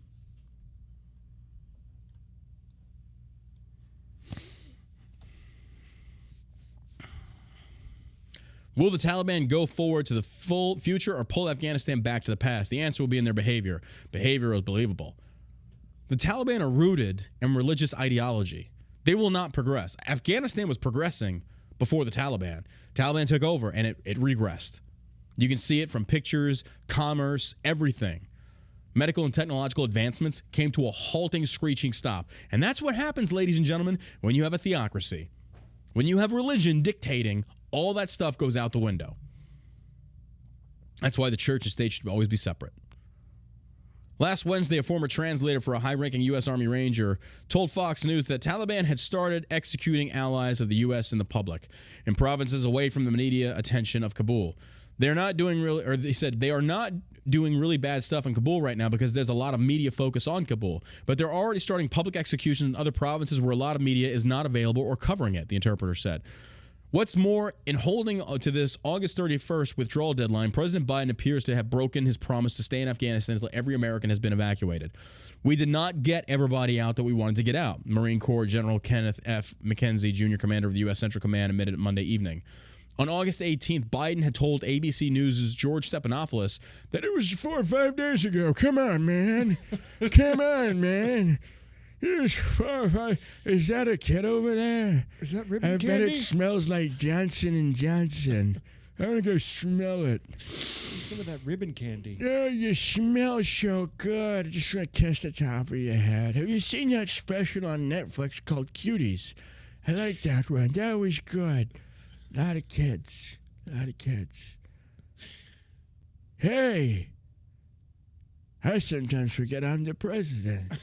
S1: Will the Taliban go forward to the full future or pull Afghanistan back to the past? The answer will be in their behavior. Behavior is believable. The Taliban are rooted in religious ideology. They will not progress. Afghanistan was progressing before the Taliban. Taliban took over and it regressed. You can see it from pictures, commerce, everything. Medical and technological advancements came to a halting, screeching stop. And that's what happens, ladies and gentlemen, when you have a theocracy. When you have religion dictating, all that stuff goes out the window. That's why the church and state should always be separate. Last Wednesday, a former translator for a high-ranking U.S. Army Ranger told Fox News that Taliban had started executing allies of the U.S. in the public in provinces away from the media attention of Kabul. They're not doing really, or they said they are not doing really bad stuff in Kabul right now because there's a lot of media focus on Kabul. But they're already starting public executions in other provinces where a lot of media is not available or covering it, the interpreter said. What's more, in holding to this August 31st withdrawal deadline, President Biden appears to have broken his promise to stay in Afghanistan until every American has been evacuated. We did not get everybody out that we wanted to get out, Marine Corps General Kenneth F. McKenzie, Jr., Commander of the U.S. Central Command, admitted Monday evening. On August 18th, Biden had told ABC News' George Stephanopoulos that it was 4 or 5 days ago. Come on, man. Come on, man. Is that a kid over there?
S2: Is that ribbon candy?
S1: I bet it smells like Johnson & Johnson. I want to go smell it.
S2: Some of that ribbon candy.
S1: Oh, you smell so good. I just want to kiss the top of your head. Have you seen that special on Netflix called Cuties? I like that one. That was good. A lot of kids. Hey, I sometimes forget I'm the president.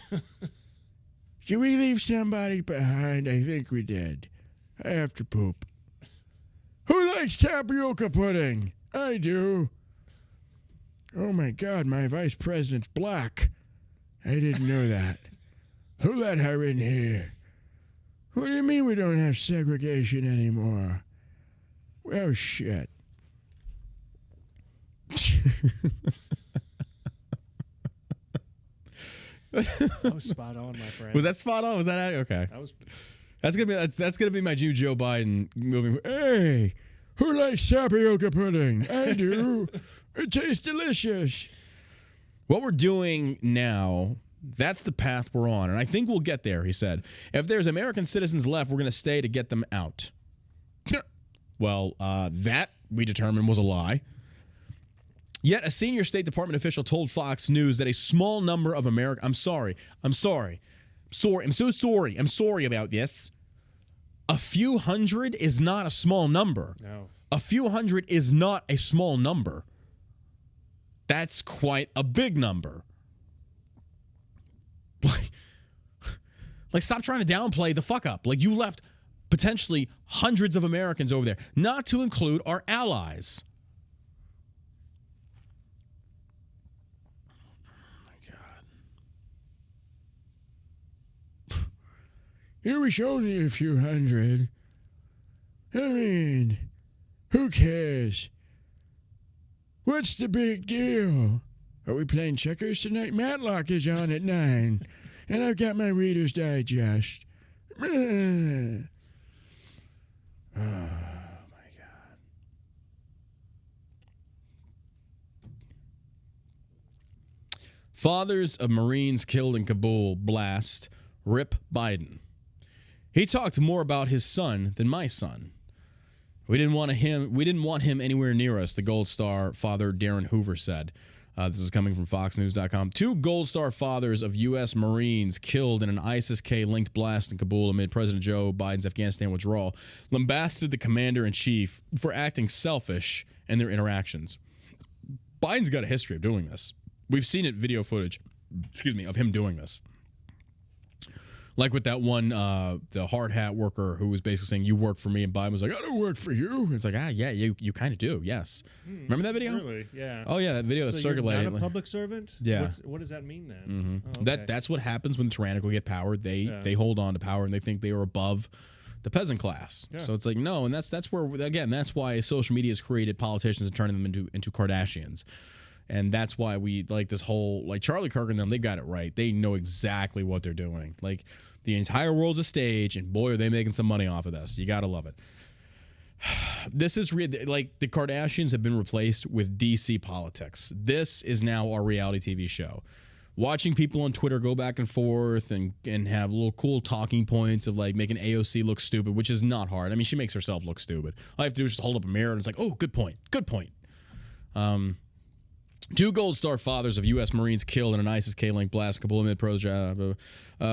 S1: Did we leave somebody behind? I think we did. I have to poop. Who likes tapioca pudding? I do. Oh my God, my vice president's black. I didn't know that. Who let her in here? What do you mean we don't have segregation anymore? Well, shit.
S2: That was spot on, my friend.
S1: Was that spot on? Was that okay? That's gonna be my Joe Biden moving. Hey, who likes tapioca pudding? I do. It tastes delicious. What we're doing now, that's the path we're on, and I think we'll get there. He said, if there's American citizens left, we're gonna stay to get them out. Well, that we determined was a lie. Yet a senior State Department official told Fox News that a small number of I'm sorry about this. A few hundred is not a small number.
S2: No.
S1: A few hundred is not a small number. That's quite a big number. Like, stop trying to downplay the fuck up. Like, you left potentially hundreds of Americans over there, not to include our allies. It was only a few hundred. I mean, who cares? What's the big deal? Are we playing checkers tonight? Matlock is on at 9, and I've got my Reader's Digest. Oh, my God. Fathers of Marines killed in Kabul blast. Rip Biden. He talked more about his son than my son. We didn't want him anywhere near us, the Gold Star father Darren Hoover said. This is coming from FoxNews.com. 2 Gold Star fathers of U.S. Marines killed in an ISIS-K-linked blast in Kabul amid President Joe Biden's Afghanistan withdrawal lambasted the commander-in-chief for acting selfish in their interactions. Biden's got a history of doing this. We've seen it video footage, of him doing this. Like with that one, the hard hat worker who was basically saying, you work for me, and Biden was like, I don't work for you. It's like, yeah, you kind of do, yes. Remember that video?
S2: Really? Yeah.
S1: Oh, yeah, that video that's circulating.
S2: You're not a public servant?
S1: Yeah.
S2: What does that mean then?
S1: Mm-hmm. Oh, okay. That's what happens when the tyrannical get power. They hold on to power, and they think they are above the peasant class. Yeah. So it's like, no, and that's where, again, that's why social media has created politicians and turning them into Kardashians. And that's why we like this whole, like Charlie Kirk and them, they got it right. They know exactly what they're doing. Like, the entire world's a stage, and boy, are they making some money off of this. You got to love it. This is like the Kardashians have been replaced with DC politics. This is now our reality TV show. Watching people on Twitter go back and forth and have little cool talking points of like making AOC look stupid, which is not hard. I mean, she makes herself look stupid. All I have to do is just hold up a mirror and it's like, oh, good point. Good point. 2 Gold Star fathers of U.S. Marines killed in an ISIS-K-linked blast. Kabul amid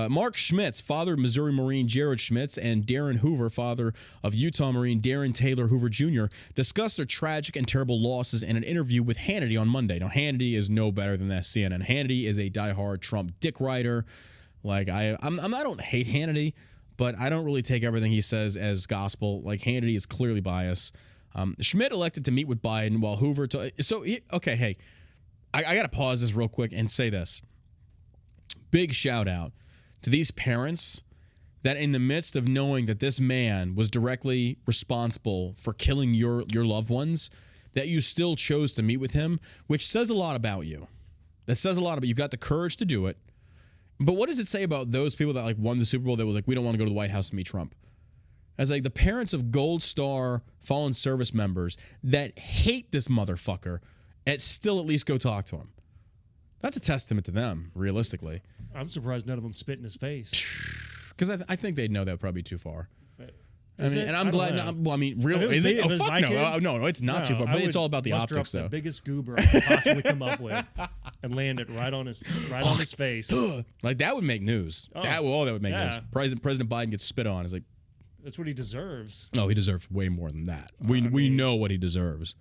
S1: Mark Schmitz, father of Missouri Marine Jared Schmitz, and Darren Hoover, father of Utah Marine Darren Taylor Hoover Jr., discussed their tragic and terrible losses in an interview with Hannity on Monday. Now, Hannity is no better than that CNN. Hannity is a diehard Trump dick rider. Like, I don't hate Hannity, but I don't really take everything he says as gospel. Like, Hannity is clearly biased. Schmidt elected to meet with Biden while Hoover... hey... I got to pause this real quick and say this. Big shout out to these parents that in the midst of knowing that this man was directly responsible for killing your loved ones, that you still chose to meet with him, which says a lot about you. That says a lot about you. You've got the courage to do it. But what does it say about those people that like won the Super Bowl that was like, we don't want to go to the White House to meet Trump? As like the parents of Gold Star fallen service members that hate this motherfucker and still at least go talk to him. That's a testament to them, realistically.
S2: I'm surprised none of them spit in his face.
S1: Because I think they'd know that would probably be too far.
S2: And
S1: I'm glad. Really? Is it? Oh, fuck no. No, it's not too far. But it's all about the optics, though.
S2: The biggest goober I could possibly come up with and land it right on his face.
S1: Like, that would make news. That would make news. President Biden gets spit on. It's like,
S2: that's what he deserves.
S1: No, he deserves way more than that. We know what he deserves.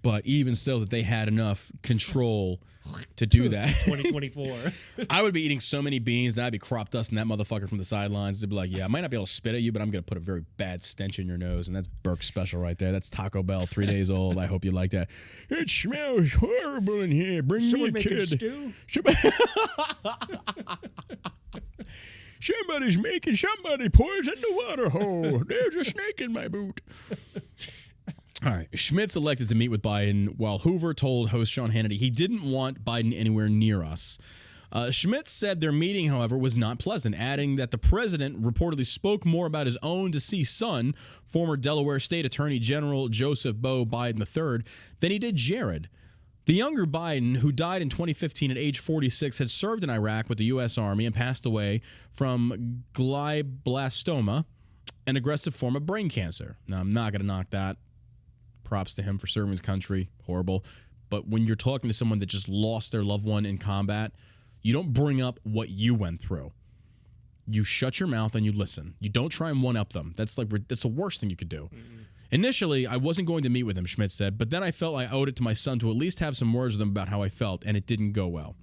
S1: But even still, that they had enough control to do that.
S2: 2024.
S1: I would be eating so many beans that I'd be crop dusting that motherfucker from the sidelines. They'd be like, yeah, I might not be able to spit at you, but I'm going to put a very bad stench in your nose. And that's Burke's special right there. That's Taco Bell, 3 days old. I hope you like that. It smells horrible in here. Bring me a kid.
S2: Stew?
S1: Somebody poison the water hole. There's a snake in my boot. All right. Schmitz elected to meet with Biden while Hoover told host Sean Hannity he didn't want Biden anywhere near us. Schmitz said their meeting, however, was not pleasant, adding that the president reportedly spoke more about his own deceased son, former Delaware State Attorney General Joseph Bo Biden III, than he did Jared. The younger Biden, who died in 2015 at age 46, had served in Iraq with the U.S. Army and passed away from glioblastoma, an aggressive form of brain cancer. Now, I'm not going to knock that. Props to him for serving his country. Horrible. But when you're talking to someone that just lost their loved one in combat, you don't bring up what you went through. You shut your mouth and you listen. You don't try and one-up them. That's the worst thing you could do. Mm-hmm. Initially, I wasn't going to meet with him, Schmidt said, but then I felt I owed it to my son to at least have some words with him about how I felt, and it didn't go well.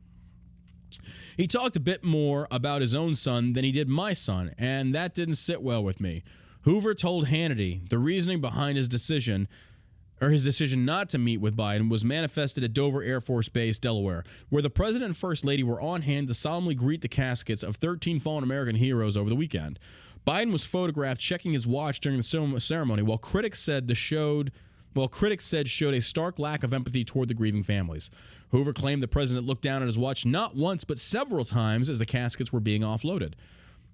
S1: He talked a bit more about his own son than he did my son, and that didn't sit well with me. Hoover told Hannity the reasoning behind his decision not to meet with Biden was manifested at Dover Air Force Base, Delaware, where the president and first lady were on hand to solemnly greet the caskets of 13 fallen American heroes over the weekend. Biden was photographed checking his watch during the ceremony, while critics said showed a stark lack of empathy toward the grieving families. Hoover claimed the president looked down at his watch not once but several times as the caskets were being offloaded.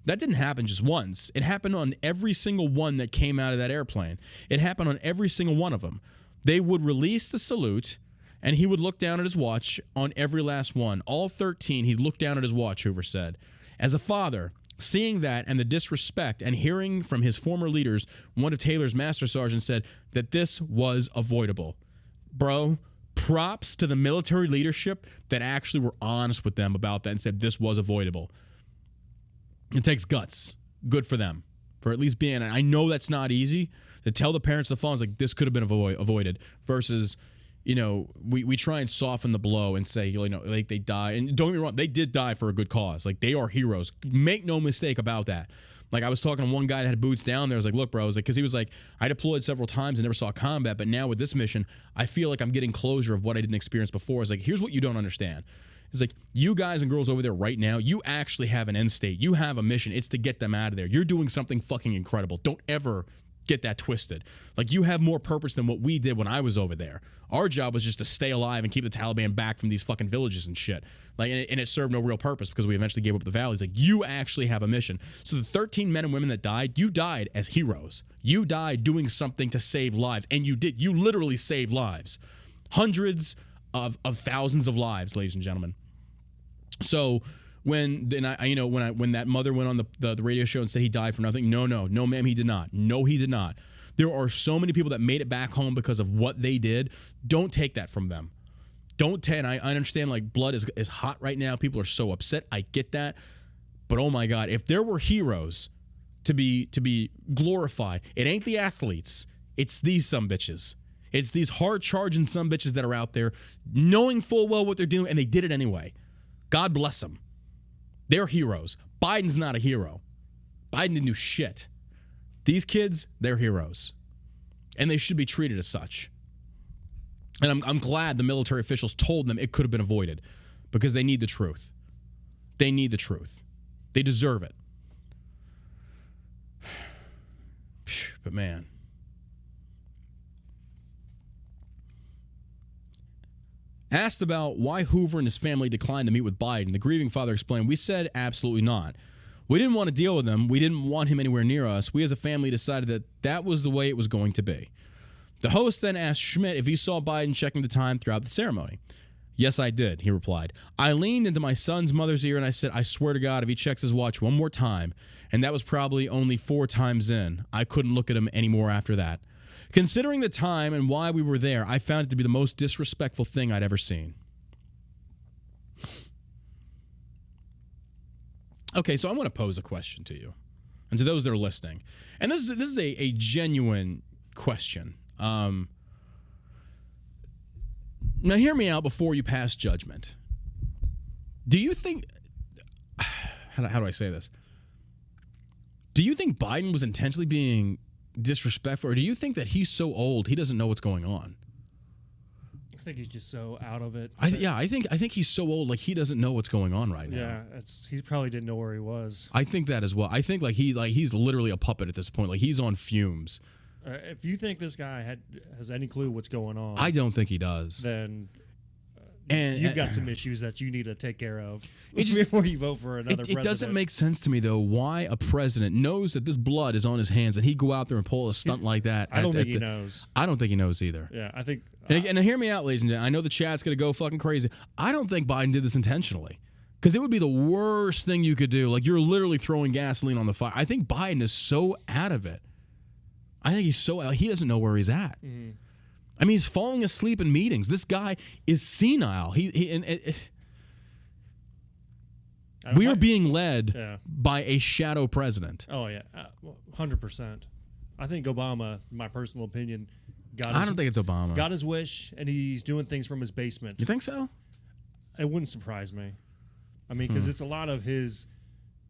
S1: That didn't happen just once. It happened on every single one that came out of that airplane. It happened on every single one of them. They would release the salute, and he would look down at his watch on every last one. All 13, he'd look down at his watch, Hoover said. As a father, seeing that and the disrespect and hearing from his former leaders, one of Taylor's master sergeants said that this was avoidable. Bro, props to the military leadership that actually were honest with them about that and said this was avoidable. It takes guts. Good for them. For at least being, I know that's not easy to tell the parents of the phones like this could have been avoided versus, we try and soften the blow and say, like they die. And don't get me wrong, they did die for a good cause. Like they are heroes. Make no mistake about that. Like I was talking to one guy that had boots down there. I was like, look, bro, because he was like, I deployed several times and never saw combat. But now with this mission, I feel like I'm getting closure of what I didn't experience before. I was like, here's what you don't understand. It's like, you guys and girls over there right now, you actually have an end state. You have a mission. It's to get them out of there. You're doing something fucking incredible. Don't ever get that twisted. Like, you have more purpose than what we did when I was over there. Our job was just to stay alive and keep the Taliban back from these fucking villages and shit. Like, and it served no real purpose because we eventually gave up the valleys. Like, you actually have a mission. So the 13 men and women that died, you died as heroes. You died doing something to save lives. And you did. You literally saved lives. Hundreds of thousands of lives, ladies and gentlemen. So when that mother went on the radio show and said he died for nothing, no, ma'am, he did not. No, he did not. There are so many people that made it back home because of what they did. Don't take that from them. And I understand, like, blood is hot right now. People are so upset. I get that. But oh my God, if there were heroes to be glorified, it ain't the athletes. It's these sumbitches. It's these hard charging sumbitches that are out there knowing full well what they're doing, and they did it anyway. God bless them. They're heroes. Biden's not a hero. Biden didn't do shit. These kids, they're heroes. And they should be treated as such. And I'm glad the military officials told them it could have been avoided because they need the truth. They need the truth. They deserve it. But man. Asked about why Hoover and his family declined to meet with Biden, the grieving father explained, "We said absolutely not. We didn't want to deal with him. We didn't want him anywhere near us. We as a family decided that that was the way it was going to be." The host then asked Schmidt if he saw Biden checking the time throughout the ceremony. "Yes, I did," he replied. "I leaned into my son's mother's ear and I said, I swear to God, if he checks his watch one more time," and that was probably only 4 times in. I couldn't look at him anymore after that. Considering the time and why we were there, I found it to be the most disrespectful thing I'd ever seen. Okay, so I want to pose a question to you and to those that are listening. And this is a genuine question. Now, hear me out before you pass judgment. Do you think... How do I say this? Do you think Biden was intentionally being disrespectful, or do you think that he's so old he doesn't know what's going on?
S2: I think he's just so out of it.
S1: I think he's so old, like he doesn't know what's going on right now.
S2: Yeah, he probably didn't know where he was.
S1: I think that as well. I think like he's literally a puppet at this point. Like he's on fumes.
S2: If you think this guy has any clue what's going on,
S1: I don't think he does.
S2: Then you've got some issues that you need to take care of before you vote for another president.
S1: It doesn't make sense to me, though, why a president knows that this blood is on his hands, that he'd go out there and pull a stunt like that.
S2: I don't think he knows.
S1: I don't think he knows either.
S2: Yeah, I think...
S1: And hear me out, ladies and gentlemen. I know the chat's going to go fucking crazy. I don't think Biden did this intentionally. Because it would be the worst thing you could do. Like, you're literally throwing gasoline on the fire. I think Biden is so out of it. I think he doesn't know where he's at. Mm-hmm. I mean, he's falling asleep in meetings. This guy is senile. We are being led by a shadow president.
S2: Oh, yeah. 100%. I think Obama, my personal opinion,
S1: I don't think it's Obama.
S2: Got his wish, and he's doing things from his basement.
S1: You think so?
S2: It wouldn't surprise me. I mean, because it's a lot of his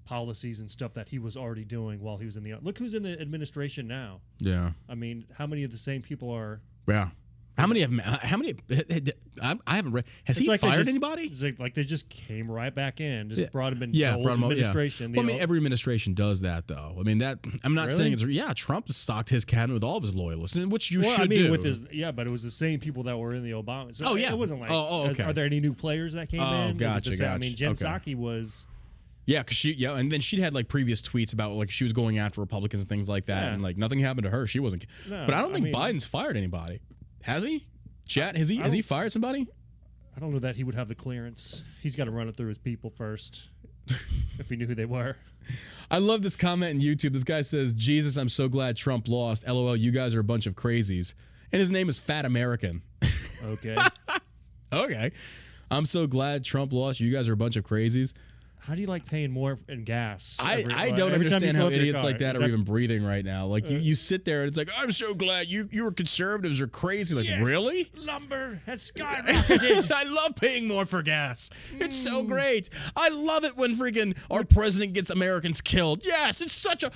S2: policies and stuff that he was already doing while he was in the... Look who's in the administration now.
S1: Yeah.
S2: I mean, how many of the same people are...
S1: Yeah. How many? I haven't read. Has he fired anybody?
S2: It's like they just came right back in, just brought him in.
S1: Brought him
S2: administration.
S1: Well, I mean, every administration does that, though. I mean, that I'm not saying it's. Yeah, Trump stocked his cabinet with all of his loyalists, which you should do.
S2: With his, but it was the same people that were in the Obama. So it wasn't like.
S1: Okay.
S2: Are there any new players that came in?
S1: Gotcha.
S2: I mean, Jen Psaki was.
S1: Yeah, because and then she'd had like previous tweets about like she was going after Republicans and things like that, and like nothing happened to her. She wasn't. No, but I don't think Biden's fired anybody. Has he? Chat, has he fired somebody?
S2: I don't know that he would have the clearance. He's got to run it through his people first if he knew who they were.
S1: I love this comment in YouTube. This guy says, Jesus, I'm so glad Trump lost. LOL, you guys are a bunch of crazies. And his name is Fat American.
S2: Okay.
S1: Okay. I'm so glad Trump lost. You guys are a bunch of crazies.
S2: How do you like paying more in gas?
S1: I don't understand how idiots like that are even breathing right now. Like you sit there and it's like, I'm so glad you were conservatives are crazy. Like, really?
S2: Lumber has skyrocketed.
S1: I love paying more for gas. It's so great. I love it when freaking our president gets Americans killed. Yes, it's such a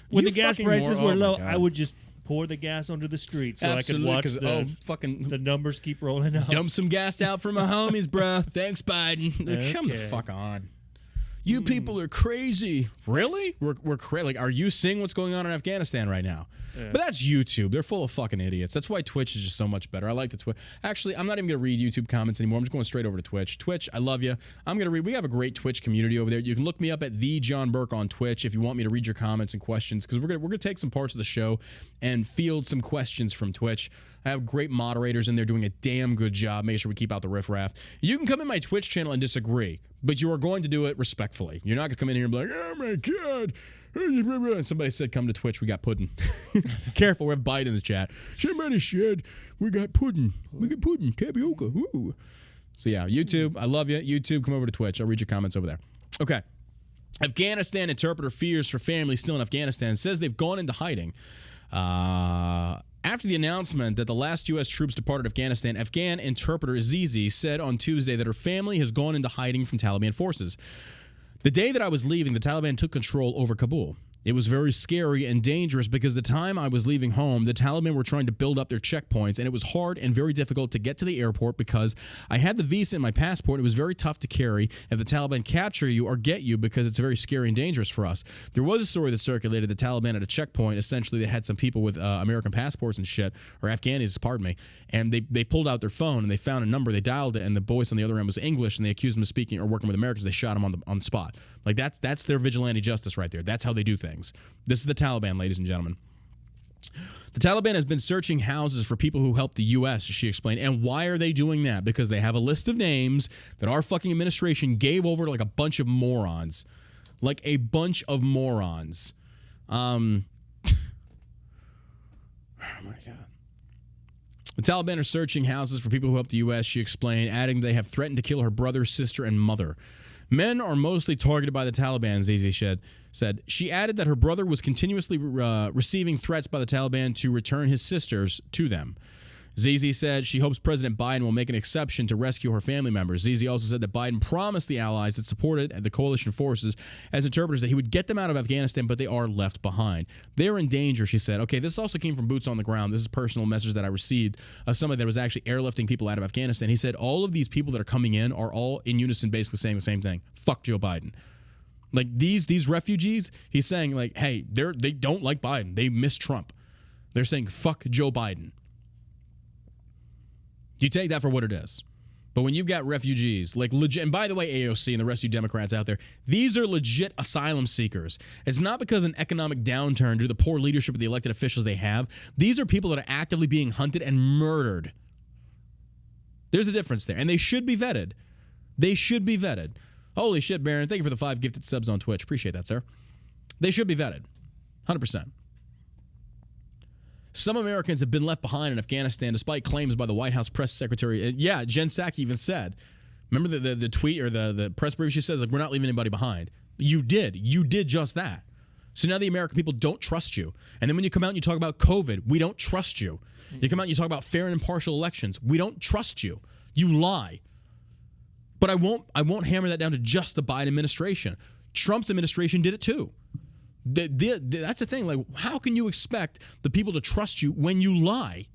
S2: when the gas prices were low, I would just pour the gas onto the street so
S1: Absolutely,
S2: I could watch the numbers keep rolling up.
S1: Dump some gas out for my homies, bro. Thanks, Biden. Okay. Come the fuck on. You people are crazy. Really? We're crazy. Like, are you seeing what's going on in Afghanistan right now? Yeah. But that's YouTube. They're full of fucking idiots. That's why Twitch is just so much better. I like the Twitch. Actually, I'm not even going to read YouTube comments anymore. I'm just going straight over to Twitch. Twitch, I love you. I'm going to read. We have a great Twitch community over there. You can look me up at the John Burke on Twitch if you want me to read your comments and questions, because we're gonna take some parts of the show and field some questions from Twitch. I have great moderators in there doing a damn good job. Make sure we keep out the riffraff. You can come in my Twitch channel and disagree, but you are going to do it respectfully. You're not going to come in here and be like, oh my God. And somebody said, come to Twitch, we got pudding. Careful, we have Biden in the chat. Somebody said, we got pudding. We got pudding, tapioca. Ooh. So yeah, YouTube, I love you. YouTube, come over to Twitch. I'll read your comments over there. Okay. Afghanistan interpreter fears for families still in Afghanistan, says they've gone into hiding. After the announcement that the last U.S. troops departed Afghanistan, Afghan interpreter Zizi said on Tuesday that her family has gone into hiding from Taliban forces. The day that I was leaving, the Taliban took control over Kabul. It was very scary and dangerous because the time I was leaving home, the Taliban were trying to build up their checkpoints, and it was hard and very difficult to get to the airport because I had the visa in my passport. It was very tough to carry if the Taliban capture you or get you because it's very scary and dangerous for us. There was a story that circulated the Taliban at a checkpoint. Essentially, they had some people with American passports and shit, or Afghanis, pardon me, and they pulled out their phone and they found a number. They dialed it, and the voice on the other end was English, and they accused them of speaking or working with Americans. They shot him on the spot. Like that's their vigilante justice right there. That's how they do things. This is the Taliban, ladies and gentlemen. The Taliban has been searching houses for people who helped the U.S., she explained. And why are they doing that? Because they have a list of names that our fucking administration gave over to like a bunch of morons. Like a bunch of morons. Oh my God. The Taliban are searching houses for people who helped the U.S., she explained, adding they have threatened to kill her brother, sister, and mother. Men are mostly targeted by the Taliban, Zizi said. She added that her brother was continuously receiving threats by the Taliban to return his sisters to them. Zizi said she hopes President Biden will make an exception to rescue her family members. Zizi also said that Biden promised the allies that supported the coalition forces as interpreters that he would get them out of Afghanistan, but they are left behind. They're in danger, she said. Okay, this also came from boots on the ground. This is a personal message that I received of somebody that was actually airlifting people out of Afghanistan. He said all of these people that are coming in are all in unison basically saying the same thing. Fuck Joe Biden. Like these refugees, he's saying like, hey, they don't like Biden. They miss Trump. They're saying, fuck Joe Biden. You take that for what it is. But when you've got refugees, like legit, and by the way, AOC and the rest of you Democrats out there, these are legit asylum seekers. It's not because of an economic downturn due to the poor leadership of the elected officials they have. These are people that are actively being hunted and murdered. There's a difference there, and they should be vetted. They should be vetted. Holy shit, Baron. Thank you for the 5 gifted subs on Twitch. Appreciate that, sir. They should be vetted. 100%. Some Americans have been left behind in Afghanistan despite claims by the White House press secretary. Yeah, Jen Psaki even said, remember the tweet or the press brief she says, like, we're not leaving anybody behind. You did just that. So now the American people don't trust you. And then when you come out and you talk about COVID, we don't trust you. You come out and you talk about fair and impartial elections, we don't trust you. You lie. But I won't hammer that down to just the Biden administration. Trump's administration did it too. That's the thing. Like, how can you expect the people to trust you when you lie?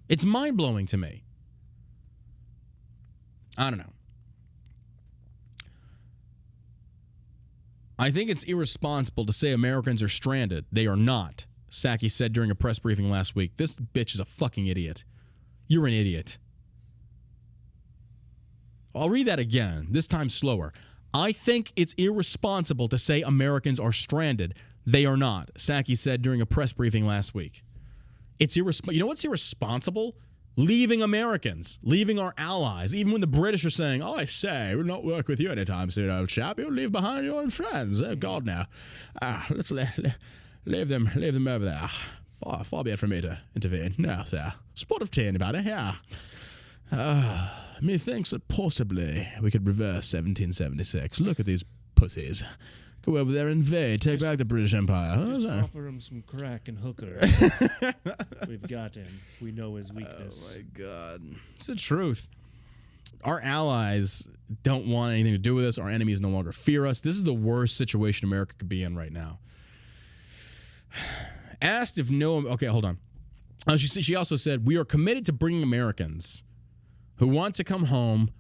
S1: It's mind-blowing to me. I don't know. I think it's irresponsible to say Americans are stranded. They are not, Psaki said during a press briefing last week. This bitch is a fucking idiot. You're an idiot. I'll read that again, this time slower. I think it's irresponsible to say Americans are stranded. They are not, Psaki said during a press briefing last week. It's irresponsible. You know what's irresponsible? Leaving Americans, leaving our allies, even when the British are saying, oh, I say, we'll not work with you anytime soon, old chap. You'll leave behind your own friends. Oh, God, now. Let's leave them over there. Far be it from me to intervene. No, sir. Spot of tea, anybody? Yeah. Methinks that possibly we could reverse 1776. Look at these pussies. Go over there and invade. Take back the British Empire.
S2: Just offer him some crack and hookers. We've got him. We know his weakness.
S1: Oh, my God. It's the truth. Our allies don't want anything to do with us. Our enemies no longer fear us. This is the worst situation America could be in right now. Asked if no... Okay, hold on. She also said, we are committed to bringing Americans who want to come home.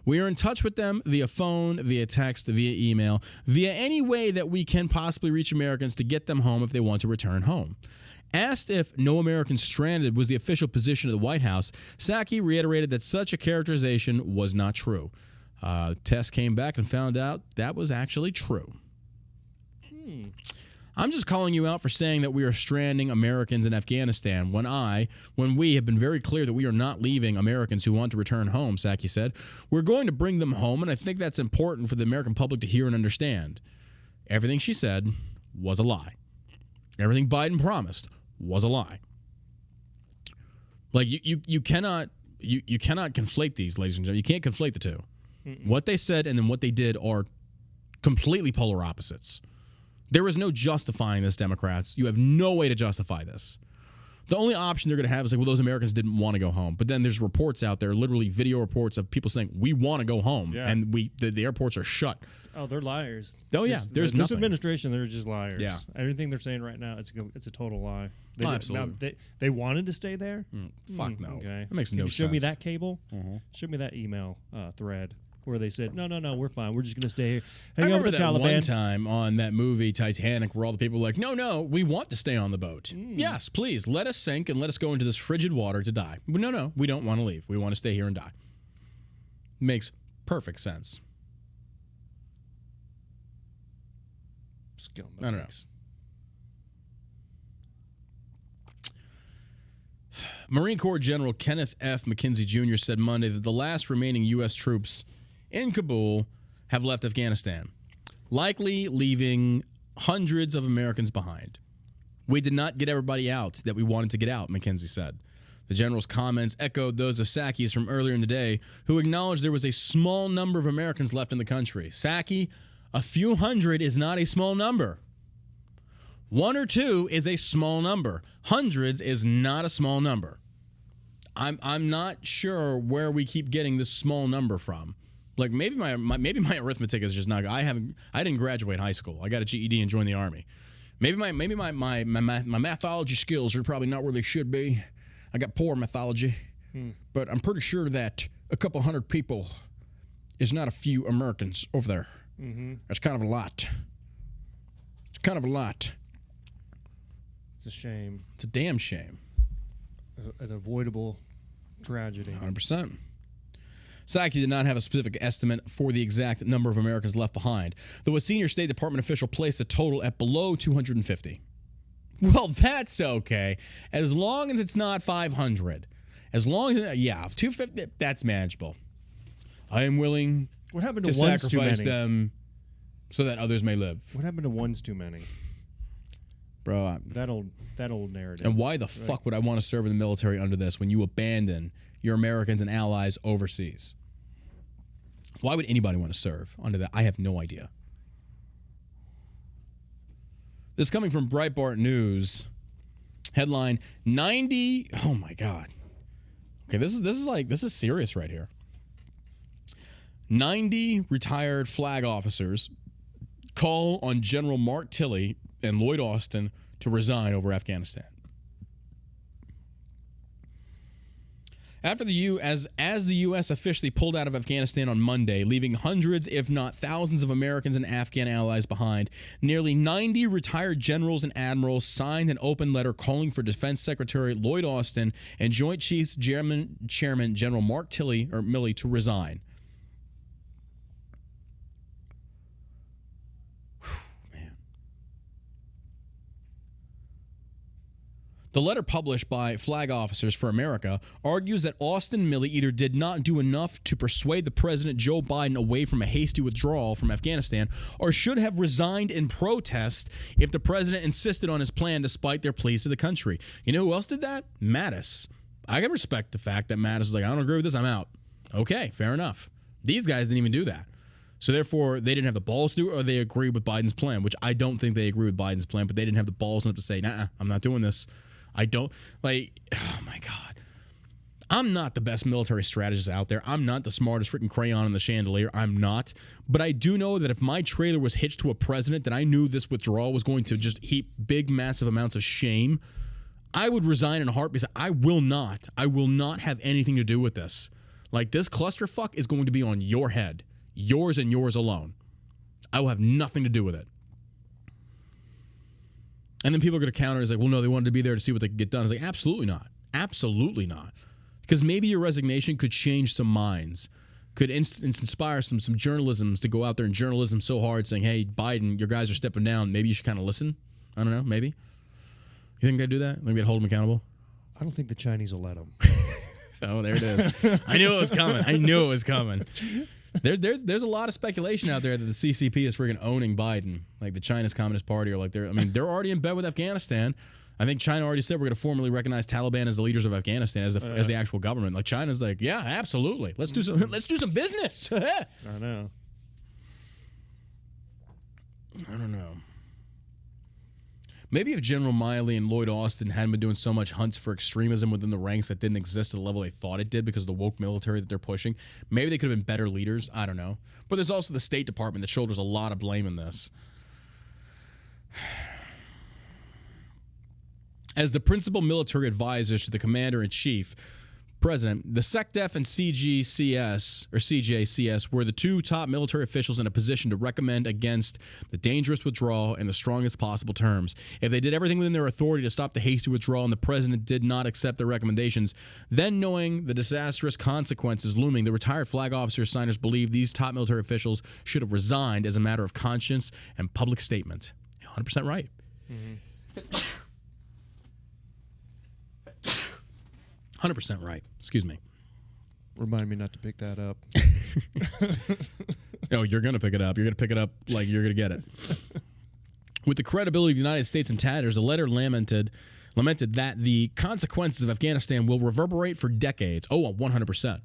S1: We are in touch with them via phone, via text, via email, via any way that we can possibly reach Americans to get them home if they want to return home. Asked if no Americans stranded was the official position of the White House, Psaki reiterated that such a characterization was not true. Test came back and found out that was actually true. I'm just calling you out for saying that we are stranding Americans in Afghanistan when we have been very clear that we are not leaving Americans who want to return home, Psaki said. We're going to bring them home, and I think that's important for the American public to hear and understand. Everything she said was a lie. Everything Biden promised was a lie. Like, you cannot conflate these, ladies and gentlemen. You can't conflate the two. What they said and then what they did are completely polar opposites. There is no justifying this, Democrats. You have no way to justify this. The only option they're going to have is like, well, those Americans didn't want to go home. But then there's reports out there, literally video reports of people saying, we want to go home. Yeah. And the airports are shut.
S2: Oh, they're liars.
S1: Oh, yeah. There's
S2: this
S1: nothing.
S2: administration, they're just liars.
S1: Yeah.
S2: Everything they're saying right now, it's a total lie.
S1: Absolutely.
S2: Now, they wanted to stay there?
S1: Fuck no.
S2: Okay.
S1: That makes no sense.
S2: Show me that cable. Show me that email thread where they said, no, we're fine. We're just going to stay here. Hang over the Taliban.
S1: One time on that movie Titanic where all the people were like, no, we want to stay on the boat. Yes, please, let us sink and let us go into this frigid water to die. But no, we don't want to leave. We want to stay here and die. Makes perfect sense.
S2: Scumbags.
S1: I don't know. Marine Corps General Kenneth F. McKenzie Jr. said Monday that the last remaining U.S. troops in Kabul have left Afghanistan, likely leaving hundreds of Americans behind. We did not get everybody out that we wanted to get out, McKenzie said. The general's comments echoed those of Psaki's from earlier in the day, who acknowledged there was a small number of Americans left in the country. Psaki, a few hundred is not a small number. 1 or 2 is a small number. Hundreds is not a small number. I'm not sure where we keep getting this small number from. Like maybe my arithmetic is just not. I didn't graduate high school. I got a GED and joined the Army. Maybe my mathology skills are probably not where they should be. I got poor mathology, but I'm pretty sure that a couple hundred people is not a few Americans over there. That's kind of a lot. It's Kind of a lot.
S2: It's a shame.
S1: It's a damn shame.
S2: An avoidable tragedy.
S1: 100%. Psaki did not have a specific estimate for the exact number of Americans left behind, though a senior State Department official placed the total at below 250. Well, that's okay, as long as it's not 500. As long as, 250, that's manageable. I am willing
S2: what happened
S1: to
S2: to one's
S1: sacrifice
S2: too many?
S1: them so that others may live.
S2: What happened to one's too many?
S1: Bro,
S2: that old narrative.
S1: And why the fuck would I want to serve in the military under this when you abandon your Americans and allies overseas? Why would anybody want to serve under that? I have no idea. This is coming from Breitbart News. Headline 90. Oh my God. Okay, this is serious right here. 90 retired flag officers call on General Mark Tilley and Lloyd Austin to resign over Afghanistan. After the U.S. officially pulled out of Afghanistan on Monday, leaving hundreds, if not thousands, of Americans and Afghan allies behind, nearly 90 retired generals and admirals signed an open letter calling for Defense Secretary Lloyd Austin and Joint Chiefs Chairman General Mark Milley to resign. The letter published by Flag Officers for America argues that Austin and Milley either did not do enough to persuade the President Joe Biden away from a hasty withdrawal from Afghanistan or should have resigned in protest if the president insisted on his plan despite their pleas to the country. You know who else did that? Mattis. I can respect the fact that Mattis is like, I don't agree with this, I'm out. Okay, fair enough. These guys didn't even do that. So therefore, they didn't have the balls to do it or they agreed with Biden's plan, which I don't think they agree with Biden's plan, but they didn't have the balls enough to say, nah, I'm not doing this. I don't, oh my God. I'm not the best military strategist out there. I'm not the smartest freaking crayon in the chandelier. I'm not. But I do know that if my trailer was hitched to a president that I knew this withdrawal was going to just heap big, massive amounts of shame, I would resign in a heartbeat. I will not have anything to do with this. Like, this clusterfuck is going to be on your head. Yours and yours alone. I will have nothing to do with it. And then people are going to counter. It's like, well, no, they wanted to be there to see what they could get done. It's like, absolutely not. Absolutely not. Because maybe your resignation could change some minds, could inspire some journalisms to go out there and journalism so hard saying, hey, Biden, your guys are stepping down. Maybe you should kind of listen. I don't know. Maybe. You think they'd do that? Maybe they'd hold them accountable?
S2: I don't think the Chinese will let them.
S1: Oh, there it is. I knew it was coming. There's a lot of speculation out there that the CCP is freaking owning Biden, like the China's Communist Party, or like they're already in bed with Afghanistan. I think China already said we're going to formally recognize Taliban as the leaders of Afghanistan as the actual government. Like China's like, yeah, absolutely, let's do some business.
S2: I know.
S1: I don't know. Maybe if General Milley and Lloyd Austin hadn't been doing so much hunts for extremism within the ranks that didn't exist at the level they thought it did because of the woke military that they're pushing, maybe they could have been better leaders. I don't know. But there's also the State Department that shoulders a lot of blame in this. As the principal military advisors to the commander-in-chief, president, the SecDef and CJCS were the two top military officials in a position to recommend against the dangerous withdrawal in the strongest possible terms. If they did everything within their authority to stop the hasty withdrawal and the president did not accept their recommendations, then knowing the disastrous consequences looming, the retired flag officer signers believe these top military officials should have resigned as a matter of conscience and public statement. 100% right. Mm-hmm. 100% right. Excuse me.
S2: Remind me not to pick that up.
S1: No, you're going to pick it up. You're going to pick it up like you're going to get it. With the credibility of the United States in tatters, the letter lamented that the consequences of Afghanistan will reverberate for decades. Oh, 100%.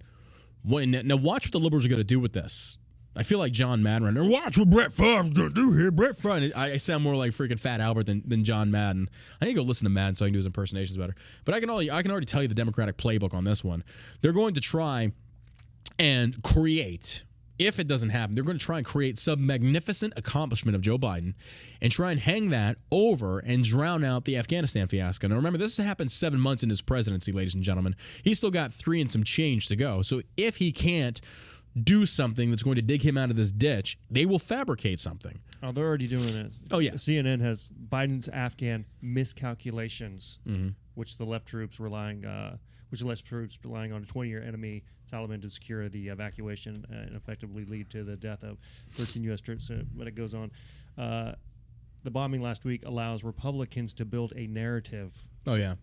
S1: Now watch what the liberals are going to do with this. I feel like John Madden right now. Watch what Brett Favre's going to do here. Brett Favre. I sound more like freaking Fat Albert than John Madden. I need to go listen to Madden so I can do his impersonations better. But I can already tell you the Democratic playbook on this one. They're going to try and create, if it doesn't happen, they're going to try and create some magnificent accomplishment of Joe Biden and try and hang that over and drown out the Afghanistan fiasco. Now remember, this has happened 7 months in his presidency, ladies and gentlemen. He's still got 3 and some change to go. So if he can't do something that's going to dig him out of this ditch, they will fabricate something.
S2: Oh, they're already doing it.
S1: Oh, yeah.
S2: CNN has Biden's Afghan miscalculations, which the left troops relying on a 20-year enemy Taliban to secure the evacuation and effectively lead to the death of 13 U.S. troops. But it goes on. The bombing last week allows Republicans to build a narrative.
S1: Oh, yeah.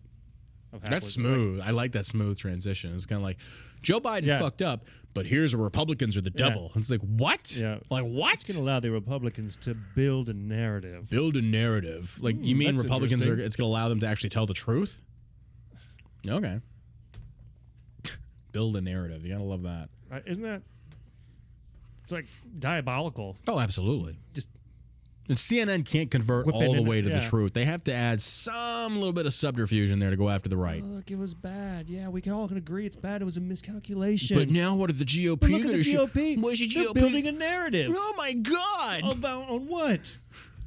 S1: That's smooth. I like that smooth transition. It's kind of like Joe Biden fucked up, but here's where Republicans are the devil. It's like, what?
S2: Yeah.
S1: Like, what?
S2: It's going to allow the Republicans to build a narrative.
S1: Build a narrative. Like, you mean Republicans it's going to allow them to actually tell the truth? Okay. Build a narrative. You got to love that.
S2: Isn't that? It's like diabolical.
S1: Oh, absolutely.
S2: Just.
S1: And CNN can't convert all the way to the truth. They have to add some little bit of subterfuge in there to go after the right.
S2: Look, it was bad. Yeah, we can all agree it's bad. It was a miscalculation.
S1: But now what are the GOP
S2: going to do? Look at the GOP.
S1: What's the
S2: They're
S1: GOP
S2: building a narrative.
S1: Oh, my God.
S2: On what?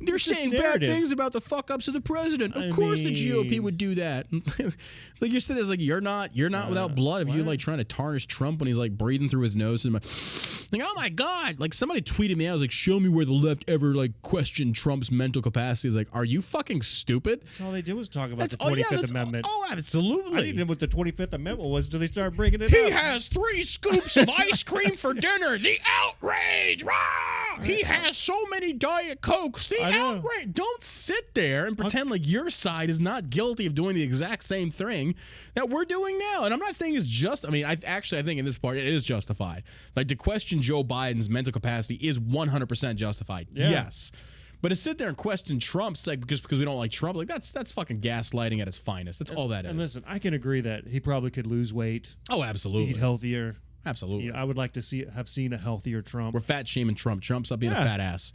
S1: They're saying bad things about the fuck-ups of the president. Of course the GOP would do that. It's like you're sitting there, like you're not without blood if you're like trying to tarnish Trump when he's like breathing through his nose. And like, oh my God. Like somebody tweeted me, I was like, show me where the left ever like questioned Trump's mental capacity. It's like, are you fucking stupid?
S2: That's all they did was talk about the 25th Amendment.
S1: Oh, absolutely.
S2: I didn't know what the 25th Amendment was until they started breaking it up.
S1: He has 3 scoops of ice cream for dinner. The outrage. Rah! He has so many Diet Cokes. The outrage. Don't sit there and pretend like your side is not guilty of doing the exact same thing that we're doing now. And I'm not saying it's just, I think in this part it is justified. Like to question Joe Biden's mental capacity is 100% justified. Yeah. Yes. But to sit there and question Trump's like just because we don't like Trump, like that's fucking gaslighting at its finest. That's all that is.
S2: And listen, I can agree that he probably could lose weight.
S1: Oh, absolutely.
S2: Eat healthier.
S1: Absolutely.
S2: I would like to have seen a healthier Trump.
S1: We're fat shaming Trump. Trump's up being a fat ass.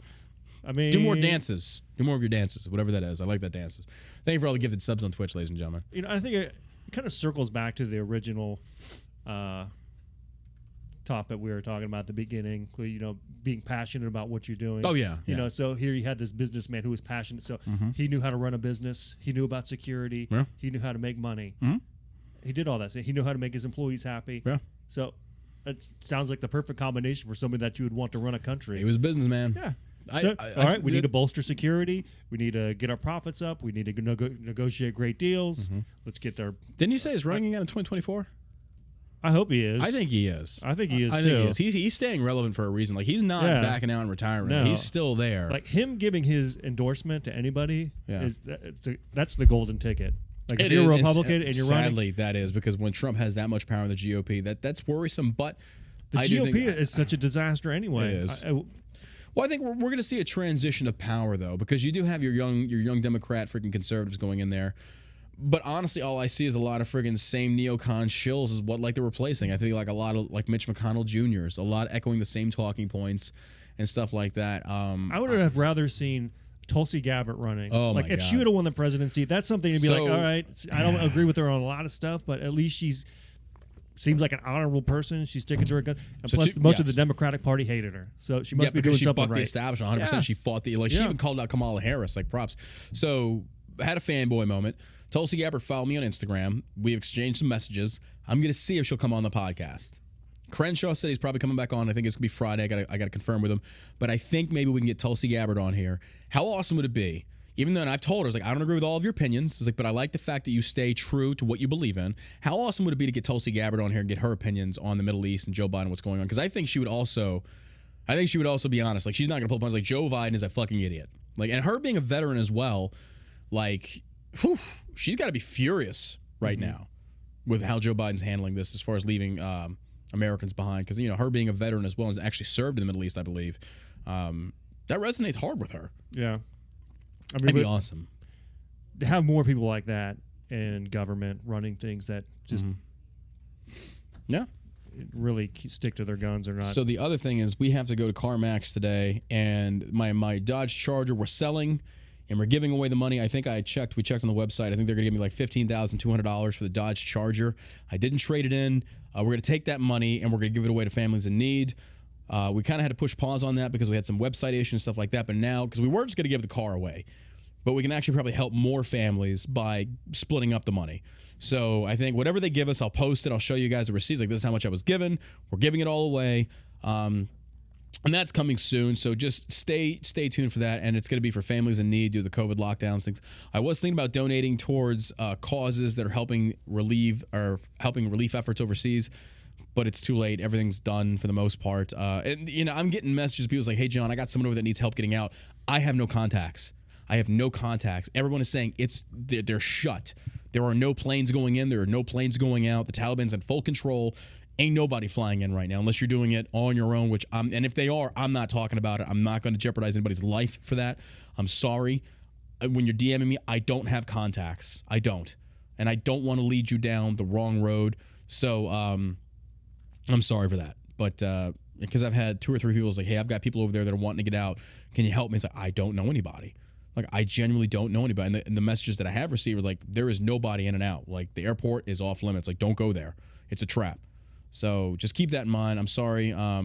S2: I mean,
S1: do more dances. Do more of your dances, whatever that is. I like that dances. Thank you for all the gifted subs on Twitch, ladies and gentlemen.
S2: I think it kind of circles back to the original topic we were talking about at the beginning. Being passionate about what you're doing.
S1: Oh yeah.
S2: So here you had this businessman who was passionate. So he knew how to run a business. He knew about security.
S1: Yeah.
S2: He knew how to make money.
S1: Mm-hmm.
S2: He did all that. So he knew how to make his employees happy.
S1: Yeah.
S2: So that sounds like the perfect combination for somebody that you would want to run a country.
S1: He was a businessman.
S2: Yeah. All right, we need to bolster security. We need to get our profits up. We need to negotiate great deals. Let's get there.
S1: Didn't he say he's running again in 2024?
S2: I hope he is.
S1: I think he is.
S2: I think he is
S1: too.
S2: Think
S1: he is. He's staying relevant for a reason. Like he's not backing out in retirement. No. He's still there.
S2: Like him giving his endorsement to anybody that's the golden ticket. Like if you're a Republican and you're running.
S1: Sadly, that is because when Trump has that much power in the GOP, that's worrisome. But
S2: the GOP is such a disaster anyway.
S1: It is. Well, I think we're going to see a transition of power, though, because you do have your young Democrat freaking conservatives going in there. But honestly, all I see is a lot of friggin' same neocon shills is what like they're replacing. I think like a lot of like Mitch McConnell Jr.'s, a lot echoing the same talking points and stuff like that.
S2: I would have rather seen Tulsi Gabbard running.
S1: Oh my
S2: God. If she would have won the presidency, that's something to be like, all right, I don't agree with her on a lot of stuff, but at least seems like an honorable person. She's sticking to her gun. And plus, most of the Democratic Party hated her. So she must be doing something right.
S1: She bucked the establishment 100%. She fought she even called out Kamala Harris, like props. So I had a fanboy moment. Tulsi Gabbard followed me on Instagram. We exchanged some messages. I'm going to see if she'll come on the podcast. Crenshaw said he's probably coming back on. I think it's going to be Friday. I got to confirm with him. But I think maybe we can get Tulsi Gabbard on here. How awesome would it be? Even though, and I've told her, I was like, I don't agree with all of your opinions. It's like, but I like the fact that you stay true to what you believe in. How awesome would it be to get Tulsi Gabbard on here and get her opinions on the Middle East and Joe Biden, what's going on? Because I think she would also be honest. Like, she's not going to pull punches. Like, Joe Biden is a fucking idiot. Like, and her being a veteran as well, like, she's got to be furious right now with how Joe Biden's handling this as far as leaving Americans behind. Because, her being a veteran as well and actually served in the Middle East, I believe, that resonates hard with her.
S2: Yeah. I mean,
S1: that'd be awesome.
S2: To have more people like that in government running things that just really stick to their guns or not.
S1: So the other thing is we have to go to CarMax today, and my Dodge Charger we're selling, and we're giving away the money. I think we checked on the website. I think they're going to give me like $15,200 for the Dodge Charger. I didn't trade it in. We're going to take that money, and we're going to give it away to families in need. We kind of had to push pause on that because we had some website issues and stuff like that. But now, because we weren't just going to give the car away, but we can actually probably help more families by splitting up the money. So I think whatever they give us, I'll post it. I'll show you guys the receipts. Like, this is how much I was given. We're giving it all away. And that's coming soon, so just stay tuned for that. And it's going to be for families in need due to the COVID lockdowns. Things. I was thinking about donating towards causes that are helping relief efforts overseas, but it's too late. Everything's done for the most part. And I'm getting messages. People's like, "Hey, John, I got someone over that needs help getting out." I have no contacts. Everyone is saying they're shut. There are no planes going in. There are no planes going out. The Taliban's in full control. Ain't nobody flying in right now unless you're doing it on your own, and if they are, I'm not talking about it. I'm not going to jeopardize anybody's life for that. I'm sorry. When you're DMing me, I don't have contacts. I don't. And I don't want to lead you down the wrong road. So I'm sorry for that. But because I've had 2 or 3 people say, "Hey, I've got people over there that are wanting to get out. Can you help me?" It's like, I don't know anybody. Like, I genuinely don't know anybody. And the messages that I have received are like, there is nobody in and out. Like, the airport is off limits. Like, don't go there. It's a trap. So just keep that in mind. I'm sorry. I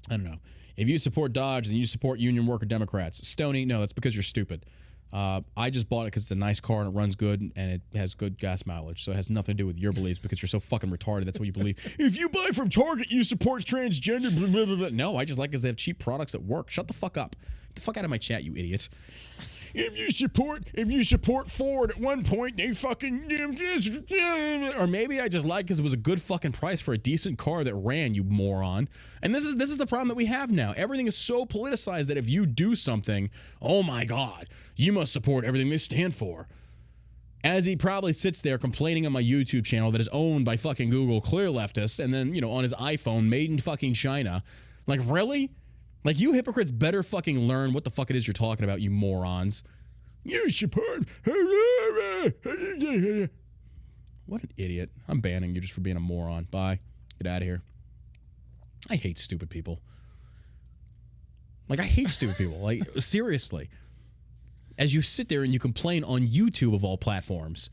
S1: don't know. If you support Dodge, then you support union worker Democrats. Stoney, no, that's because you're stupid. I just bought it because it's a nice car and it runs good and it has good gas mileage. So it has nothing to do with your beliefs because you're so fucking retarded. That's what you believe. If you buy from Target, you support transgender. Blah, blah, blah, blah. No, I just like because they have cheap products that work. Shut the fuck up. Get the fuck out of my chat, you idiots. If you support Ford at one point, they fucking, or maybe I just like because it was a good fucking price for a decent car that ran, you moron. And this is the problem that we have now. Everything is so politicized that if you do something, oh my God, you must support everything they stand for. As he probably sits there complaining on my YouTube channel that is owned by fucking Google, clear leftists, and then, on his iPhone, made in fucking China. Like, really? Like, you hypocrites better fucking learn what the fuck it is you're talking about, you morons. You support. What an idiot. I'm banning you just for being a moron. Bye. Get out of here. I hate stupid people. Like, I hate stupid people. Like, seriously. As you sit there and you complain on YouTube of all platforms.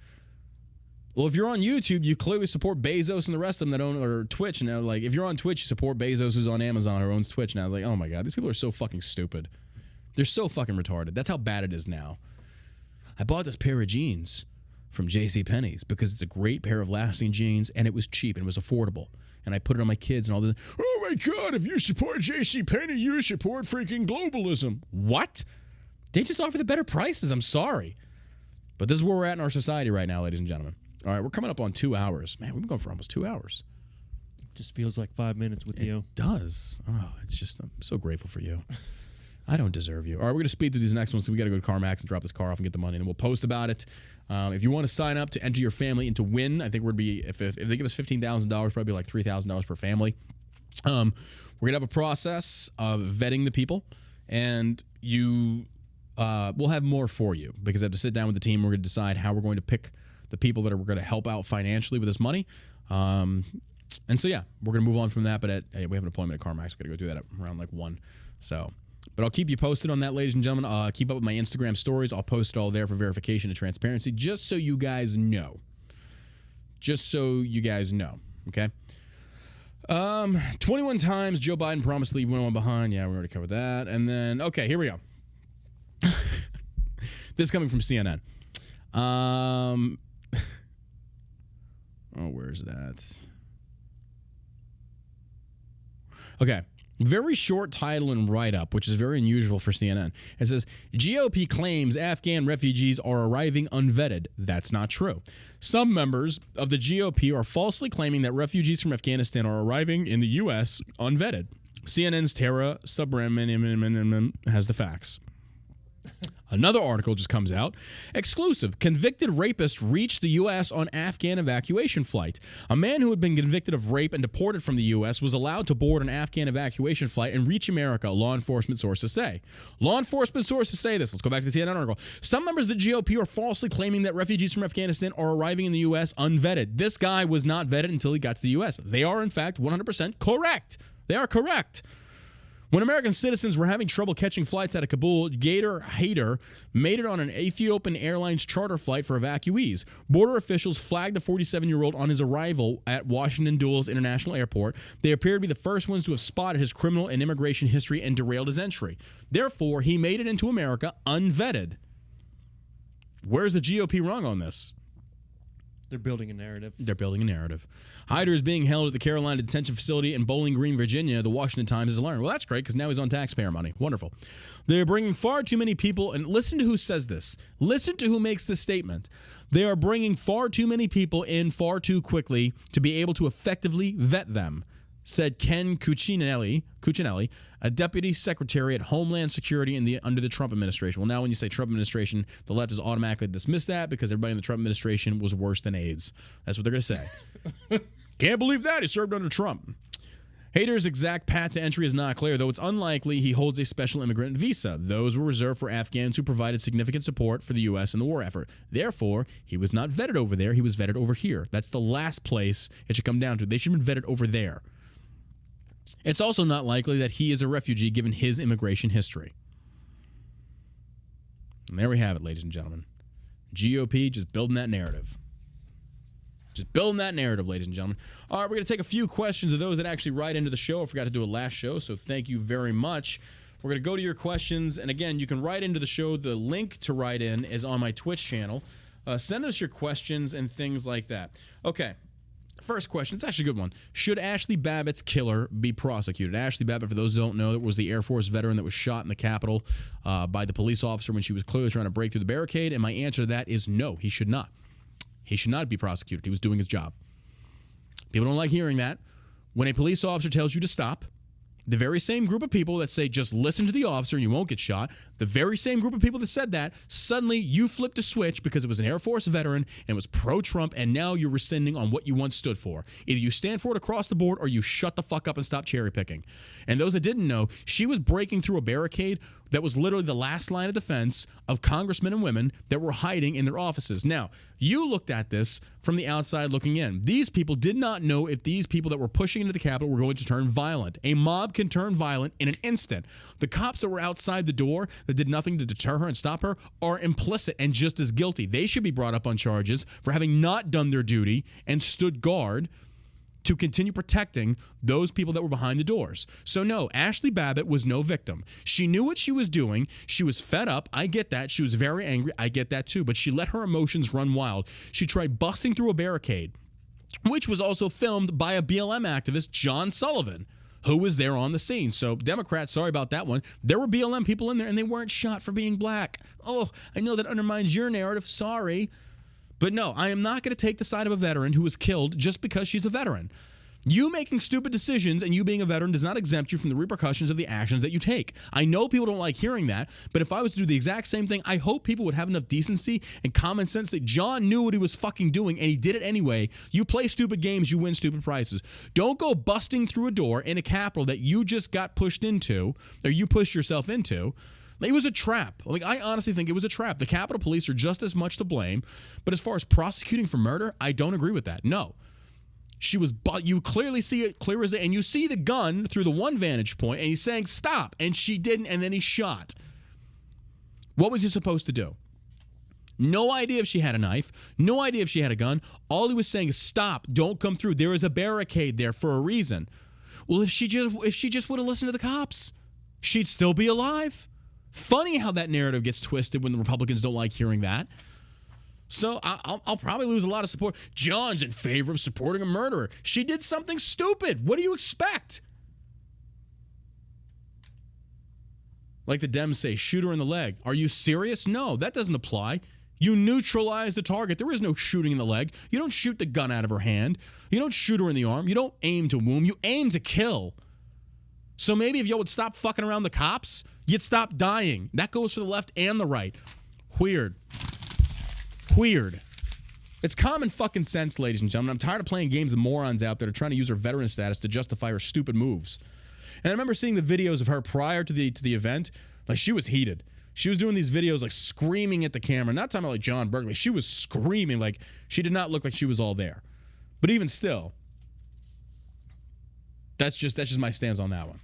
S1: Well, if you're on YouTube, you clearly support Bezos and the rest of them that own, or Twitch. Now, like, if you're on Twitch, you support Bezos, who's on Amazon or owns Twitch. Now, I was like, oh my God, these people are so fucking stupid. They're so fucking retarded. That's how bad it is now. I bought this pair of jeans from JCPenney's because it's a great pair of lasting jeans and it was cheap and it was affordable. And I put it on my kids and all this. Oh my God, if you support JCPenney, you support freaking globalism. What? They just offer the better prices. I'm sorry. But this is where we're at in our society right now, ladies and gentlemen. All right, we're coming up on 2 hours. Man, we've been going for almost 2 hours.
S2: Just feels like 5 minutes with you.
S1: It does. Oh, it's just, I'm so grateful for you. I don't deserve you. All right, we're going to speed through these next ones. So we got to go to CarMax and drop this car off and get the money, and then we'll post about it. If you want to sign up to enter your family into WIN, I think we're going to be, if they give us $15,000, probably like $3,000 per family. We're going to have a process of vetting the people, and we'll have more for you because I have to sit down with the team. We're going to decide how we're going to pick the people that are going to help out financially with this money. And so, yeah, we're going to move on from that. But we have an appointment at CarMax. We're going to go do that at around like 1. So, but I'll keep you posted on that, ladies and gentlemen. Keep up with my Instagram stories. I'll post it all there for verification and transparency, just so you guys know. Okay? 21 times Joe Biden promised to leave no one behind. Yeah, we already covered that. And then, okay, here we go. This is coming from CNN. Where's that? Okay. Very short title and write-up, which is very unusual for CNN. It says, GOP claims Afghan refugees are arriving unvetted. That's not true. Some members of the GOP are falsely claiming that refugees from Afghanistan are arriving in the U.S. unvetted. CNN's Tara Subramanian has the facts. Another article just comes out. Exclusive. Convicted rapist reached the U.S. on Afghan evacuation flight. A man who had been convicted of rape and deported from the U.S. was allowed to board an Afghan evacuation flight and reach America, law enforcement sources say. Law enforcement sources say this. Let's go back to the CNN article. Some members of the GOP are falsely claiming that refugees from Afghanistan are arriving in the U.S. unvetted. This guy was not vetted until he got to the U.S. They are, in fact, 100% correct. They are correct. When American citizens were having trouble catching flights out of Kabul, Gator Haider made it on an Ethiopian Airlines charter flight for evacuees. Border officials flagged the 47-year-old on his arrival at Washington Dulles International Airport. They appear to be the first ones to have spotted his criminal and immigration history and derailed his entry. Therefore, he made it into America unvetted. Where's the GOP wrong on this?
S2: They're building a narrative.
S1: They're building a narrative. Hyder is being held at the Carolina Detention Facility in Bowling Green, Virginia. The Washington Times has learned. Well, that's great because now he's on taxpayer money. Wonderful. They're bringing far too many people, and listen to who says this. Listen to who makes this statement. They are bringing far too many people in far too quickly to be able to effectively vet them, said Ken Cuccinelli, a deputy secretary at Homeland Security under the Trump administration. Well, now when you say Trump administration, the left has automatically dismissed that because everybody in the Trump administration was worse than AIDS. That's what they're going to say. Can't believe that. He served under Trump. Hader's exact path to entry is not clear, though it's unlikely he holds a special immigrant visa. Those were reserved for Afghans who provided significant support for the U.S. in the war effort. Therefore, he was not vetted over there. He was vetted over here. That's the last place it should come down to. They should have been vetted over there. It's also not likely that he is a refugee given his immigration history. And there we have it, ladies and gentlemen. GOP just building that narrative. Just building that narrative, ladies and gentlemen. All right, we're going to take a few questions of those that actually write into the show. I forgot to do a last show, so thank you very much. We're going to go to your questions. And again, you can write into the show. The link to write in is on my Twitch channel. Send us your questions and things like that. Okay. First question, it's actually a good one. Should Ashley Babbitt's killer be prosecuted? Ashley Babbitt, for those who don't know, that was the Air Force veteran that was shot in the Capitol by the police officer when she was clearly trying to break through the barricade. And my answer to that is no, he should not. He should not be prosecuted. He was doing his job. People don't like hearing that. When a police officer tells you to stop, the very same group of people that say just listen to the officer and you won't get shot, the very same group of people that said that, suddenly you flipped a switch because it was an Air Force veteran and it was pro-Trump, and now you're rescinding on what you once stood for. Either you stand for it across the board or you shut the fuck up and stop cherry picking. And those that didn't know, she was breaking through a barricade that was literally the last line of defense of congressmen and women that were hiding in their offices. Now, you looked at this from the outside looking in. These people did not know if these people that were pushing into the Capitol were going to turn violent. A mob can turn violent in an instant. The cops that were outside the door that did nothing to deter her and stop her are implicit and just as guilty. They should be brought up on charges for having not done their duty and stood guard to continue protecting those people that were behind the doors. So no, Ashley Babbitt was no victim. She knew what she was doing. She was fed up. I get that. She was very angry. I get that too. But she let her emotions run wild. She tried busting through a barricade, which was also filmed by a BLM activist, John Sullivan, who was there on the scene. So Democrats, sorry about that one. There were BLM people in there and they weren't shot for being black. Oh, I know that undermines your narrative. Sorry. But no, I am not going to take the side of a veteran who was killed just because she's a veteran. You making stupid decisions and you being a veteran does not exempt you from the repercussions of the actions that you take. I know people don't like hearing that, but if I was to do the exact same thing, I hope people would have enough decency and common sense that John knew what he was fucking doing and he did it anyway. You play stupid games, you win stupid prizes. Don't go busting through a door in a Capitol that you just got pushed into, or you pushed yourself into. It was a trap. Like, I honestly think it was a trap. The Capitol Police are just as much to blame. But as far as prosecuting for murder, I don't agree with that. No. She was, but you clearly see it clear as day, and you see the gun through the one vantage point, and he's saying, stop. And she didn't, and then he shot. What was he supposed to do? No idea if she had a knife. No idea if she had a gun. All he was saying is, stop. Don't come through. There is a barricade there for a reason. Well, if she just would have listened to the cops, she'd still be alive. Funny how that narrative gets twisted when the Republicans don't like hearing that. So I'll probably lose a lot of support. John's in favor of supporting a murderer. She did something stupid. What do you expect? Like the Dems say, shoot her in the leg. Are you serious? No, that doesn't apply. You neutralize the target. There is no shooting in the leg. You don't shoot the gun out of her hand. You don't shoot her in the arm. You don't aim to wound. You aim to kill. So maybe if y'all would stop fucking around the cops, you'd stop dying. That goes for the left and the right. Weird. It's common fucking sense, ladies and gentlemen. I'm tired of playing games with morons out there trying to use her veteran status to justify her stupid moves. And I remember seeing the videos of her prior to the event. Like, she was heated. She was doing these videos like screaming at the camera. Not talking about like John Berkeley. She was screaming. Like, she did not look like she was all there. But even still, that's just my stance on that one.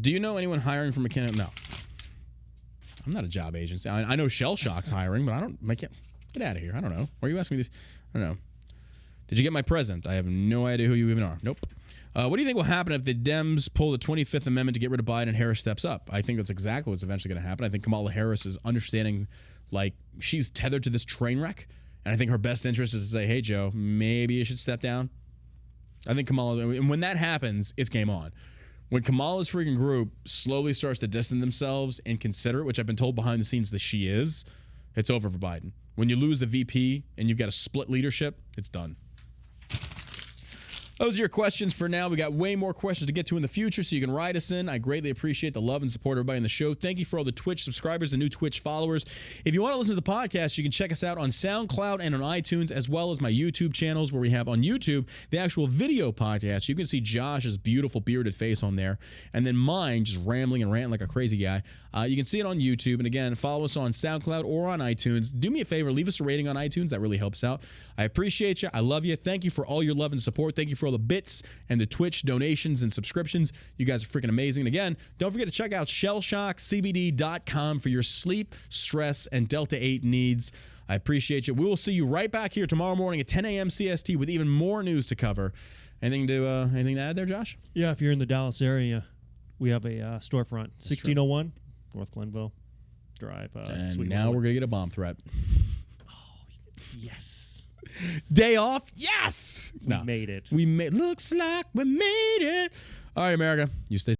S1: Do you know anyone hiring for McKenna? No. I'm not a job agency. I know Shell Shock's hiring, but I don't make it. Get out of here. I don't know. Why are you asking me this? I don't know. Did you get my present? I have no idea who you even are. Nope. What do you think will happen if the Dems pull the 25th Amendment to get rid of Biden and Harris steps up? I think that's exactly what's eventually going to happen. I think Kamala Harris is understanding Like, she's tethered to this train wreck, and I think her best interest is to say, hey, Joe, maybe you should step down. I think Kamala, and when that happens, it's game on. When Kamala's freaking group slowly starts to distance themselves and consider it, which I've been told behind the scenes that she is, it's over for Biden. When you lose the VP and you've got a split leadership, it's done. Those are your questions for now. We got way more questions to get to in the future, so you can write us in. I greatly appreciate the love and support of everybody in the show. Thank you for all the Twitch subscribers, the new Twitch followers. If you want to listen to the podcast, you can check us out on SoundCloud and on iTunes, as well as my YouTube channels, where we have on YouTube the actual video podcast. You can see Josh's beautiful bearded face on there, and then mine just rambling and ranting like a crazy guy. You can see it on YouTube. And again, follow us on SoundCloud or on iTunes. Do me a favor, leave us a rating on iTunes. That really helps out. I appreciate you. I love you. Thank you for all your love and support. Thank you for all the bits and the Twitch donations and subscriptions. You guys are freaking amazing. And again, don't forget to check out shellshockcbd.com for your sleep, stress, and Delta 8 needs. I appreciate you. We will see you right back here tomorrow morning at 10 a.m. CST with even more news to cover. Anything to add there, Josh?
S2: Yeah, if you're in the Dallas area, we have a storefront, 1601 North Glenville Drive.
S1: And now we're going to get a bomb threat.
S2: Oh, yes.
S1: Day off? Yes!
S2: We made it.
S1: Looks like we made it. All right, America. You stay